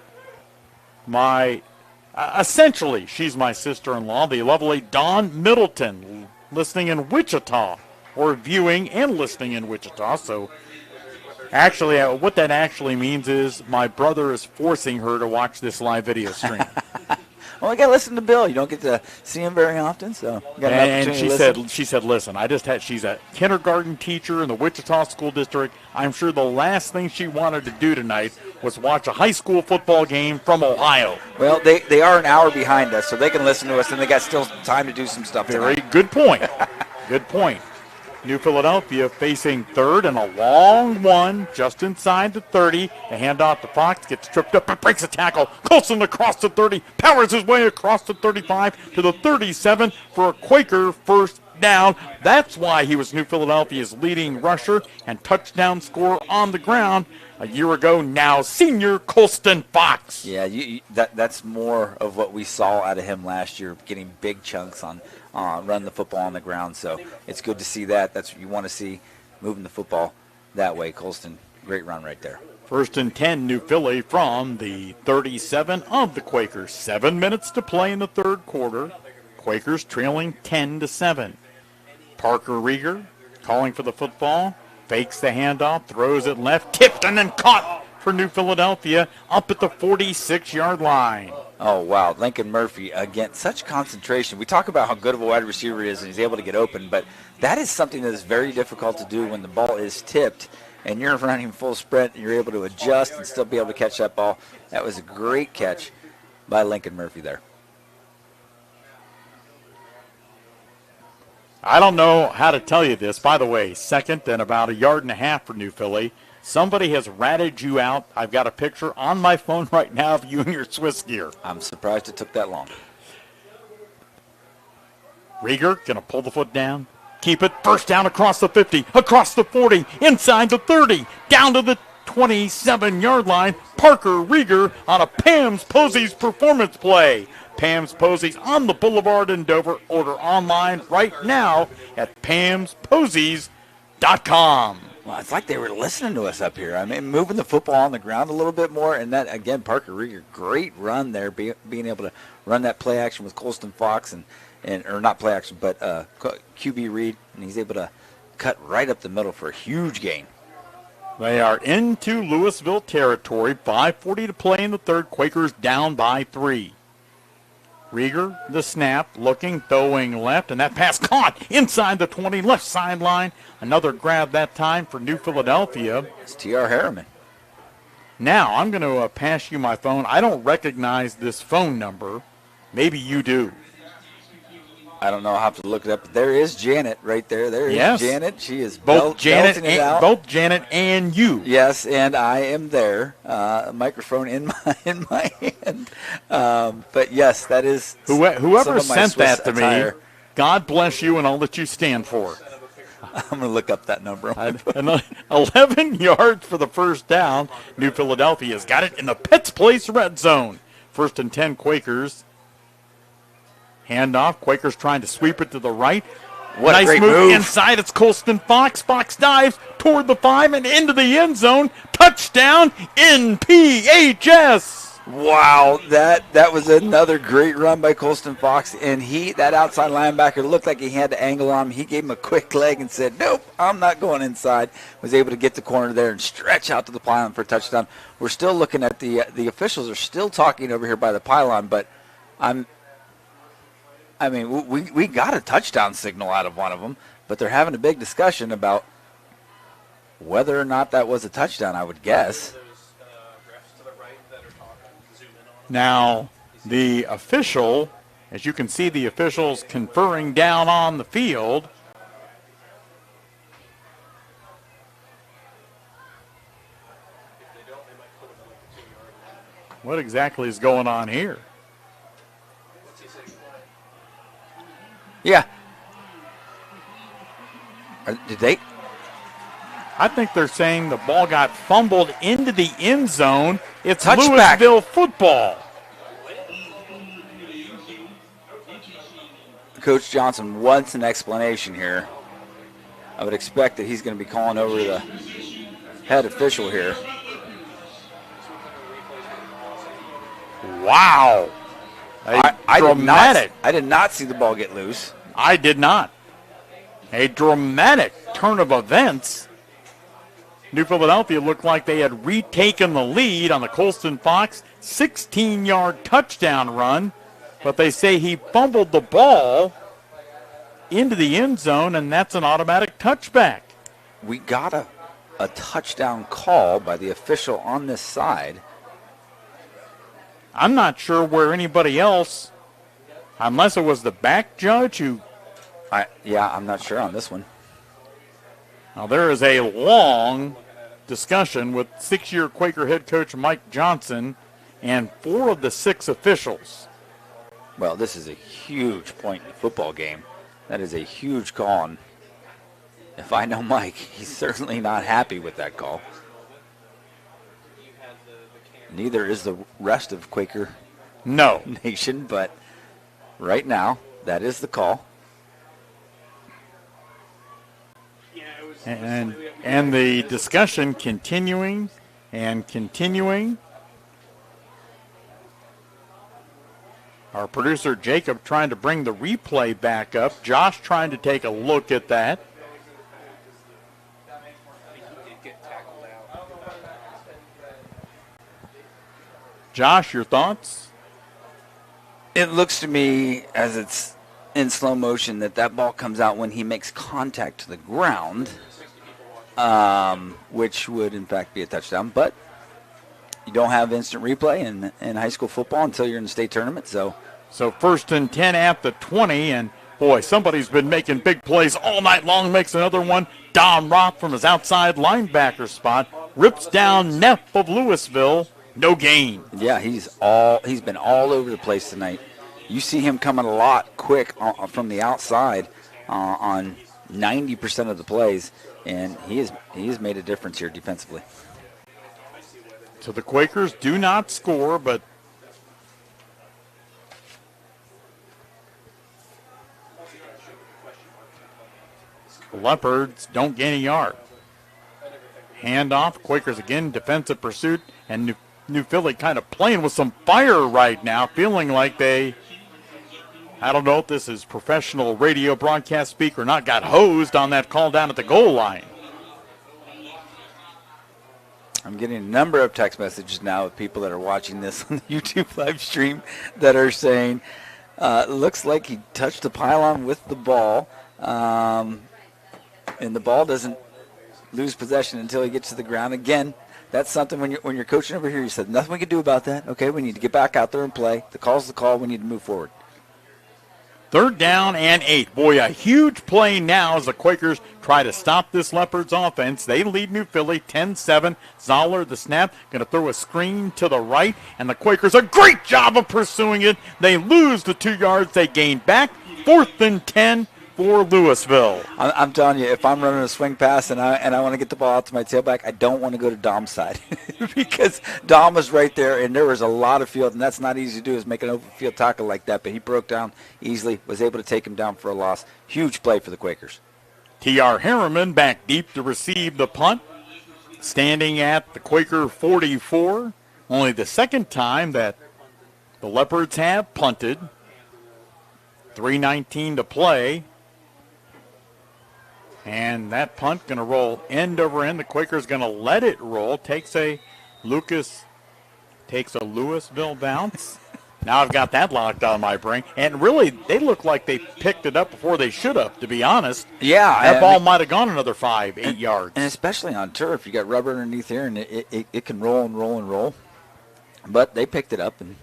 Essentially, she's my sister-in-law, the lovely Dawn Middleton, listening in Wichita, or viewing and listening in Wichita. So, actually, what that actually means is my brother is forcing her to watch this live video stream. Well, I got to listen to Bill. You don't get to see him very often, so got an opportunity to listen. She said, listen, she's a kindergarten teacher in the Wichita School District. I'm sure the last thing she wanted to do tonight was watch a high school football game from Ohio. Well, they are an hour behind us, so they can listen to us, and they got still time to do some stuff tonight. Very good point. Good point. New Philadelphia facing third and a long one just inside the 30. The handoff to Fox, gets tripped up, but breaks a tackle. Colson across the 30, powers his way across the 35 to the 37 for a Quaker first down. That's why he was New Philadelphia's leading rusher and touchdown scorer on the ground a year ago. Now senior Colston Fox. Yeah, that's more of what we saw out of him last year, getting big chunks on running the football on the ground. So it's good to see that. That's what you want to see, moving the football that way. Colston, great run right there. 1st and 10, New Philly from the 37 of the Quakers. 7 minutes to play in the third quarter. Quakers trailing 10-7. Parker Rieger calling for the football, fakes the handoff, throws it left, tipped and then caught for New Philadelphia up at the 46-yard line. Oh, wow. Lincoln Murphy, again, such concentration. We talk about how good of a wide receiver he is and he's able to get open, but that is something that is very difficult to do when the ball is tipped and you're running full sprint and you're able to adjust and still be able to catch that ball. That was a great catch by Lincoln Murphy there. I don't know how to tell you this. By the way, second and about 1.5 yards for New Philly. Somebody has ratted you out. I've got a picture on my phone right now of you in your Swiss gear. I'm surprised it took that long. Rieger going to pull the foot down. Keep it. First down across the 50, across the 40, inside the 30, down to the 27-yard line. Parker Rieger on a Pam's Posies performance play. Pam's Posies on the Boulevard in Dover. Order online right now at pamsposies.com. Well, it's like they were listening to us up here. I mean, moving the football on the ground a little bit more. And that, again, Parker Rieger, great run there, being able to run that play action with Colston Fox, or not play action, but QB read. And he's able to cut right up the middle for a huge gain. They are into Louisville territory. 5:40 to play in the third. Quakers down by 3. Rieger, the snap, looking, throwing left, and that pass caught inside the 20, left sideline. Another grab that time for New Philadelphia. It's T.R. Harriman. Now, I'm going to pass you my phone. I don't recognize this phone number. Maybe you do. I don't know. I'll have to look it up. There is Janet right there. There is Janet. She is both Janet belting it out. Both Janet and you. Yes, and I am there. A microphone in my hand. But yes, that is whoever sent Swiss that to attire. me. God bless you and all that you stand for. I'm going to look up that number. 11 yards for the first down. New Philadelphia's got it in the Pets Place red zone. 1st and 10 Quakers. Handoff. Quakers trying to sweep it to the right. What nice a great move move inside. It's Colston Fox. Fox dives toward the 5 and into the end zone. Touchdown in PHS. Wow, that was another great run by Colston Fox, and that outside linebacker looked like he had the angle on him. He gave him a quick leg and said, nope, I'm not going inside. Was able to get the corner there and stretch out to the pylon for a touchdown. We're still looking at the officials are still talking over here by the pylon, but we got a touchdown signal out of one of them, but they're having a big discussion about whether or not that was a touchdown, I would guess. Now, the official, as you can see the officials conferring down on the field. What exactly is going on here? Yeah. Did they? I think they're saying the ball got fumbled into the end zone. It's Touchback. Louisville football. Coach Johnson wants an explanation here. I would expect that he's going to be calling over the head official here. Wow. Dramatic. I did not see the ball get loose. I did not. A dramatic turn of events. New Philadelphia looked like they had retaken the lead on the Colston Fox 16-yard touchdown run, but they say he fumbled the ball into the end zone, and that's an automatic touchback. We got a touchdown call by the official on this side. I'm not sure where anybody else, unless it was the back judge who... I'm not sure on this one. Now, there is a long discussion with 6-year Quaker head coach Mike Johnson and 4 of the 6 officials. Well, this is a huge point in the football game. That is a huge call. And if I know Mike, he's certainly not happy with that call. Neither is the rest of Quaker Nation, but right now, that is the call. And the discussion continuing and continuing. Our producer Jacob trying to bring the replay back up. Josh trying to take a look at that. Josh, your thoughts? It looks to me, as it's in slow motion, that ball comes out when he makes contact to the ground, which would in fact be a touchdown. But you don't have instant replay in high school football until you're in the state tournament. So 1st and 10 at the 20, and boy, somebody's been making big plays all night long. Makes another one. Don Roth from his outside linebacker spot rips down Neff of Louisville. No gain. Yeah, he's been all over the place tonight. You see him coming a lot quick from the outside on 90% of the plays, and he has made a difference here defensively. So the Quakers do not score, but the Leopards don't gain a yard. Handoff, Quakers again, defensive pursuit, and New Philly kind of playing with some fire right now, feeling like they, I don't know if this is professional radio broadcast speak or not, got hosed on that call down at the goal line. I'm getting a number of text messages now of people that are watching this on the YouTube live stream that are saying, Looks like he touched the pylon with the ball. And the ball doesn't lose possession until he gets to the ground. Again, that's something when you're coaching over here, you said, nothing we can do about that. Okay, we need to get back out there and play. The call's the call. We need to move forward. 3rd down and 8. Boy, a huge play now as the Quakers try to stop this Leopards offense. They lead New Philly 10-7. Zoller, the snap, going to throw a screen to the right, and the Quakers, a great job of pursuing it. They lose the 2 yards. They gain back. 4th and 10 for Louisville. I'm telling you, if I'm running a swing pass and I want to get the ball out to my tailback, I don't want to go to Dom's side because Dom was right there, and there was a lot of field, and that's not easy to do, is make an open field tackle like that. But he broke down easily, was able to take him down for a loss. Huge play for the Quakers. T.R. Harriman back deep to receive the punt, standing at the Quaker 44. Only the second time that the Leopards have punted. 3:19 to play. And that punt going to roll end over end. The Quakers going to let it roll. Takes a Louisville bounce. Now I've got that locked on my brain. And really, they look like they picked it up before they should have, to be honest. Yeah. That ball might have gone another 5-8 yards. And especially on turf, you got rubber underneath here, and it can roll and roll and roll. But they picked it up. And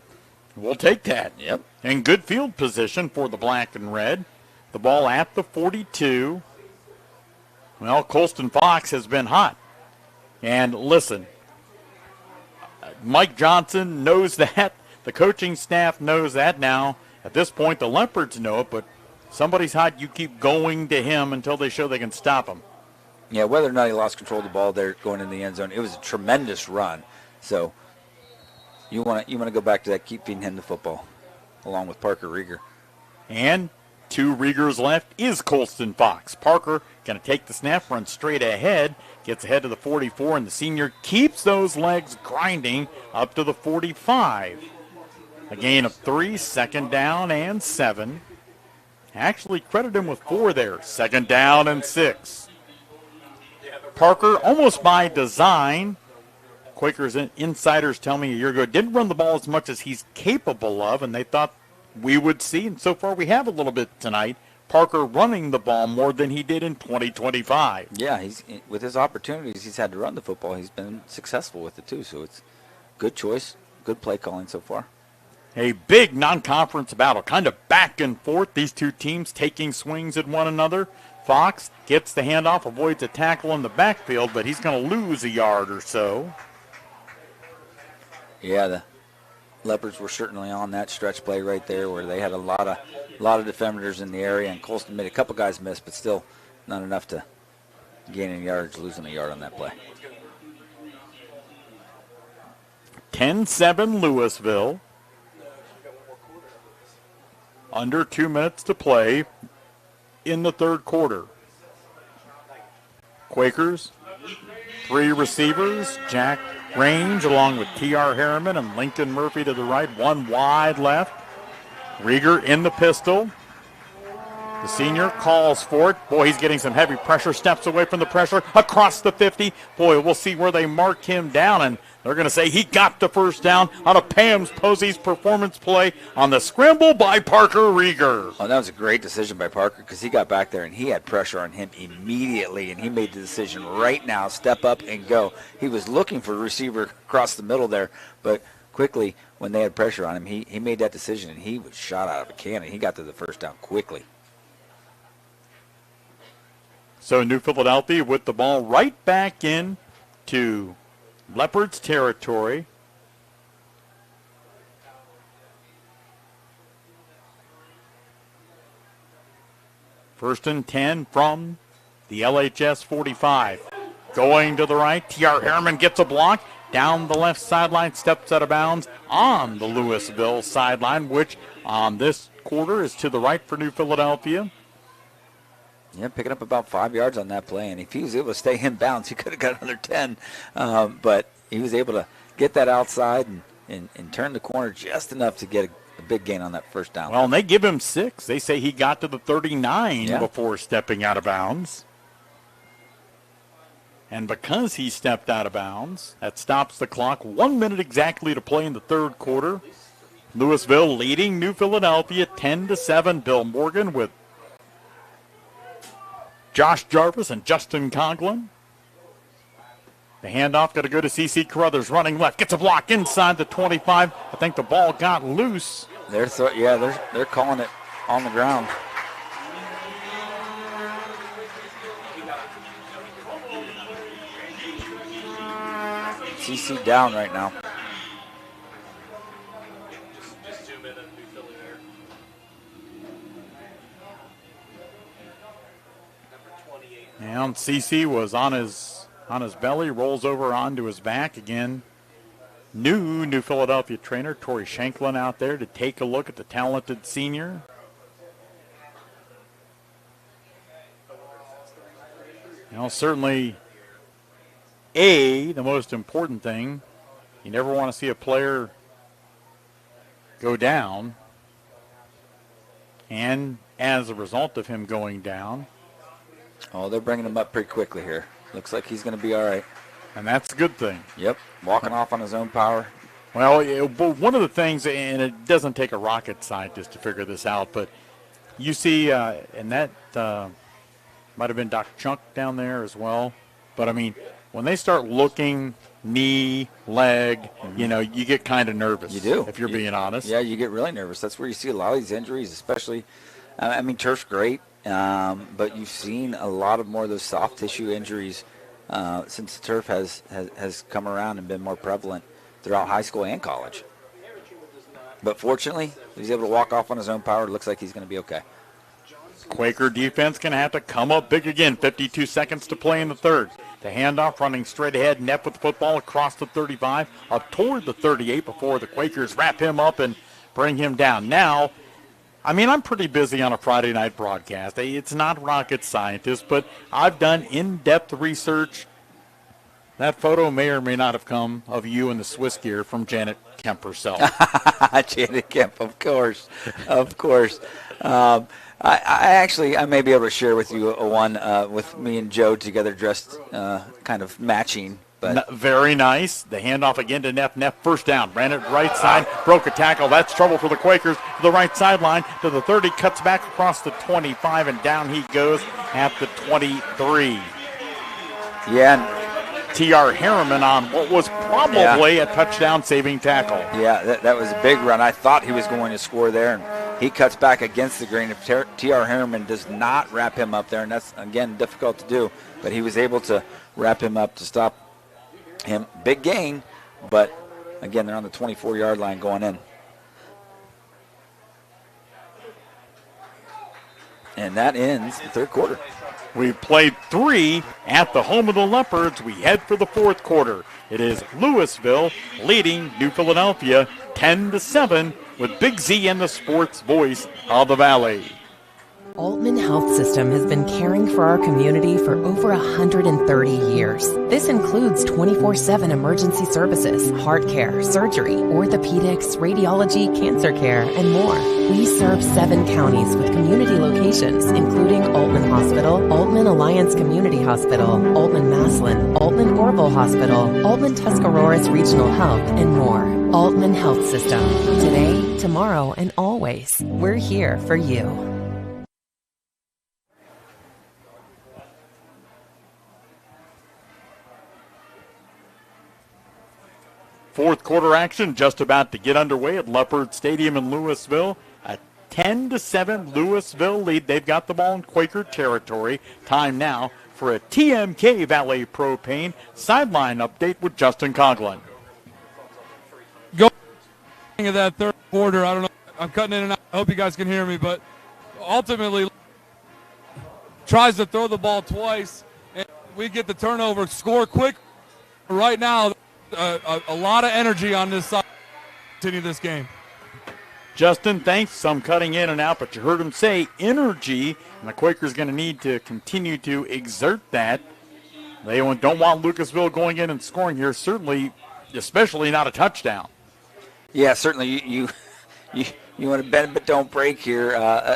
we'll take that. Yep. And good field position for the black and red. The ball at the 42. Well, Colston Fox has been hot. And listen, Mike Johnson knows that. The coaching staff knows that now. At this point, the Leopards know it, but somebody's hot. You keep going to him until they show they can stop him. Yeah, whether or not he lost control of the ball there going in the end zone, it was a tremendous run. So you want to go back to that, keep feeding him the football, along with Parker Rieger. And 2 Riegers left is Colston Fox. Parker going to take the snap, run straight ahead, gets ahead to the 44, and the senior keeps those legs grinding up to the 45. A gain of 3, 2nd down and 7. Actually credit him with 4 there. 2nd down and 6. Parker, almost by design. Quakers insiders tell me a year ago didn't run the ball as much as he's capable of, and they thought we would see, and so far we have a little bit tonight. Parker running the ball more than he did in 2025. Yeah, he's with his opportunities, he's had to run the football. He's been successful with it too, so it's good choice, good play calling so far. A big non-conference battle, kind of back and forth. These two teams taking swings at one another. Fox gets the handoff, avoids a tackle in the backfield, but he's going to lose a yard or so. Yeah, the Leopards were certainly on that stretch play right there where they had a lot of defenders in the area, and Colston made a couple guys miss, but still not enough to gain any yards, losing a yard on that play. 10-7 Louisville. Under 2 minutes to play in the 3rd quarter. Quakers, 3 receivers, Jack Range along with T.R. Harriman and Lincoln Murphy to the right, 1 wide left. Rieger in the pistol. The senior calls for it. Boy, he's getting some heavy pressure, steps away from the pressure, across the 50. Boy, we'll see where they mark him down, and they're going to say he got the first down on a Pam's Posey's performance play on the scramble by Parker Rieger. Oh, that was a great decision by Parker because he got back there and he had pressure on him immediately, and he made the decision right now, step up and go. He was looking for a receiver across the middle there, but quickly when they had pressure on him, he made that decision, and he was shot out of a cannon. He got to the first down quickly. So New Philadelphia with the ball right back in to Leopards territory. First and 10 from the LHS 45. Going to the right, T.R. Harriman gets a block. Down the left sideline, steps out of bounds on the Louisville sideline, which on this quarter is to the right for New Philadelphia. Yeah, picking up about 5 yards on that play, and if he was able to stay in bounds, he could have got another 10. But he was able to get that outside and turn the corner just enough to get a big gain on that first down. Well, and they give him 6. They say he got to the 39 before stepping out of bounds. And because he stepped out of bounds, that stops the clock. 1 minute exactly to play in the 3rd quarter. Louisville leading New Philadelphia 10-7. Bill Morgan with Josh Jarvis and Justin Conklin. The handoff got to go to C.C. Carruthers, running left, gets a block inside the 25. I think the ball got loose. They're calling it on the ground. C.C. down right now. And CC was on his belly, rolls over onto his back again. New Philadelphia trainer Torrey Shanklin out there to take a look at the talented senior. Certainly, the most important thing, you never want to see a player go down. And as a result of him going down, they're bringing him up pretty quickly here. Looks like he's going to be all right. And that's a good thing. Yep, walking off on his own power. Well, one of the things, and it doesn't take a rocket scientist to figure this out, but you see, and that might have been Dr. Chunk down there as well. But, I mean, when they start looking knee, leg, you get kind of nervous. You do. If you're being honest. Yeah, you get really nervous. That's where you see a lot of these injuries, especially, turf's great. But you've seen a lot of more of those soft tissue injuries since the turf has come around and been more prevalent throughout high school and college. But fortunately, he's able to walk off on his own power. It looks like he's going to be okay. Quaker defense going to have to come up big again. 52 seconds to play in the third. The handoff running straight ahead. Neff with the football across the 35 up toward the 38 before the Quakers wrap him up and bring him down. Now, I'm pretty busy on a Friday night broadcast. It's not rocket scientist, but I've done in-depth research. That photo may or may not have come of you in the Swiss gear from Janet Kemp herself. Janet Kemp, of course. I may be able to share with you one with me and Joe together dressed kind of matching. But very nice. The handoff again to Neff. Neff first down. Ran it right side. Broke a tackle. That's trouble for the Quakers. To the right sideline. To the 30. Cuts back across the 25. And down he goes at the 23. Yeah. T.R. Harriman on what was probably a touchdown-saving tackle. Yeah, that was a big run. I thought he was going to score there, and he cuts back against the grain. If T.R. Harriman does not wrap him up there, and that's, again, difficult to do, but he was able to wrap him up to stop him. Big gain, but, again, they're on the 24-yard line going in. And that ends the third quarter. We've played 3 at the home of the Leopards. We head for the fourth quarter. It is Louisville leading New Philadelphia 10-7 with Big Z and the sports voice of the Valley. Altman Health System has been caring for our community for over 130 years. This includes 24/7 emergency services, heart care, surgery, orthopedics, radiology, cancer care, and more. We serve 7 counties with community locations, including Altman Hospital, Altman Alliance Community Hospital, Altman Maslin, Altman Orville Hospital, Altman Tuscaroras Regional Health, and more. Altman Health System. Today, tomorrow, and always. We're here for you. Fourth quarter action just about to get underway at Leopard Stadium in Louisville. A 10-7 Louisville lead. They've got the ball in Quaker territory. Time now for a TMK Valley Propane sideline update with Justin Conklin. Go of that third quarter. I don't know. I'm cutting in and out. I hope you guys can hear me, but ultimately tries to throw the ball twice, and we get the turnover, score quick. Right now, a lot of energy on this side to continue this game. Justin, thanks. Some cutting in and out, but you heard him say energy, and the Quakers going to need to continue to exert that. They don't want Lucasville going in and scoring here, certainly, especially not a touchdown. Yeah, certainly you want to bend but don't break here.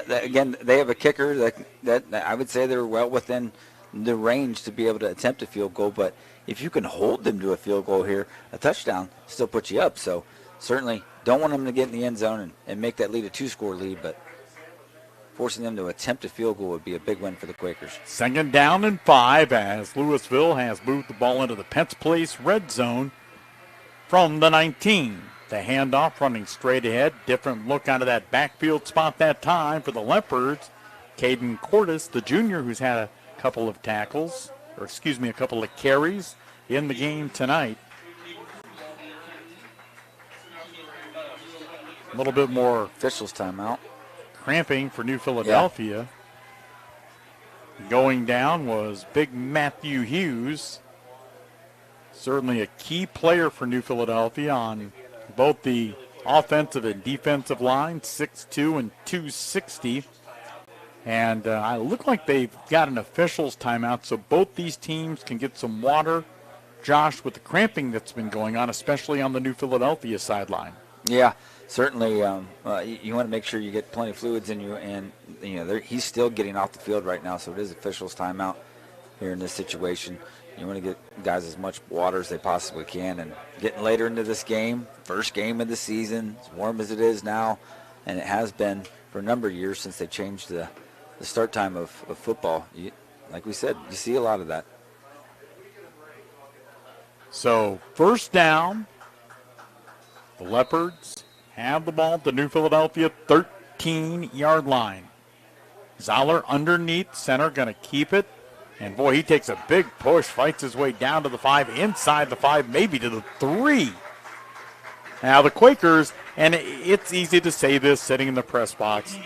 Again, they have a kicker that I would say they're well within the range to be able to attempt a field goal, but if you can hold them to a field goal here, a touchdown still puts you up. So certainly don't want them to get in the end zone and make that lead a 2-score lead, but forcing them to attempt a field goal would be a big win for the Quakers. 2nd down and 5 as Louisville has moved the ball into the Pence Place red zone from the 19. The handoff running straight ahead. Different look out of that backfield spot that time for the Leopards. Caden Cordes, the junior, who's had a couple of tackles, a couple of carries in the game tonight. A little bit more officials timeout. Cramping for New Philadelphia. Yeah. Going down was big Matthew Hughes. Certainly a key player for New Philadelphia on both the offensive and defensive line, 6'2" and 260. And I look like they've got an officials timeout, so both these teams can get some water, Josh, with the cramping that's been going on, especially on the New Philadelphia sideline. Yeah, certainly. You want to make sure you get plenty of fluids in you, and he's still getting off the field right now, so it is officials timeout here in this situation. You want to get guys as much water as they possibly can, and getting later into this game, first game of the season, as warm as it is now, and it has been for a number of years since they changed the start time of football. Like we said, you see a lot of that. So first down, the Leopards have the ball at the New Philadelphia 13-yard line. Zoller underneath center, going to keep it. And, boy, he takes a big push, fights his way down to the 5, inside the 5, maybe to the 3. Now the Quakers, and it's easy to say this sitting in the press box,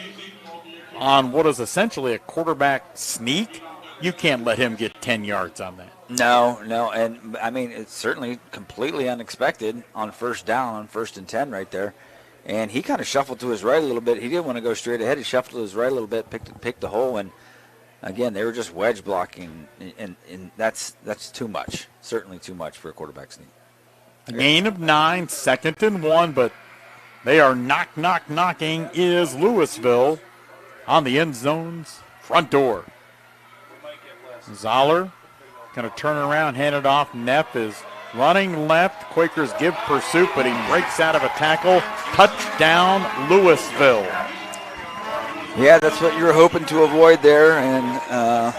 on what is essentially a quarterback sneak, you can't let him get 10 yards on that. No, and I mean, it's certainly completely unexpected on first down, on 1st and 10 right there. And he kind of shuffled to his right a little bit. He didn't want to go straight ahead. He shuffled to his right a little bit, picked the hole, and again, they were just wedge blocking, and that's too much, certainly too much for a quarterback sneak. A gain of 9, 2nd and 1, but they are knocking is Louisville on the end zone's front door. Zoller going to turn around, hand it off. Neff is running left. Quakers give pursuit, but he breaks out of a tackle. Touchdown, Louisville. Yeah, that's what you were hoping to avoid there, and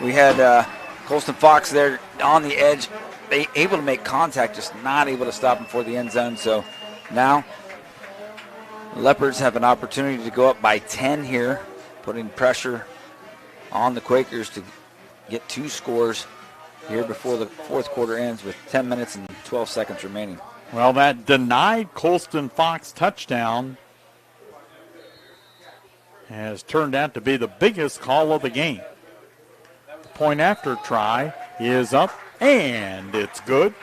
we had Colston Fox there on the edge, able to make contact, just not able to stop him for the end zone. So now Leopards have an opportunity to go up by 10 here, putting pressure on the Quakers to get 2 scores here before the fourth quarter ends with 10 minutes and 12 seconds remaining. Well, that denied Colston Fox touchdown has turned out to be the biggest call of the game. The point after try is up, and it's good.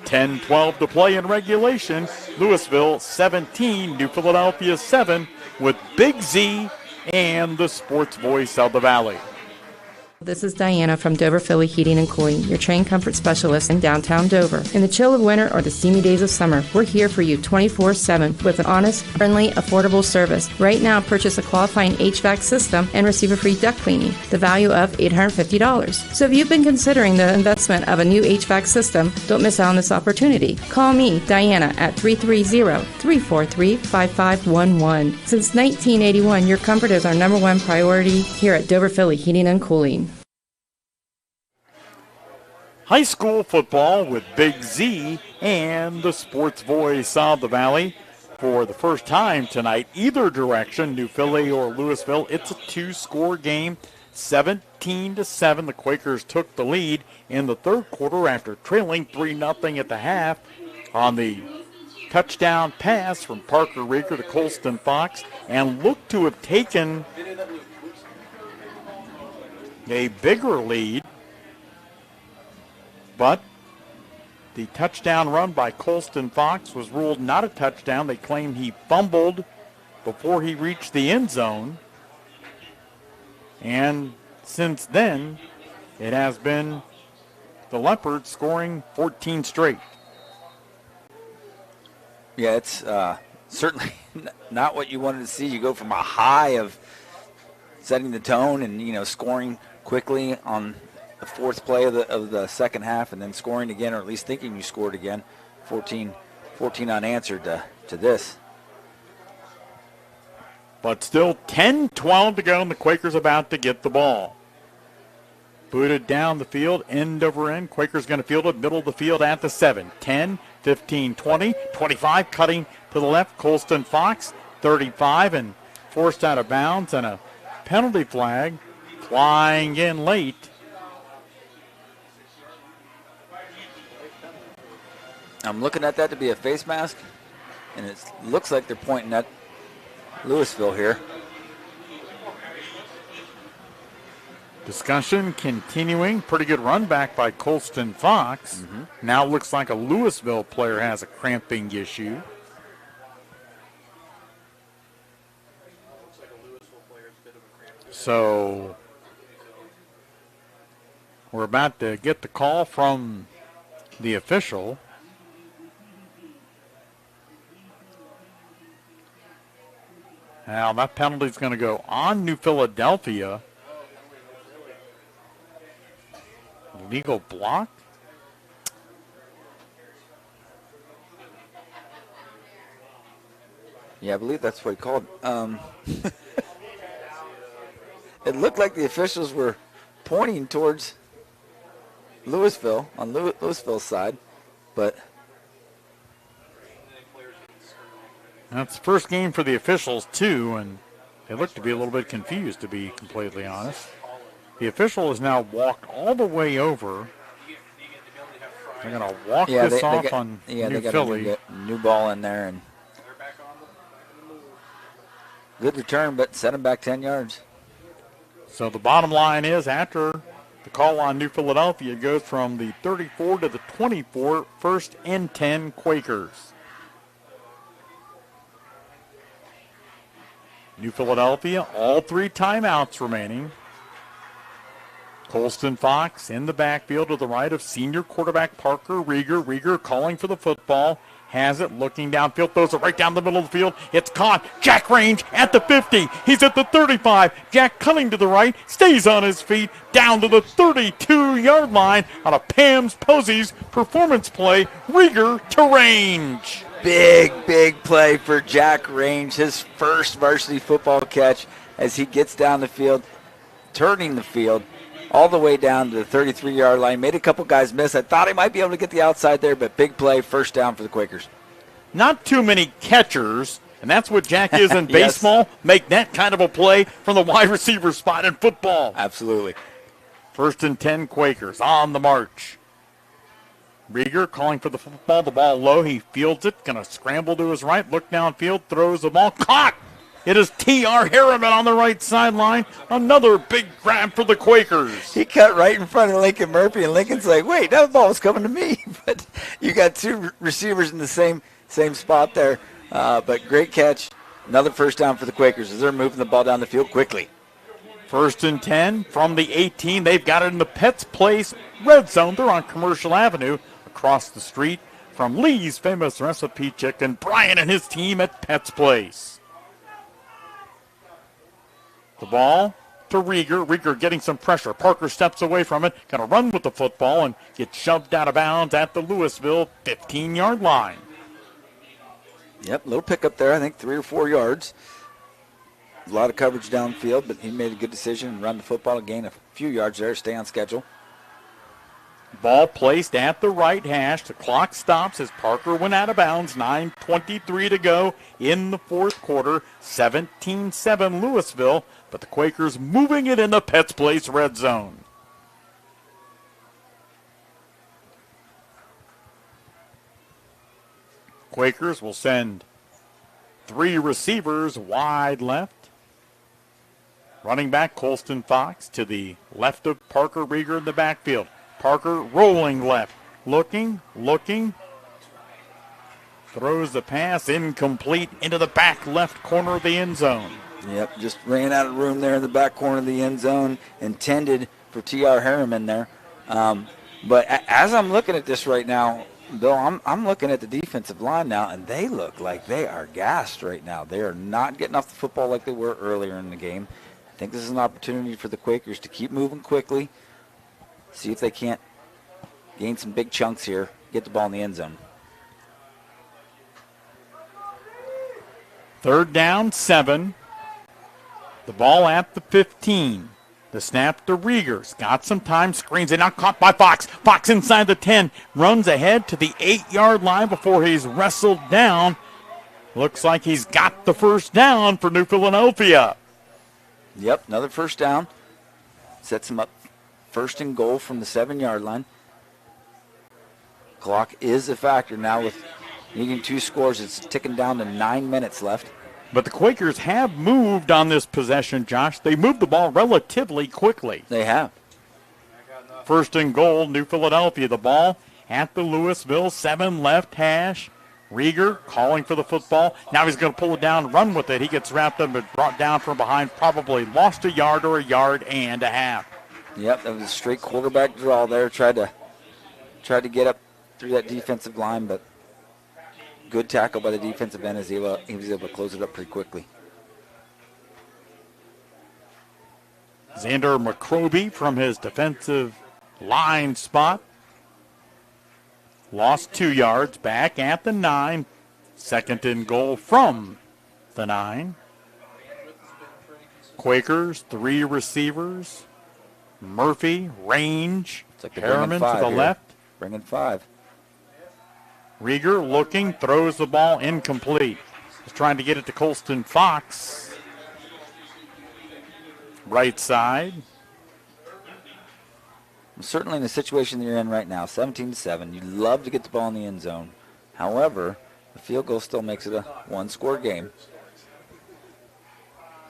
10-12 to play in regulation. Louisville 17, New Philadelphia 7, with Big Z and the sports voice of the Valley. This is Diana from Dover Philly Heating and Cooling, your train comfort specialist in downtown Dover. In the chill of winter or the steamy days of summer, we're here for you 24/7 with an honest, friendly, affordable service. Right now, purchase a qualifying HVAC system and receive a free duct cleaning, the value of $850. So if you've been considering the investment of a new HVAC system, don't miss out on this opportunity. Call me, Diana, at 330-343-5511. Since 1981, your comfort is our #1 priority here at Dover Philly Heating and Cooling. High school football with Big Z and the sports voice of the Valley. For the first time tonight, either direction, New Philly or Louisville, it's a 2-score game. 17-7, the Quakers took the lead in the third quarter after trailing 3-0 at the half on the touchdown pass from Parker Rieger to Colston Fox, and looked to have taken a bigger lead. But the touchdown run by Colston Fox was ruled not a touchdown. They claimed he fumbled before he reached the end zone. And since then, it has been the Leopards scoring 14 straight. Yeah, it's certainly not what you wanted to see. You go from a high of setting the tone and, scoring quickly on the fourth play of the second half, and then scoring again, or at least thinking you scored again. 14 14 unanswered to this. But still 10-12 to go, and the Quakers about to get the ball. Booted down the field, end over end. Quakers going to field it, middle of the field at the 7. 10, 15, 20, 25, cutting to the left. Colston Fox, 35, and forced out of bounds, and a penalty flag flying in late. I'm looking at that to be a face mask, and it looks like they're pointing at Louisville here. Discussion continuing. Pretty good run back by Colston Fox. Now looks like a Louisville player has a cramping issue. So we're about to get the call from the official. Now that penalty is going to go on New Philadelphia. Legal block? Yeah, I believe that's what he called. It looked like the officials were pointing towards Louisville, on Louisville's side, but that's the first game for the officials, too, and they look to be a little bit confused, to be completely honest. The official has now walked all the way over. They're going to walk this off on New Philly. A new ball in there. And good return, but set him back 10 yards. So the bottom line is, after the call on New Philadelphia, it goes from the 34 to the 24, first and 10 Quakers. New Philadelphia, all 3 timeouts remaining. Colston Fox in the backfield to the right of senior quarterback Parker Rieger. Rieger calling for the football. Has it, looking downfield, throws it right down the middle of the field. It's caught. Jack Range at the 50. He's at the 35. Jack cutting to the right, stays on his feet, down to the 32-yard line on a Pam's Posies performance play. Rieger to Range. Big play for Jack Range. His first varsity football catch as he gets down the field, turning the field all the way down to the 33-yard line. Made a couple guys miss. I thought he might be able to get the outside there, but big play, first down for the Quakers. Not too many catchers, and that's what Jack is in baseball. Make that kind of a play from the wide receiver spot in football. Absolutely. First and 10 Quakers on the march. Rieger calling for the football. The ball low. He fields it. Going to scramble to his right. Look downfield. Throws the ball. Caught. It is T.R. Harriman on the right sideline. Another big grab for the Quakers. He cut right in front of Lincoln Murphy, and Lincoln's like, wait, that ball was coming to me. But you got 2 receivers in the same spot there. But great catch. Another first down for the Quakers as they're moving the ball down the field quickly. First and 10 from the 18. They've got it in the Pets Place red zone. They're on Commercial Avenue across the street from Lee's Famous Recipe Chicken. Brian and his team at Pets Place. The ball to Rieger. Rieger getting some pressure. Parker steps away from it. Going to run with the football and get shoved out of bounds at the Louisville 15-yard line. Yep, little pickup there. I think 3 or 4 yards. A lot of coverage downfield, but he made a good decision and run the football, gain a few yards there, stay on schedule. Ball placed at the right hash. The clock stops as Parker went out of bounds. 9:23 to go in the fourth quarter. 17-7 Louisville, but the Quakers moving it in the Pets Place red zone. Quakers will send 3 receivers wide left. Running back Colston Fox to the left of Parker Rieger in the backfield. Parker rolling left, looking, throws the pass incomplete into the back left corner of the end zone. Yep, just ran out of room there in the back corner of the end zone, intended for T.R. Harriman there. But as I'm looking at this right now, Bill, I'm looking at the defensive line now, and they look like they are gassed right now. They are not getting off the football like they were earlier in the game. I think this is an opportunity for the Quakers to keep moving quickly, see if they can't gain some big chunks here, get the ball in the end zone. 3rd down, 7. The ball at the 15. The snap to Riegers. Got some time, screens it, now caught by Fox. Fox inside the 10, runs ahead to the 8-yard line before he's wrestled down. Looks like he's got the first down for New Philadelphia. Yep, another first down. Sets him up 1st and goal from the 7-yard line. Clock is a factor now with needing 2 scores. It's ticking down to 9 minutes left. But the Quakers have moved on this possession, Josh. They moved the ball relatively quickly. They have. 1st and goal, New Philadelphia. The ball at the Louisville 7 left hash. Rieger calling for the football. Now he's going to pull it down and run with it. He gets wrapped up and brought down from behind. Probably lost a yard or a yard and a half. Yep, that was a straight quarterback draw there. Tried to get up through that defensive line, but good tackle by the defensive end as he was able to close it up pretty quickly. Xander McCroby from his defensive line spot. Lost 2 yards, back at the 9. 2nd and goal from the 9. Quakers, 3 receivers. Murphy, range. Like Harriman to the here. left. Bringing 5. Rieger looking, throws the ball incomplete. He's trying to get it to Colston Fox. Right side. Certainly in the situation that you're in right now, 17-7, you'd love to get the ball in the end zone. However, the field goal still makes it a 1-score game.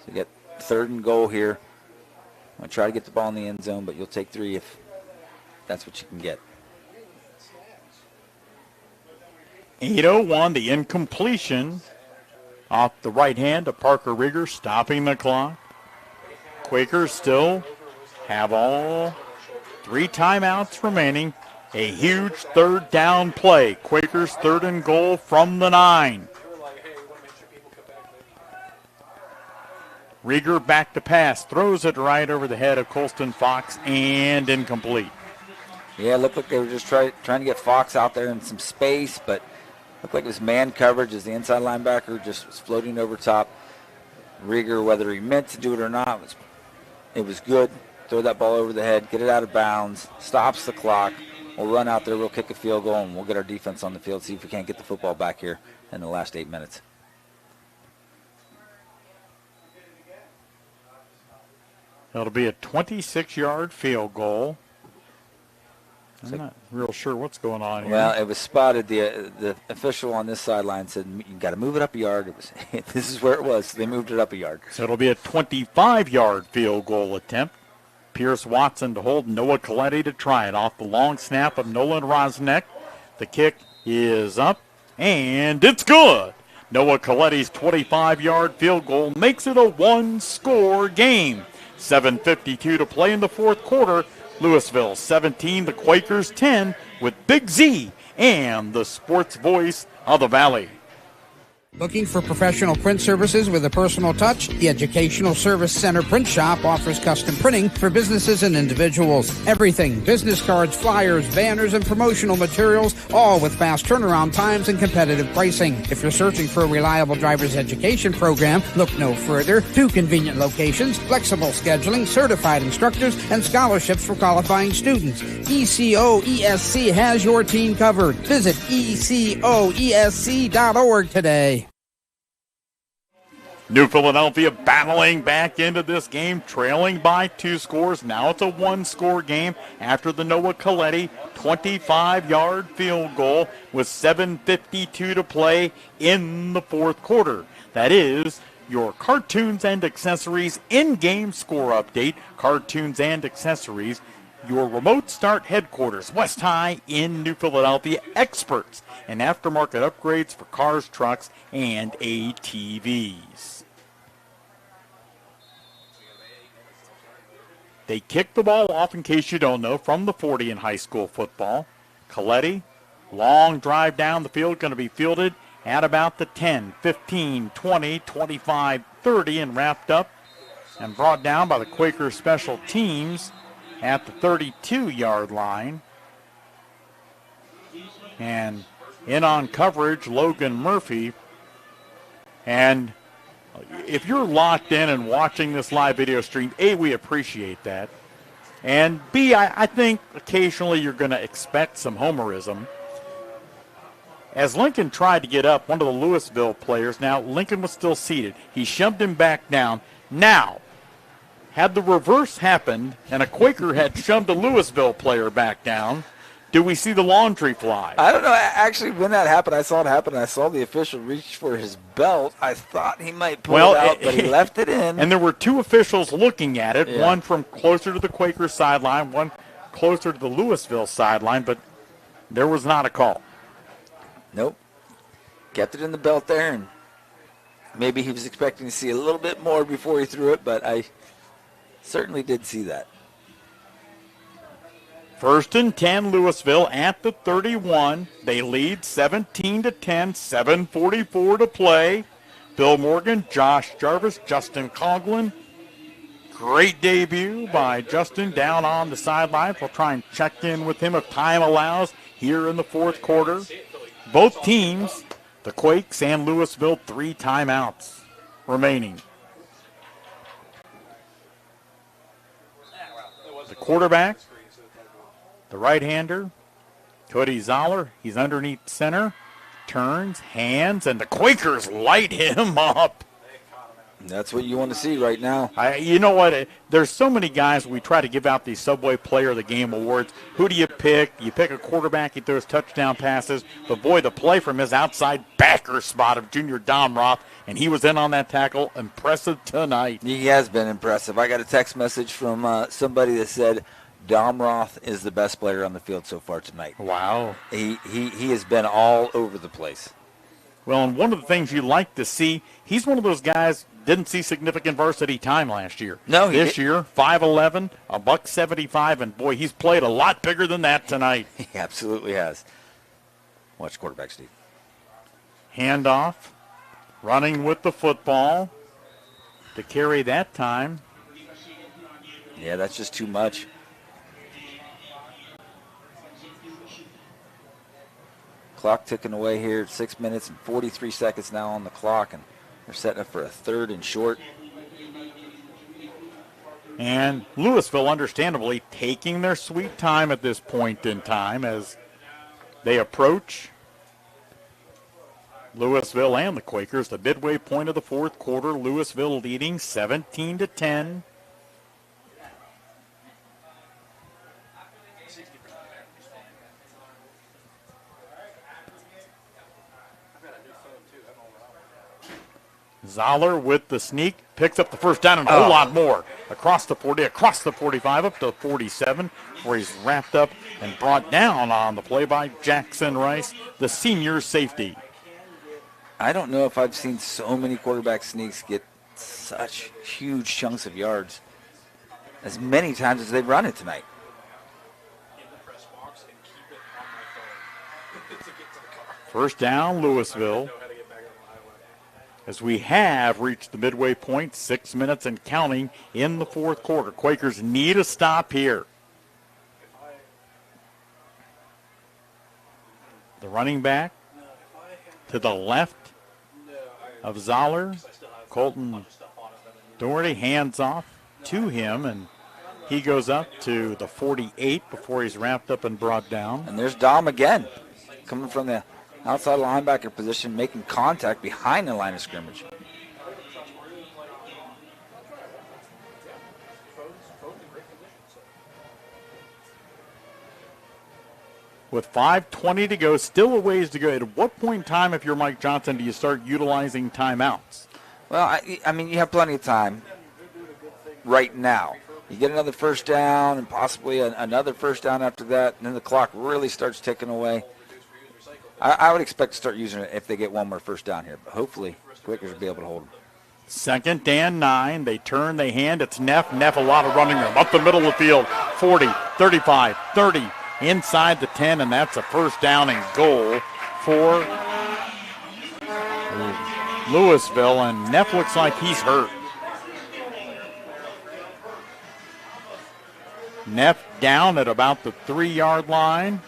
So you get 3rd and goal here. I'm going to try to get the ball in the end zone, but you'll take 3 if that's what you can get. 8:01, the incompletion off the right hand of Parker Rieger, stopping the clock. Quakers still have all 3 timeouts remaining. A huge 3rd down play. Quakers 3rd and goal from the 9. Rieger back to pass, throws it right over the head of Colston Fox and incomplete. Yeah, it looked like they were just trying to get Fox out there in some space, but looked like it was man coverage as the inside linebacker just was floating over top. Rieger, whether he meant to do it or not, it was good. Throw that ball over the head, get it out of bounds, stops the clock. We'll run out there, we'll kick a field goal, and we'll get our defense on the field, see if we can't get the football back here in the last 8 minutes. It'll be a 26-yard field goal. I'm not real sure what's going on here. Well, it was spotted. The official on this sideline said, you got to move it up a yard. This is where it was. So they moved it up a yard. So it'll be a 25-yard field goal attempt. Pierce Watson to hold, Noah Coletti to try it off the long snap of Nolan Rosneck. The kick is up, and it's good. Noah Coletti's 25-yard field goal makes it a 1-score game. 7:52 to play in the 4th quarter. Louisville 17, the Quakers 10, with Big Z and the sports voice of the Valley. Looking for professional print services with a personal touch? The Educational Service Center Print Shop offers custom printing for businesses and individuals. Everything, business cards, flyers, banners, and promotional materials, all with fast turnaround times and competitive pricing. If you're searching for a reliable driver's education program, look no further. 2 convenient locations, flexible scheduling, certified instructors, and scholarships for qualifying students. ECO ESC has your team covered. Visit ECOESC.org today. New Philadelphia battling back into this game, trailing by 2 scores. Now it's a 1-score game after the Noah Coletti 25-yard field goal with 7:52 to play in the 4th quarter. That is your Cartoons and Accessories in-game score update. Cartoons and Accessories, your remote start headquarters, West High in New Philadelphia, experts in aftermarket upgrades for cars, trucks, and ATVs. They kick the ball off, in case you don't know, from the 40 in high school football. Coletti, long drive down the field, going to be fielded at about the 10, 15, 20, 25, 30, and wrapped up and brought down by the Quaker special teams at the 32-yard line. And in on coverage, Logan Murphy. And if you're locked in and watching this live video stream, A, we appreciate that. And B, I think occasionally you're going to expect some homerism. As Lincoln tried to get up, one of the Louisville players, now Lincoln was still seated. He shoved him back down. Now, had the reverse happened and a Quaker had shoved a Louisville player back down, do we see the laundry fly? I don't know. Actually, when that happened, I saw it happen. I saw the official reach for his belt. I thought he might pull it out, but he left it in. And there were two officials looking at it, Yeah. one from closer to the Quaker sideline, one closer to the Louisville sideline, but there was not a call. Nope. Kept it in the belt there, and maybe he was expecting to see a little bit more before he threw it, but I certainly did see that. 1st and 10, Louisville at the 31. They lead 17-10, 7:44 to play. Bill Morgan, Josh Jarvis, Justin Coughlin. Great debut by Justin down on the sidelines. We'll try and check in with him if time allows here in the fourth quarter. Both teams, the Quakes and Louisville, 3 timeouts remaining. The quarterback, the right-hander, Cody Zoller, he's underneath center, turns, hands, and the Quakers light him up. That's what you want to see right now. You know what? There's so many guys. We try to give out these Subway Player of the Game awards. Who do you pick? You pick a quarterback. He throws touchdown passes. But, boy, the play from his outside backer spot of Junior Domroth, and he was in on that tackle. Impressive tonight. He has been impressive. I got a text message from somebody that said Domroth is the best player on the field so far tonight. Wow. He has been all over the place. Well, and one of the things you like to see, he's one of those guys didn't see significant varsity time last year. No, this year, 5'11", $175, and boy, he's played a lot bigger than that tonight. He absolutely has. Watch quarterback, Steve. Handoff, running with the football to carry that time. Yeah, that's just too much. Clock ticking away here, 6 minutes and 43 seconds now on the clock, and they're setting up for a 3rd and short. And Louisville, understandably, taking their sweet time at this point in time as they approach Louisville and the Quakers, the midway point of the fourth quarter. Louisville leading 17-10. Zoller with the sneak, picks up the first down and a whole lot more. Across the 40, across the 45, up to 47, where he's wrapped up and brought down on the play by Jackson Rice, the senior safety. I don't know if I've seen so many quarterback sneaks get such huge chunks of yards as many times as they've run it tonight. First down, Louisville. As we have reached the midway point, 6 minutes and counting in the fourth quarter. Quakers need a stop here. The running back to the left of Zoller. Colton Doherty hands off to him, and he goes up to the 48 before he's wrapped up and brought down. And there's Dom again, coming from the outside linebacker position, making contact behind the line of scrimmage. With 5:20 to go, still a ways to go. At what point in time, if you're Mike Johnson, do you start utilizing timeouts? Well, I mean, you have plenty of time right now. You get another first down and possibly another first down after that, and then the clock really starts ticking away. I would expect to start using it if they get one more first down here, but hopefully Quakers will be able to hold them. 2nd and 9. They turn, they hand. It's Neff. Neff, a lot of running room. Up the middle of the field. 40, 35, 30. Inside the 10, and that's a first down and goal for Louisville, and Neff looks like he's hurt. Neff down at about the 3-yard line.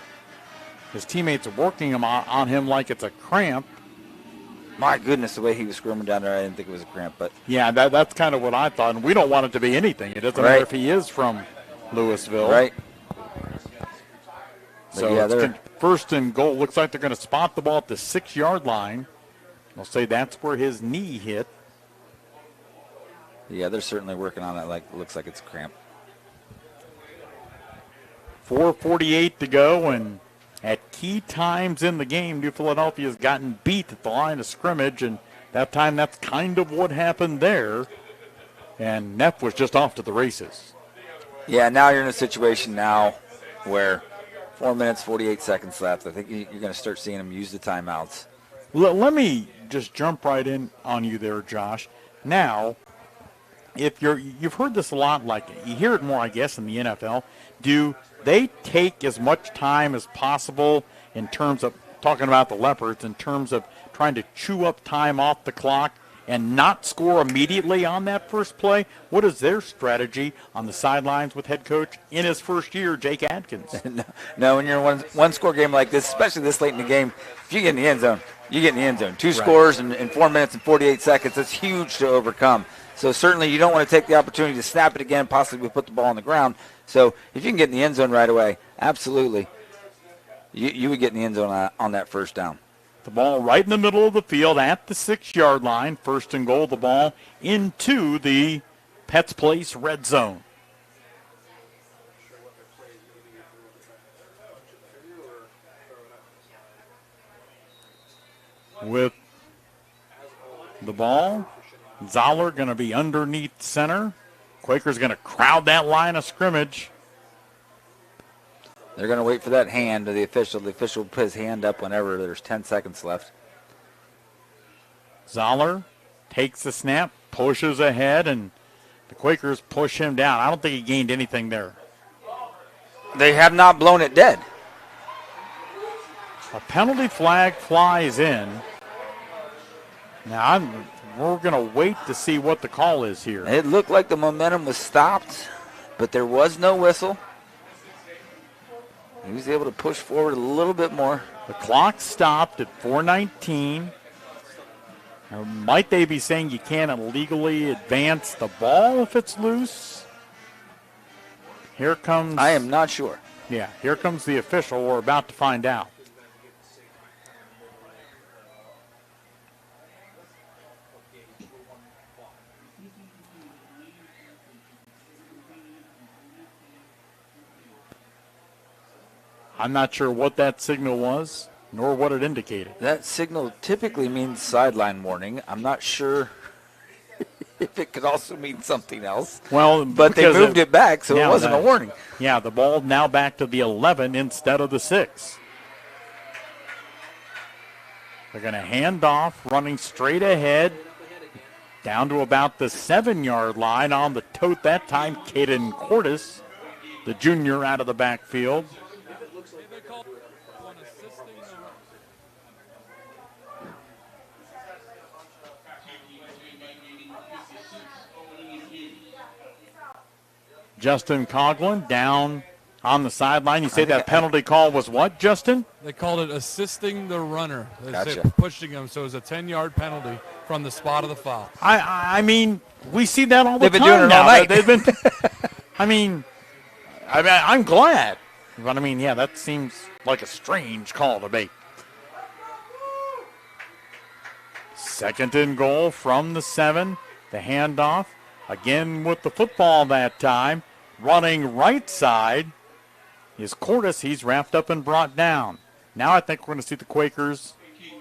His teammates are working on him like it's a cramp. My goodness, the way he was squirming down there, I didn't think it was a cramp. But yeah, that's kind of what I thought. And we don't want it to be anything. It doesn't matter if he is from Louisville. Right. So it's first and goal. Looks like they're going to spot the ball at the 6-yard line. They'll say that's where his knee hit. Yeah, they're certainly working on it. Looks like it's a cramp. 4:48 to go, and at key times in the game, New Philadelphia has gotten beat at the line of scrimmage, and that time that's kind of what happened there. And Neff was just off to the races. Yeah, now you're in a situation now where 4 minutes, 48 seconds left. I think you're going to start seeing them use the timeouts. Let me just jump right in on you there, Josh. Now, if you've heard this a lot, like you hear it more, I guess, in the NFL. Do they take as much time as possible in terms of talking about the Leopards, in terms of trying to chew up time off the clock and not score immediately on that first play? What is their strategy on the sidelines with head coach in his first year, Jake Adkins? No, when you're in one score game like this, especially this late in the game, if you get in the end zone, you get in the end zone. Two scores in 4 minutes and 48 seconds, that's huge to overcome. So certainly you don't want to take the opportunity to snap it again, possibly put the ball on the ground. So if you can get in the end zone right away, absolutely, you would get in the end zone on that first down. The ball right in the middle of the field at the 6-yard line. First and goal, the ball into the Pets Place red zone. With the ball, Zoller going to be underneath center. Quakers going to crowd that line of scrimmage. They're going to wait for that hand of the official. The official will put his hand up whenever there's 10 seconds left. Zoller takes the snap, pushes ahead, and the Quakers push him down. I don't think he gained anything there. They have not blown it dead. A penalty flag flies in. Now, we're going to wait to see what the call is here. It looked like the momentum was stopped, but there was no whistle. He was able to push forward a little bit more. The clock stopped at 4:19. Or might they be saying you can't illegally advance the ball if it's loose? Here comes... I am not sure. Yeah, here comes the official. We're about to find out. I'm not sure what that signal was, nor what it indicated. That signal typically means sideline warning. I'm not sure if it could also mean something else. Well, but they moved it back, so it wasn't a warning. Yeah, the ball now back to the 11 instead of the 6. They're going to hand off, running straight ahead, down to about the 7-yard line. On the tote that time, Caden Cordes, the junior, out of the backfield. Justin Coughlin down on the sideline. You say that penalty call was what, Justin? They called it assisting the runner. They Gotcha. said pushing him, so it was a 10-yard penalty from the spot of the foul. I mean, we see that all the They've been time doing it now. all night. They've been. I'm glad, but yeah, that seems like a strange call to make. Second and goal from the 7. The handoff again with the football that time. Running right side is Cordes. He's wrapped up and brought down. Now I think we're going to see the Quakers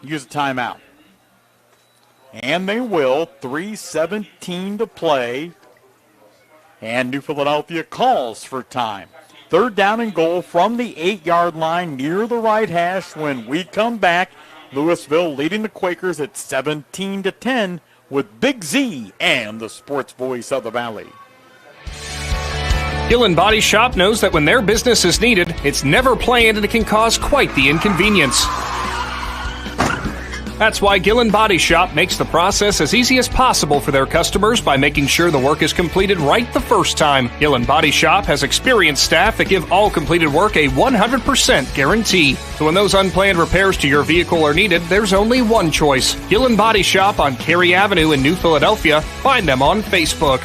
use a timeout. And they will. 3:17 to play. And New Philadelphia calls for time. Third down and goal from the 8-yard line near the right hash. When we come back, Louisville leading the Quakers at 17-10 with Big Z and the sports voice of the Valley. Gillen Body Shop knows that when their business is needed, it's never planned and it can cause quite the inconvenience. That's why Gillen Body Shop makes the process as easy as possible for their customers by making sure the work is completed right the first time. Gillen Body Shop has experienced staff that give all completed work a 100% guarantee. So when those unplanned repairs to your vehicle are needed, there's only one choice. Gillen Body Shop on Cary Avenue in New Philadelphia. Find them on Facebook.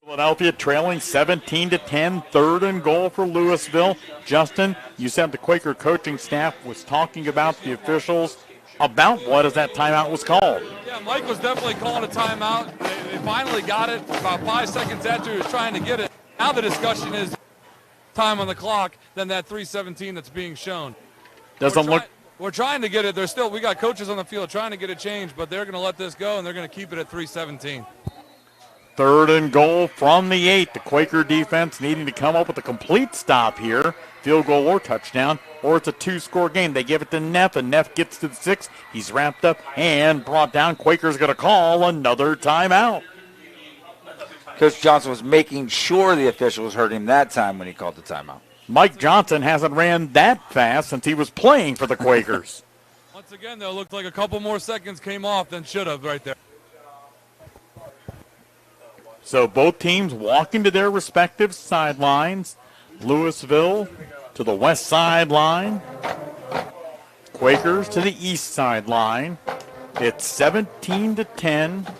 Philadelphia trailing 17-10, 3rd and goal for Louisville. Justin, you said the Quaker coaching staff was talking about the officials about what as that timeout was called. Yeah, Mike was definitely calling a timeout. They finally got it about 5 seconds after he was trying to get it. Now the discussion is time on the clock than that 3:17 that's being shown. We're trying to get it. We got coaches on the field trying to get it changed, but they're going to let this go, and they're going to keep it at 3:17. 3rd and goal from the 8. The Quaker defense needing to come up with a complete stop here. Field goal or touchdown, or it's a 2-score game. They give it to Neff, and Neff gets to the 6. He's wrapped up and brought down. Quaker's going to call another timeout. Coach Johnson was making sure the officials heard him that time when he called the timeout. Mike Johnson hasn't ran that fast since he was playing for the Quakers. Once again, though, it looked like a couple more seconds came off than should have right there. So both teams walking to their respective sidelines. Louisville to the west sideline. Quakers to the east sideline. It's 17-10.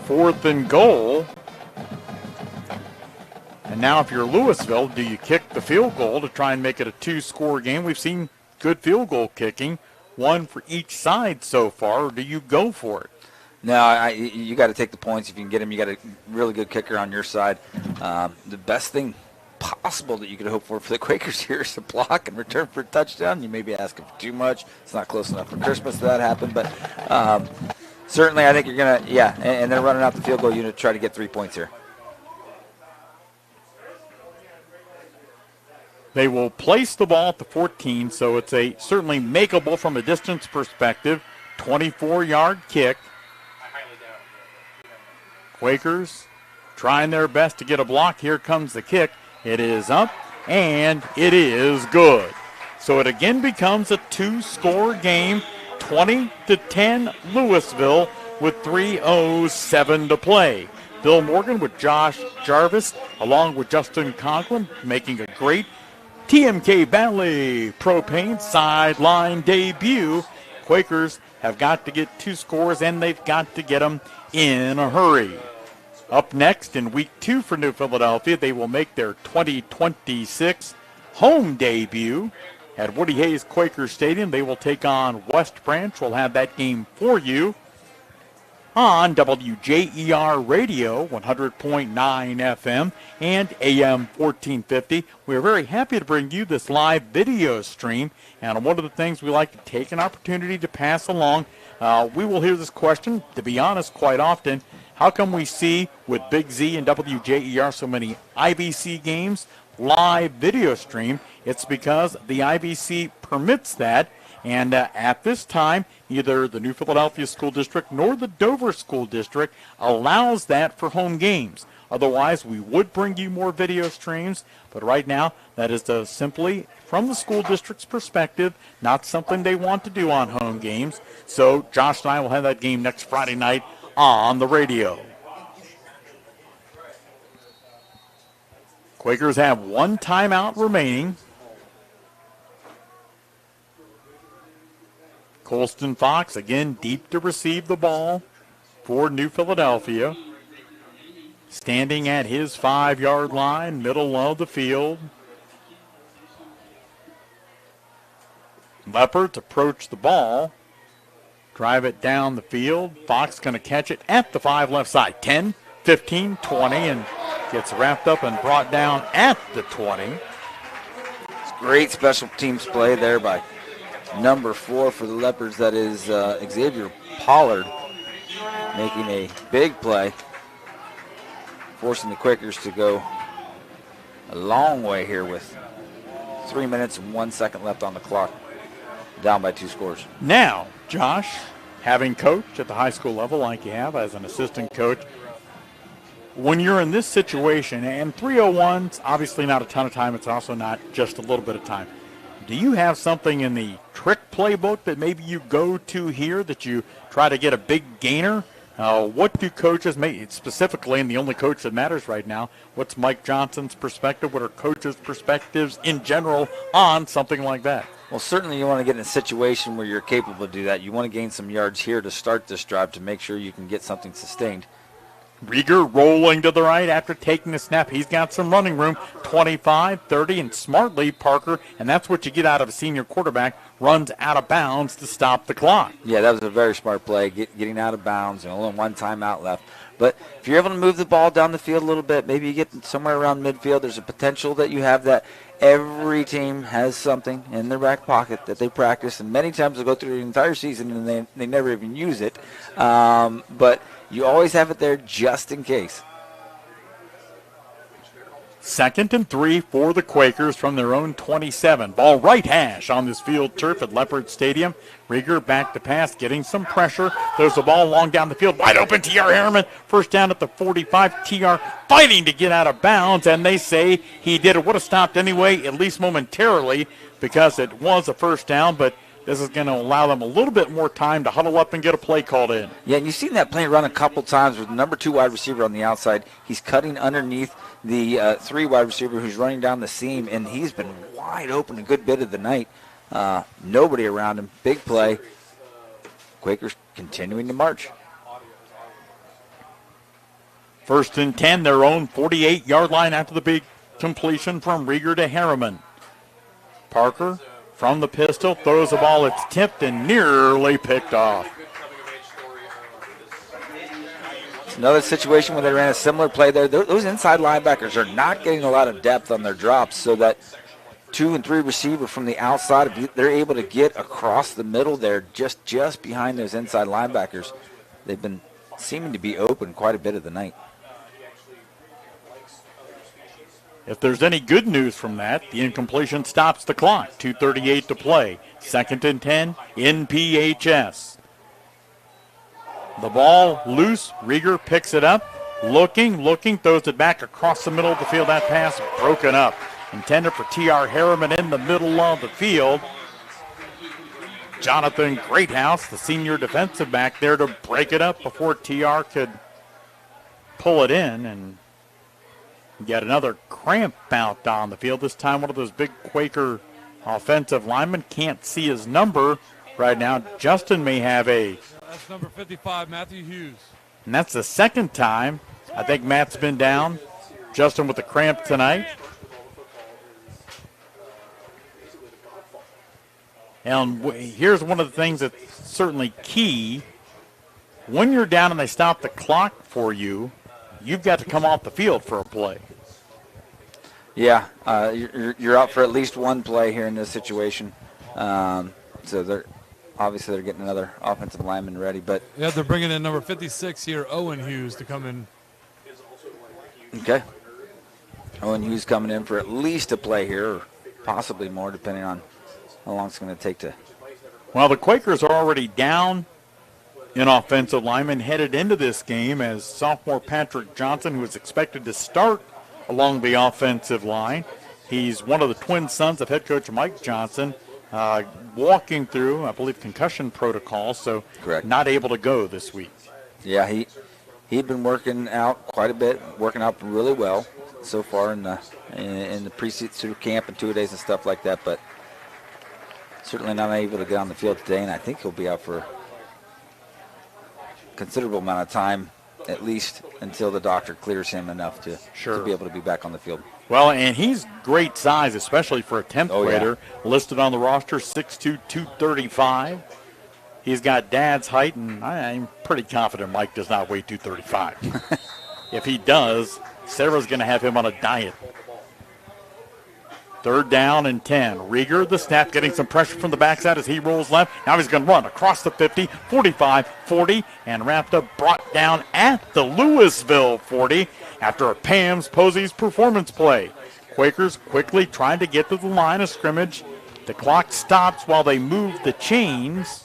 4th and goal. And now if you're Louisville, do you kick the field goal to try and make it a 2-score game? We've seen good field goal kicking, one for each side so far, or do you go for it? No, you got to take the points if you can get them. You got a really good kicker on your side. The best thing possible that you could hope for the Quakers here is a block and return for a touchdown. You may be asking for too much. It's not close enough for Christmas to that happen, but certainly I think you're going to, and they're running out the field goal unit to try to get 3 points here. They will place the ball at the 14, so it's a certainly makeable from a distance perspective. 24-yard kick. Quakers trying their best to get a block. Here comes the kick. It is up, and it is good. So it again becomes a 2-score game, 20-10 Louisville with 3:07 to play. Bill Morgan with Josh Jarvis, along with Justin Conklin, making a great TMK Valley Propane sideline debut. Quakers have got to get 2 scores, and they've got to get them in a hurry. Up next in Week 2 for New Philadelphia, they will make their 2026 home debut at Woody Hayes Quaker Stadium. They will take on West Branch. We'll have that game for you on WJER Radio, 100.9 FM and AM 1450. We are very happy to bring you this live video stream. And one of the things we like to take an opportunity to pass along, we will hear this question, to be honest, quite often. How come we see with Big Z and WJER so many IBC games live video stream? It's because the IBC permits that. And at this time, neither the New Philadelphia School District nor the Dover School District allows that for home games. Otherwise, we would bring you more video streams. But right now, that is simply, from the school district's perspective, not something they want to do on home games. So Josh and I will have that game next Friday night on the radio. Quakers have 1 timeout remaining. Colston Fox again deep to receive the ball for New Philadelphia. Standing at his 5-yard line, middle of the field. Leopards approach the ball. Drive it down the field. Fox going to catch it at the 5 left side. 10, 15, 20, and gets wrapped up and brought down at the 20. It's great special teams play there by number 4 for the Leopards. That is Xavier Pollard making a big play, forcing the Quakers to go a long way here with 3 minutes and 1 second left on the clock, down by 2 scores. Now, Josh, having coached at the high school level like you have as an assistant coach, when you're in this situation, and 3:01's obviously not a ton of time, it's also not just a little bit of time. do you have something in the trick playbook that maybe you go to here that you try to get a big gainer? What do coaches make, specifically, and the only coach that matters right now, what's Mike Johnson's perspective? What are coaches' perspectives in general on something like that? Well, certainly you want to get in a situation where you're capable to do that. You want to gain some yards here to start this drive to make sure you can get something sustained. Rieger rolling to the right after taking the snap. He's got some running room, 25, 30, and smartly Parker, and that's what you get out of a senior quarterback, runs out of bounds to stop the clock. Yeah, that was a very smart play, getting out of bounds, and only one timeout left. But if you're able to move the ball down the field a little bit, maybe you get somewhere around midfield, there's a potential that you have that. Every team has something in their back pocket that they practice, and many times they'll go through the entire season and they never even use it. But you always have it there just in case. 2nd and 3 for the Quakers from their own 27. Ball right hash on this field turf at Leopard Stadium. Rieger back to pass, getting some pressure. Throws the ball long down the field. Wide open, T.R. Harriman. First down at the 45. T.R. fighting to get out of bounds, and they say he did it. Would have stopped anyway, at least momentarily, because it was a first down, but this is going to allow them a little bit more time to huddle up and get a play called in. Yeah, and you've seen that play run a couple times with the number 2 wide receiver on the outside. He's cutting underneath the 3 wide receiver who's running down the seam, and he's been wide open a good bit of the night. Nobody around him. Big play. Quakers continuing to march. 1st and 10, their own 48-yard line after the big completion from Rieger to Harriman. Parker from the pistol throws the ball. It's tipped and nearly picked off. Another situation where they ran a similar play there. Those inside linebackers are not getting a lot of depth on their drops, so that 2 and 3 receiver from the outside, they're able to get across the middle there just behind those inside linebackers. They've been seeming to be open quite a bit of the night. If there's any good news from that, the incompletion stops the clock. 2:38 to play. 2nd and 10 in PHS. The ball loose. Rieger picks it up. Looking, throws it back across the middle of the field. That pass broken up. Intended for T.R. Harriman in the middle of the field. Jonathan Greathouse, the senior defensive back, there to break it up before T.R. could pull it in and get another cramp out on the field. This time one of those big Quaker offensive linemen. Can't see his number right now. Justin may have a... That's number 55, Matthew Hughes. And that's the second time I think Matt's been down. Justin with the cramp tonight. And here's one of the things that's certainly key. When you're down and they stop the clock for you, you've got to come off the field for a play. Yeah, you're out for at least one play here in this situation. So they're getting another offensive lineman ready. But yeah, they're bringing in number 56 here, Owen Hughes, to come in. Okay. Owen Hughes coming in for at least a play here, or possibly more, depending on how long it's going to take to. Well, the Quakers are already down in offensive linemen headed into this game as sophomore Patrick Johnson, who is expected to start along the offensive line. He's one of the twin sons of head coach Mike Johnson, walking through, I believe, concussion protocol, so correct, not able to go this week. Yeah, he'd been working out quite a bit, working out really well so far in the pre-season through camp and 2 days and stuff like that, but certainly not able to get on the field today, and I think he'll be out for a considerable amount of time, at least until the doctor clears him enough to be able to be back on the field. Well, and he's great size, especially for a 10th grader. Yeah. Listed on the roster, 6'2", 235. He's got dad's height, and I'm pretty confident Mike does not weigh 235. If he does, Sarah's going to have him on a diet. 3rd down and 10. Rieger, the snap, getting some pressure from the backside as he rolls left. Now he's going to run across the 50, 45, 40, and wrapped up, brought down at the Louisville 40 after a Pam's Posey's performance play. Quakers quickly trying to get to the line of scrimmage. The clock stops while they move the chains.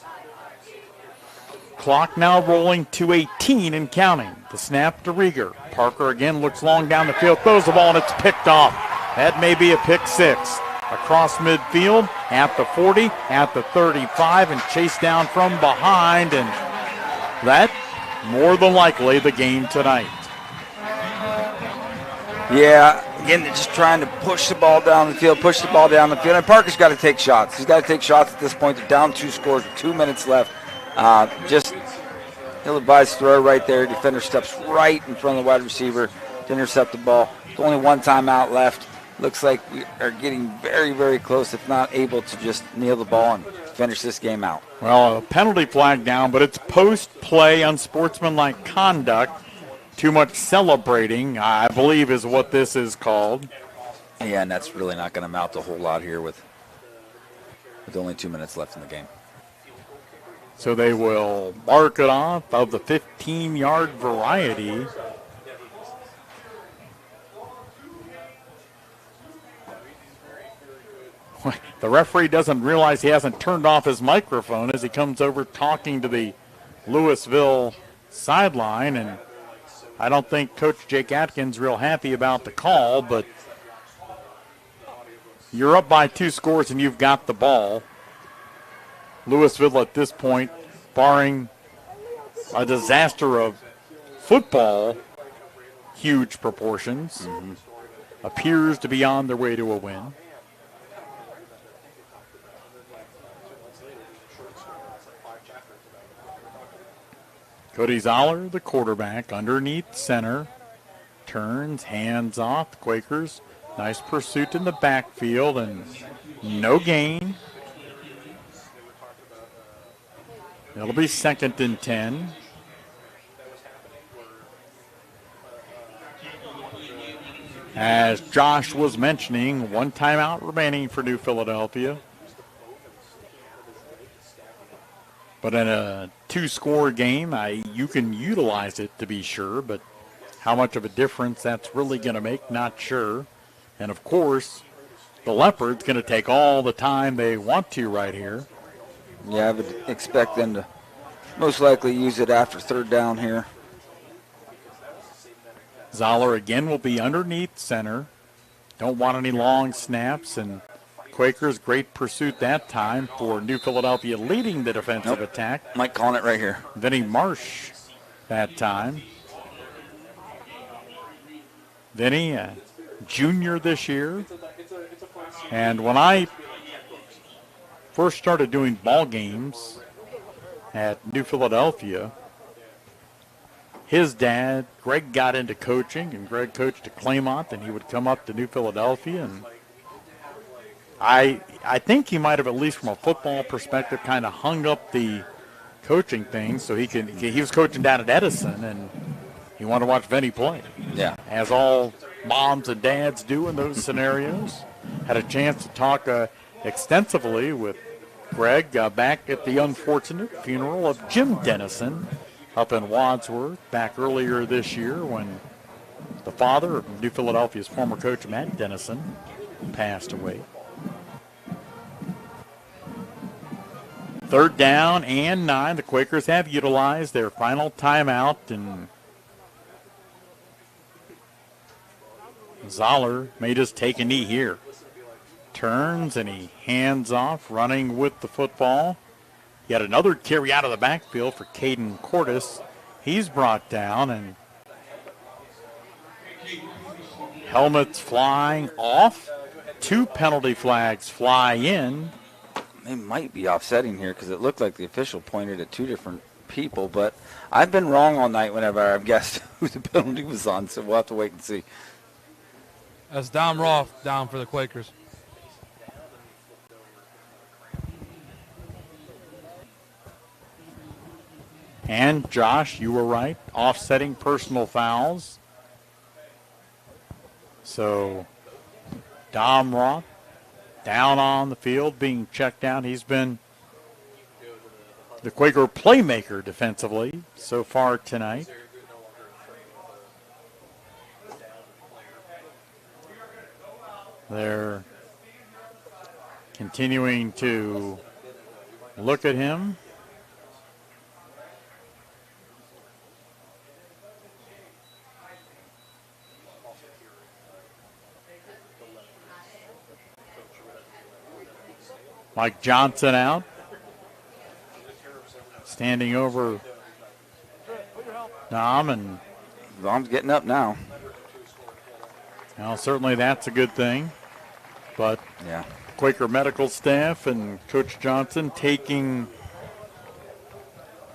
Clock now rolling to 18 and counting. The snap to Rieger. Parker again looks long down the field, throws the ball, and it's picked off. That may be a pick 6. across midfield, at the 40, at the 35, and chased down from behind, and that more than likely the game tonight. Yeah, again, they're just trying to push the ball down the field, and Parker's got to take shots. He's got to take shots at this point. They're down 2 scores with 2 minutes left. Just ill-advised throw right there. Defender steps right in front of the wide receiver to intercept the ball. There's only 1 timeout left. Looks like we are getting very, very close, if not able to just nail the ball and finish this game out. Well, a penalty flag down, but it's post-play unsportsmanlike conduct. Too much celebrating, I believe, is what this is called. Yeah, and that's really not going to amount to a whole lot here with only 2 minutes left in the game. So they will mark it off of the 15-yard variety. The referee doesn't realize he hasn't turned off his microphone as he comes over talking to the Louisville sideline, and I don't think Coach Jake Atkins real happy about the call, but you're up by 2 scores and you've got the ball. Louisville at this point, barring a disaster of football, huge proportions, appears to be on their way to a win. Cody Zoller, the quarterback, underneath center, turns, hands off, the Quakers. Nice pursuit in the backfield and no gain. It'll be 2nd and 10. As Josh was mentioning, 1 timeout remaining for New Philadelphia. But in a 2-score game, you can utilize it to be sure, but how much of a difference that's really going to make, not sure. And, of course, the Leopards going to take all the time they want to right here. Yeah, I would expect them to most likely use it after 3rd down here. Zoller again will be underneath center. Don't want any long snaps, and Quakers, great pursuit that time for New Philadelphia leading the defensive attack. Mike calling it right here. Vinny Marsh that time. Vinny, a junior this year. And when I first started doing ball games at New Philadelphia, his dad, Greg, got into coaching, and Greg coached at Claymont, and he would come up to New Philadelphia, and I think he might have, at least from a football perspective, kind of hung up the coaching thing so he was coaching down at Edison, and he wanted to watch Vinny play. Yeah. As all moms and dads do in those scenarios. Had a chance to talk extensively with Greg back at the unfortunate funeral of Jim Dennison up in Wadsworth back earlier this year when the father of New Philadelphia's former coach, Matt Dennison, passed away. 3rd down and 9. The Quakers have utilized their final timeout, and Zoller may just take a knee here. Turns and he hands off, running with the football. Yet another carry out of the backfield for Caden Cordes. He's brought down, and helmets flying off. 2 penalty flags fly in. They might be offsetting here because it looked like the official pointed at 2 different people, but I've been wrong all night whenever I've guessed who the penalty was on, so we'll have to wait and see. That's Dom Roth down for the Quakers. And, Josh, you were right, offsetting personal fouls. So, Dom Roth down on the field being checked down. He's been the Quaker playmaker defensively so far tonight. They're continuing to look at him. Mike Johnson out. Standing over Dom, and Dom's getting up now. Well, certainly that's a good thing. But yeah, Quaker medical staff and Coach Johnson taking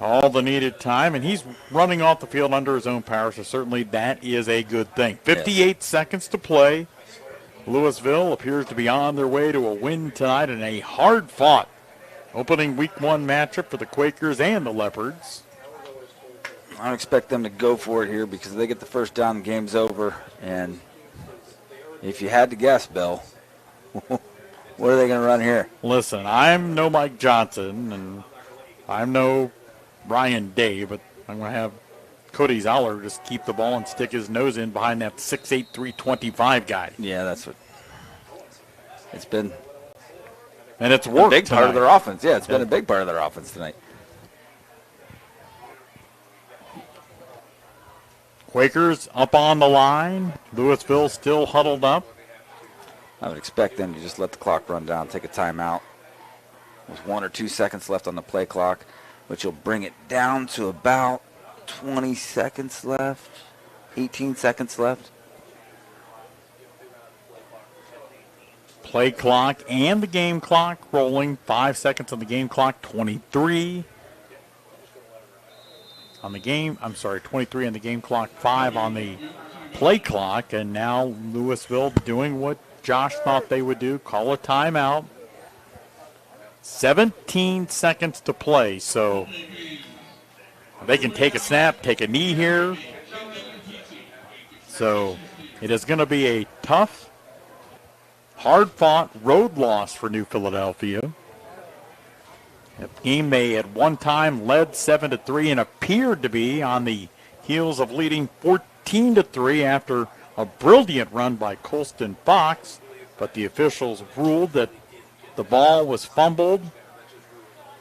all the needed time, and he's running off the field under his own power, so certainly that is a good thing. 58 seconds to play. Louisville appears to be on their way to a win tonight in a hard-fought opening week 1 matchup for the Quakers and the Leopards. I don't expect them to go for it here because if they get the first down, the game's over. And if you had to guess, Bill, what are they going to run here? Listen, I'm no Mike Johnson, and I'm no Ryan Day, but I'm going to have Cody Zoller just keep the ball and stick his nose in behind that 6'8", 325 guy. Yeah, that's what it's been. And it's worked a big part tonight. of their offense. Yeah, it's been a big part of their offense tonight. Quakers up on the line. Louisville still huddled up. I would expect them to just let the clock run down, take a timeout with 1 or 2 seconds left on the play clock, which will bring it down to about 20 seconds left, 18 seconds left. Play clock and the game clock rolling. 5 seconds on the game clock, 23 on the game. 23 on the game clock, 5 on the play clock. And now Louisville doing what Josh thought they would do, call a timeout. 17 seconds to play, so they can take a snap, take a knee here. So it is going to be a tough, hard-fought road loss for New Philadelphia. A game they at one time led 7-3 and appeared to be on the heels of leading 14-3 after a brilliant run by Colston Fox, but the officials ruled that the ball was fumbled,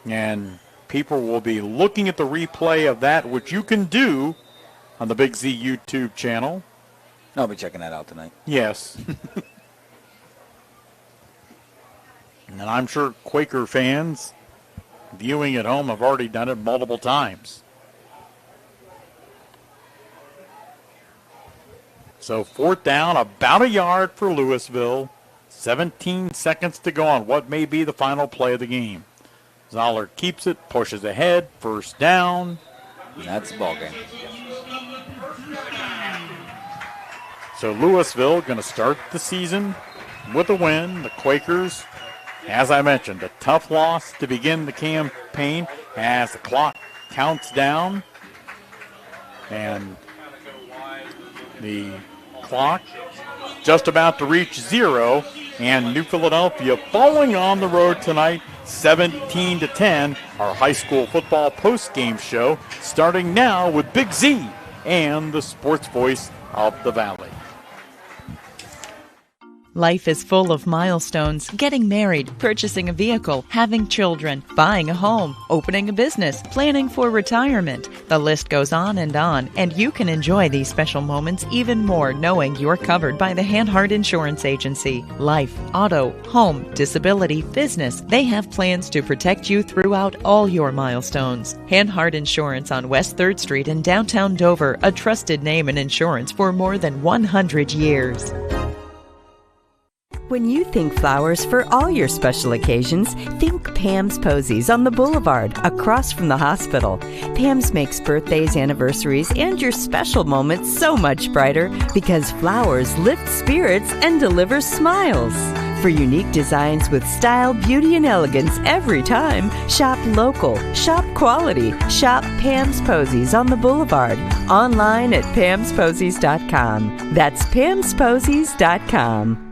and people will be looking at the replay of that, which you can do on the Big Z YouTube channel. I'll be checking that out tonight. Yes. And I'm sure Quaker fans viewing at home have already done it multiple times. So 4th down, about a yard for Louisville. 17 seconds to go on what may be the final play of the game. Zoller keeps it, pushes ahead, 1st down. That's the ball game. So Louisville going to start the season with a win. The Quakers, as I mentioned, a tough loss to begin the campaign as the clock counts down. And the clock just about to reach 0. And New Philadelphia falling on the road tonight, 17-10. Our high school football post-game show starting now with Big Z and the sports voice of the Valley. Life is full of milestones: getting married, purchasing a vehicle, having children, buying a home, opening a business, planning for retirement. The list goes on, and you can enjoy these special moments even more knowing you're covered by the Hanhart Insurance Agency. Life, auto, home, disability, business, they have plans to protect you throughout all your milestones. Hanhart Insurance on West 3rd Street in downtown Dover, a trusted name in insurance for more than 100 years. When you think flowers for all your special occasions, think Pam's Posies on the Boulevard, across from the hospital. Pam's makes birthdays, anniversaries, and your special moments so much brighter because flowers lift spirits and deliver smiles. For unique designs with style, beauty, and elegance every time, shop local, shop quality, shop Pam's Posies on the Boulevard. Online at pamsposies.com. That's pamsposies.com.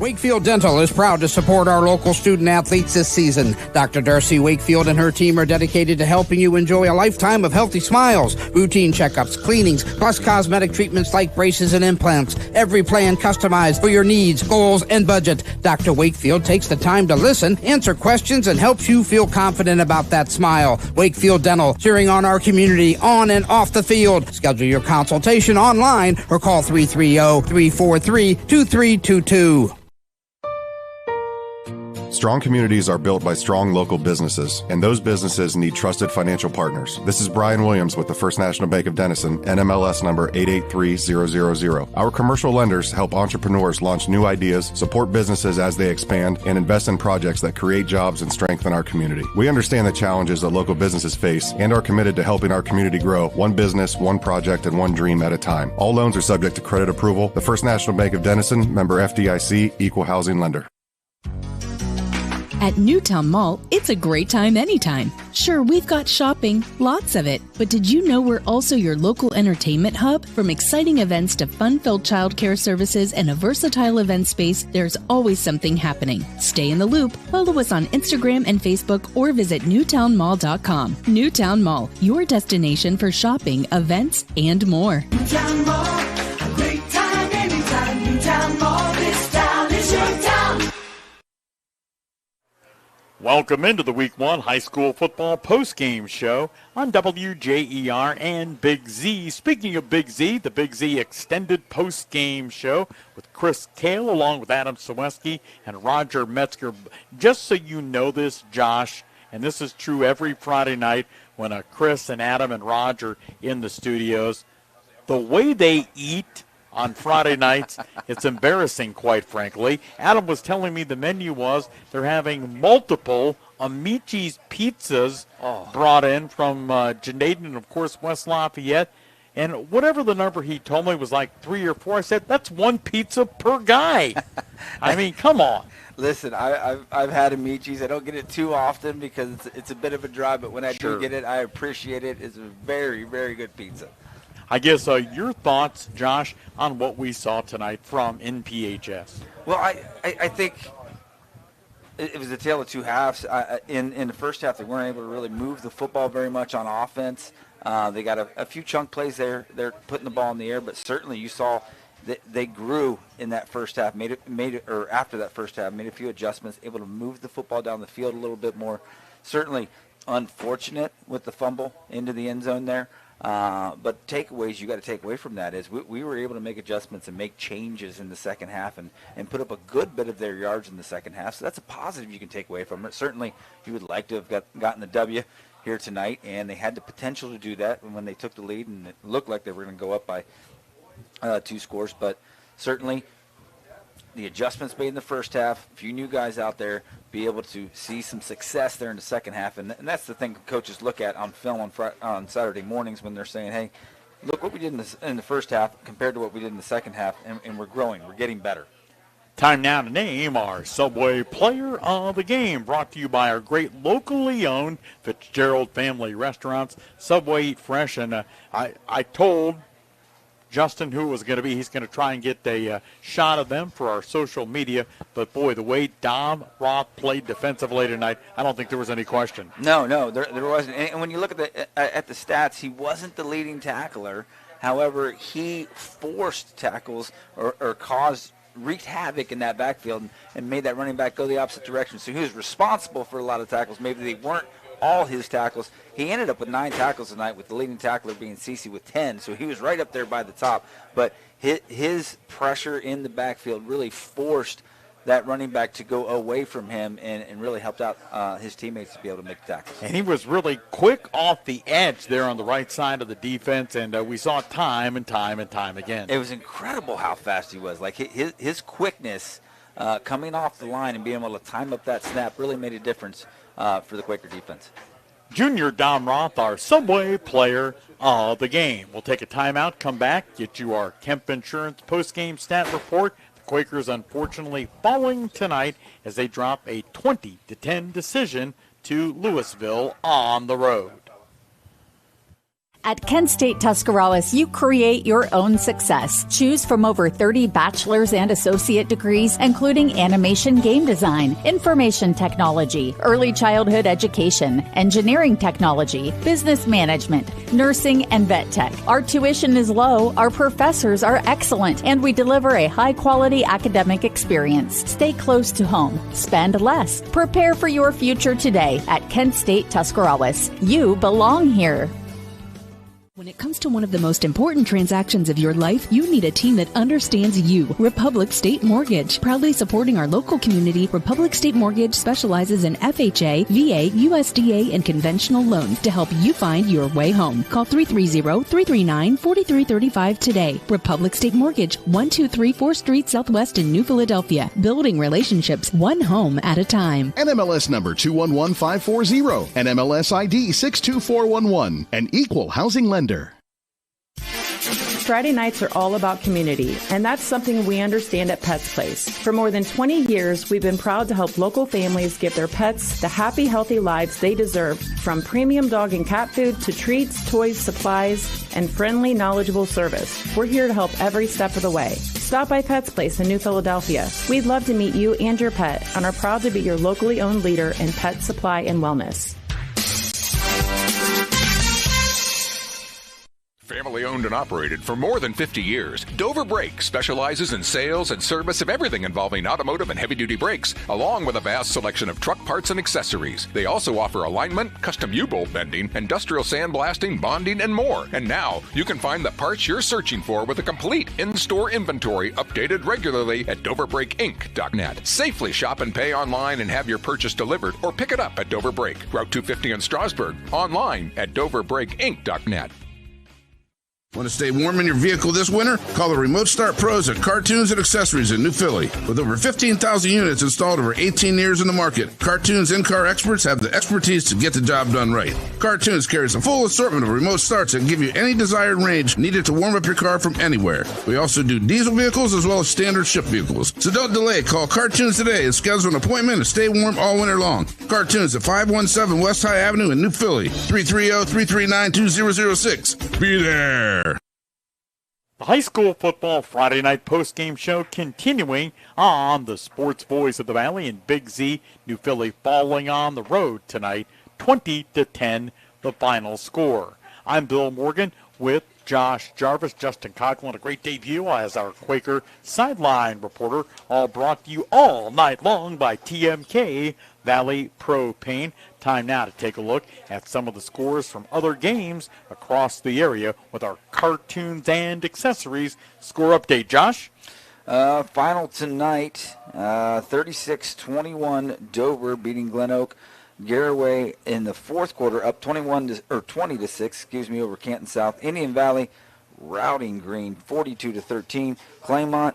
Wakefield Dental is proud to support our local student athletes this season. Dr. Darcy Wakefield and her team are dedicated to helping you enjoy a lifetime of healthy smiles, routine checkups, cleanings, plus cosmetic treatments like braces and implants. Every plan customized for your needs, goals, and budget. Dr. Wakefield takes the time to listen, answer questions, and helps you feel confident about that smile. Wakefield Dental, cheering on our community on and off the field. Schedule your consultation online or call 330-343-2322. Strong communities are built by strong local businesses, and those businesses need trusted financial partners. This is Brian Williams with the First National Bank of Denison, NMLS number 883000. Our commercial lenders help entrepreneurs launch new ideas, support businesses as they expand, and invest in projects that create jobs and strengthen our community. We understand the challenges that local businesses face and are committed to helping our community grow one business, one project, and one dream at a time. All loans are subject to credit approval. The First National Bank of Denison, member FDIC, equal housing lender. At Newtown Mall, it's a great time anytime. Sure, we've got shopping, lots of it, but did you know we're also your local entertainment hub? From exciting events to fun-filled childcare services and a versatile event space, there's always something happening. Stay in the loop, follow us on Instagram and Facebook, or visit newtownmall.com. Newtown Mall, your destination for shopping, events, and more. Newtown Mall, a great time anytime. Newtown Mall, this town is your town. Welcome into the Week 1 High School Football Postgame Show on WJER and Big Z. Speaking of Big Z, the Big Z Extended Postgame Show with Chris Kale along with Adam Saweski and Roger Metzger. Just so you know this, Josh, and this is true every Friday night when Chris and Adam and Roger in the studios, the way they eat on Friday nights, it's embarrassing, quite frankly. Adam was telling me the menu was they're having multiple Amici's pizzas brought in from Janaden and, of course, West Lafayette. And whatever the number he told me was like 3 or 4. I said, that's one pizza per guy. I mean, come on. Listen, I've had Amici's. I don't get it too often because it's a bit of a drive, but when I do get it, I appreciate it. It's a very, very good pizza. I guess your thoughts, Josh, on what we saw tonight from NPHS. Well, I think it was a tale of two halves. In the first half, they weren't able to really move the football very much on offense. They got a few chunk plays there. They're putting the ball in the air, but certainly you saw that they grew in that first half. After that first half, made a few adjustments, able to move the football down the field a little bit more. Certainly unfortunate with the fumble into the end zone there. But takeaways you got to take away from that is we were able to make adjustments and make changes in the second half and put up a good bit of their yards in the second half. So that's a positive you can take away from it. Certainly you would like to have gotten the W here tonight, and they had the potential to do that when they took the lead, and it looked like they were going to go up by 2 scores. But certainly the adjustments made in the first half, a few new guys out there, be able to see some success there in the second half. And that's the thing coaches look at on film on Saturday mornings when they're saying, hey, look what we did in the first half compared to what we did in the second half, and we're growing. We're getting better. Time now to name our Subway Player of the Game, brought to you by our great locally owned Fitzgerald Family Restaurants. Subway Eat Fresh, and I told Justin who it was going to be. He's going to try and get a shot of them for our social media. But, boy, the way Dom Roth played defensively tonight, I don't think there was any question. No, there wasn't. And when you look at the stats, he wasn't the leading tackler. However, he forced tackles or wreaked havoc in that backfield and made that running back go the opposite direction. So he was responsible for a lot of tackles. Maybe they weren't all his tackles. He ended up with 9 tackles tonight, with the leading tackler being Cece with 10, so he was right up there by the top. But his pressure in the backfield really forced that running back to go away from him and really helped out his teammates to be able to make tackles. And he was really quick off the edge there on the right side of the defense, and we saw it time and time and time again. It was incredible how fast he was. Like his quickness coming off the line and being able to time up that snap really made a difference for the Quaker defense. Junior Dom Roth, our Subway Player of the Game. We'll take a timeout, come back, get you our Kemp Insurance postgame stat report. The Quakers unfortunately falling tonight as they drop a 20-10 decision to Louisville on the road. At Kent State Tuscarawas, you create your own success. Choose from over 30 bachelor's and associate degrees, including animation game design, information technology, early childhood education, engineering technology, business management, nursing, and vet tech. Our tuition is low, our professors are excellent, and we deliver a high-quality academic experience. Stay close to home. Spend less. Prepare for your future today at Kent State Tuscarawas. You belong here. When it comes to one of the most important transactions of your life, you need a team that understands you. Republic State Mortgage. Proudly supporting our local community, Republic State Mortgage specializes in FHA, VA, USDA, and conventional loans to help you find your way home. Call 330-339-4335 today. Republic State Mortgage, 1234 Street Southwest in New Philadelphia. Building relationships one home at a time. NMLS number 211540. NMLS ID 62411. An equal housing lender. Friday nights are all about community, and that's something we understand at Pets Place. For more than 20 years, we've been proud to help local families give their pets the happy, healthy lives they deserve, from premium dog and cat food to treats, toys, supplies, and friendly, knowledgeable service. We're here to help every step of the way. Stop by Pets Place in New Philadelphia. We'd love to meet you and your pet, and are proud to be your locally owned leader in pet supply and wellness. Family owned and operated for more than 50 years, Dover Brake specializes in sales and service of everything involving automotive and heavy-duty brakes, along with a vast selection of truck parts and accessories. They also offer alignment, custom U-bolt bending, industrial sandblasting, bonding, and more. And now, you can find the parts you're searching for with a complete in-store inventory updated regularly at DoverBrakeInc.net. Safely shop and pay online and have your purchase delivered, or pick it up at Dover Brake, Route 250 in Strasburg, online at DoverBrakeInc.net. Want to stay warm in your vehicle this winter? Call the Remote Start Pros at Cartoons and Accessories in New Philly. With over 15,000 units installed over 18 years in the market, Cartoons in-car experts have the expertise to get the job done right. Cartoons carries a full assortment of remote starts that give you any desired range needed to warm up your car from anywhere. We also do diesel vehicles as well as standard ship vehicles. So don't delay. Call Cartoons today and schedule an appointment to stay warm all winter long. Cartoons at 517 West High Avenue in New Philly. 330-339-2006. Be there. The high school football Friday night postgame show continuing on the Sports Voice of the Valley in Big Z. New Philly falling on the road tonight, 20-10, the final score. I'm Bill Morgan with Josh Jarvis. Justin Conklin, a great debut as our Quaker sideline reporter, all brought to you all night long by TMK Valley Propane. Time now to take a look at some of the scores from other games across the area with our Cartoons and Accessories score update. Josh? Final tonight, 36-21, Dover beating Glen Oak. Garaway in the fourth quarter up 20-6, over Canton South. Indian Valley routing Green 42-13. Claymont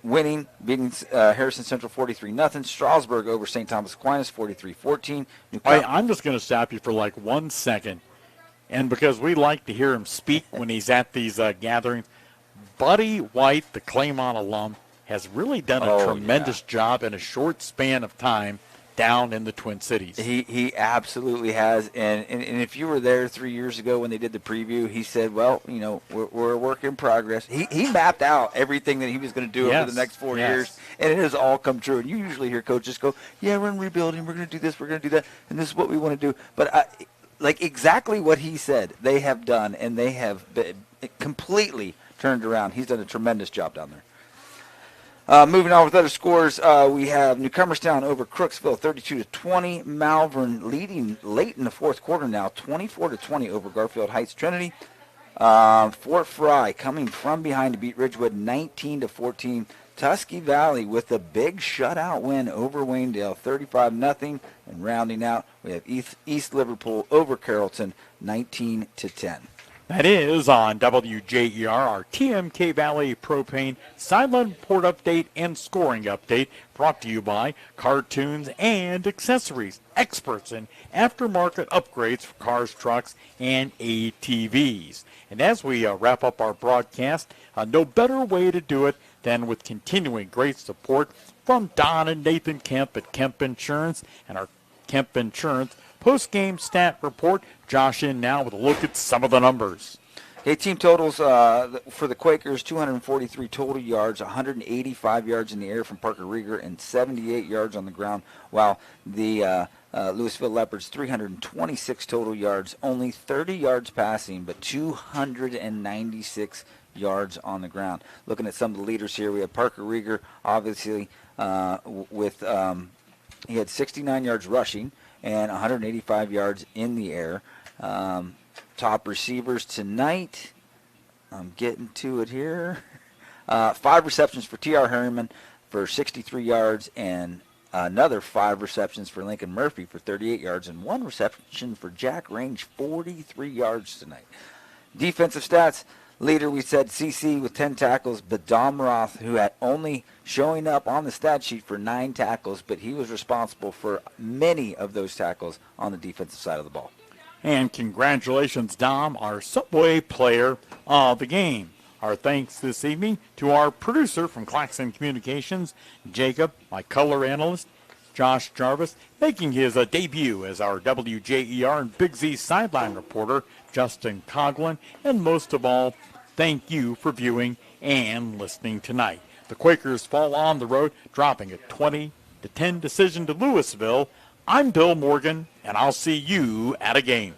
winning, beating Harrison Central 43-0. Strasburg over St. Thomas Aquinas 43-14. I'm just going to stop you for like 1 second. And because we like to hear him speak when he's at these gatherings, Buddy White, the Claymont alum, has really done a tremendous job in a short span of time down in the Twin Cities. He absolutely has. And if you were there 3 years ago when they did the preview, he said, well, we're a work in progress. He mapped out everything that he was going to do over the next 4 years, and it has all come true. And you usually hear coaches go, yeah, we're in rebuilding, we're going to do this, we're going to do that, and this is what we want to do. But like exactly what he said, they have done, and they have completely turned around. He's done a tremendous job down there. Moving on with other scores, we have Newcomerstown over Crooksville, 32-20. Malvern leading late in the fourth quarter now, 24-20 over Garfield Heights Trinity. Fort Fry coming from behind to beat Ridgewood, 19-14. Tusky Valley with a big shutout win over Waynedale, 35-0. And rounding out, we have East Liverpool over Carrollton, 19-10. That is on WJER, our TMK Valley Propane Sideline Report Update and Scoring Update, brought to you by Cartoons and Accessories, experts in aftermarket upgrades for cars, trucks, and ATVs. And as we wrap up our broadcast, no better way to do it than with continuing great support from Don and Nathan Kemp at Kemp Insurance and our Kemp Insurance post-game stat report. Josh in now with a look at some of the numbers. Okay, team totals for the Quakers, 243 total yards, 185 yards in the air from Parker Rieger, and 78 yards on the ground, while the Louisville Leopards, 326 total yards, only 30 yards passing, but 296 yards on the ground. Looking at some of the leaders here, we have Parker Rieger, obviously, he had 69 yards rushing and 185 yards in the air. top receivers tonight. I'm getting to it here. 5 receptions for T.R. Harriman for 63 yards, and another 5 receptions for Lincoln Murphy for 38 yards, and 1 reception for Jack Range, 43 yards tonight. Defensive stats, leader, we said CC with 10 tackles, but Domroth, who had only showing up on the stat sheet for 9 tackles, but he was responsible for many of those tackles on the defensive side of the ball. And congratulations, Dom, our Subway player of the game. Our thanks this evening to our producer from Claxon Communications, Jacob, my color analyst, Josh Jarvis, making his debut as our WJER and Big Z sideline reporter, Justin Coughlin, and most of all, thank you for viewing and listening tonight. The Quakers fall on the road, dropping a 20-10 decision to Louisville. I'm Bill Morgan, and I'll see you at a game.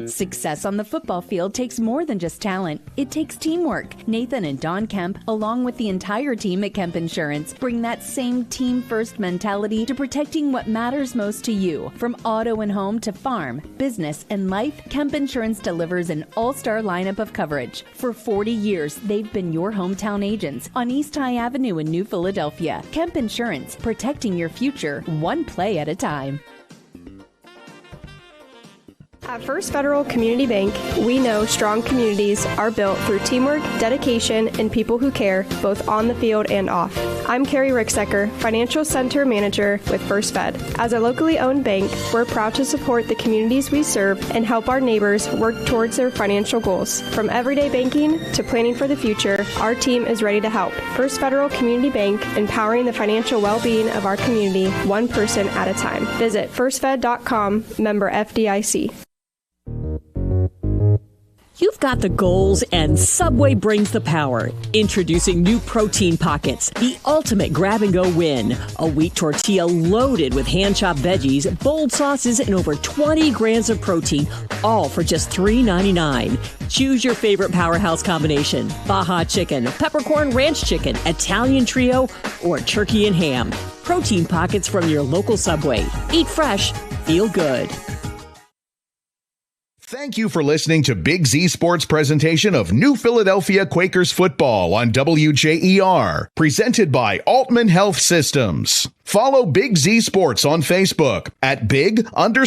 Success on the football field takes more than just talent. It takes teamwork. Nathan and Don Kemp, along with the entire team at Kemp Insurance, bring that same team-first mentality to protecting what matters most to you. From auto and home to farm, business, and life, Kemp Insurance delivers an all-star lineup of coverage. For 40 years, they've been your hometown agents on East High Avenue in New Philadelphia. Kemp Insurance, protecting your future, one play at a time. At First Federal Community Bank, we know strong communities are built through teamwork, dedication, and people who care, both on the field and off. I'm Carrie Ricksecker, Financial Center Manager with First Fed. As a locally owned bank, we're proud to support the communities we serve and help our neighbors work towards their financial goals. From everyday banking to planning for the future, our team is ready to help. First Federal Community Bank, empowering the financial well-being of our community, one person at a time. Visit firstfed.com, member FDIC. You've got the goals, and Subway brings the power. Introducing new Protein Pockets, the ultimate grab-and-go win. A wheat tortilla loaded with hand-chopped veggies, bold sauces, and over 20 grams of protein, all for just $3.99. Choose your favorite powerhouse combination: Baja Chicken, Peppercorn Ranch Chicken, Italian Trio, or Turkey and Ham. Protein Pockets from your local Subway. Eat fresh, feel good. Thank you for listening to Big Z Sports' presentation of New Philadelphia Quakers football on WJER, presented by Altman Health Systems. Follow Big Z Sports on Facebook at Big_Z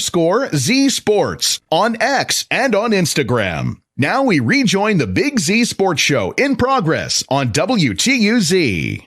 Sports, on X and on Instagram. Now we rejoin the Big Z Sports Show in progress on WTUZ.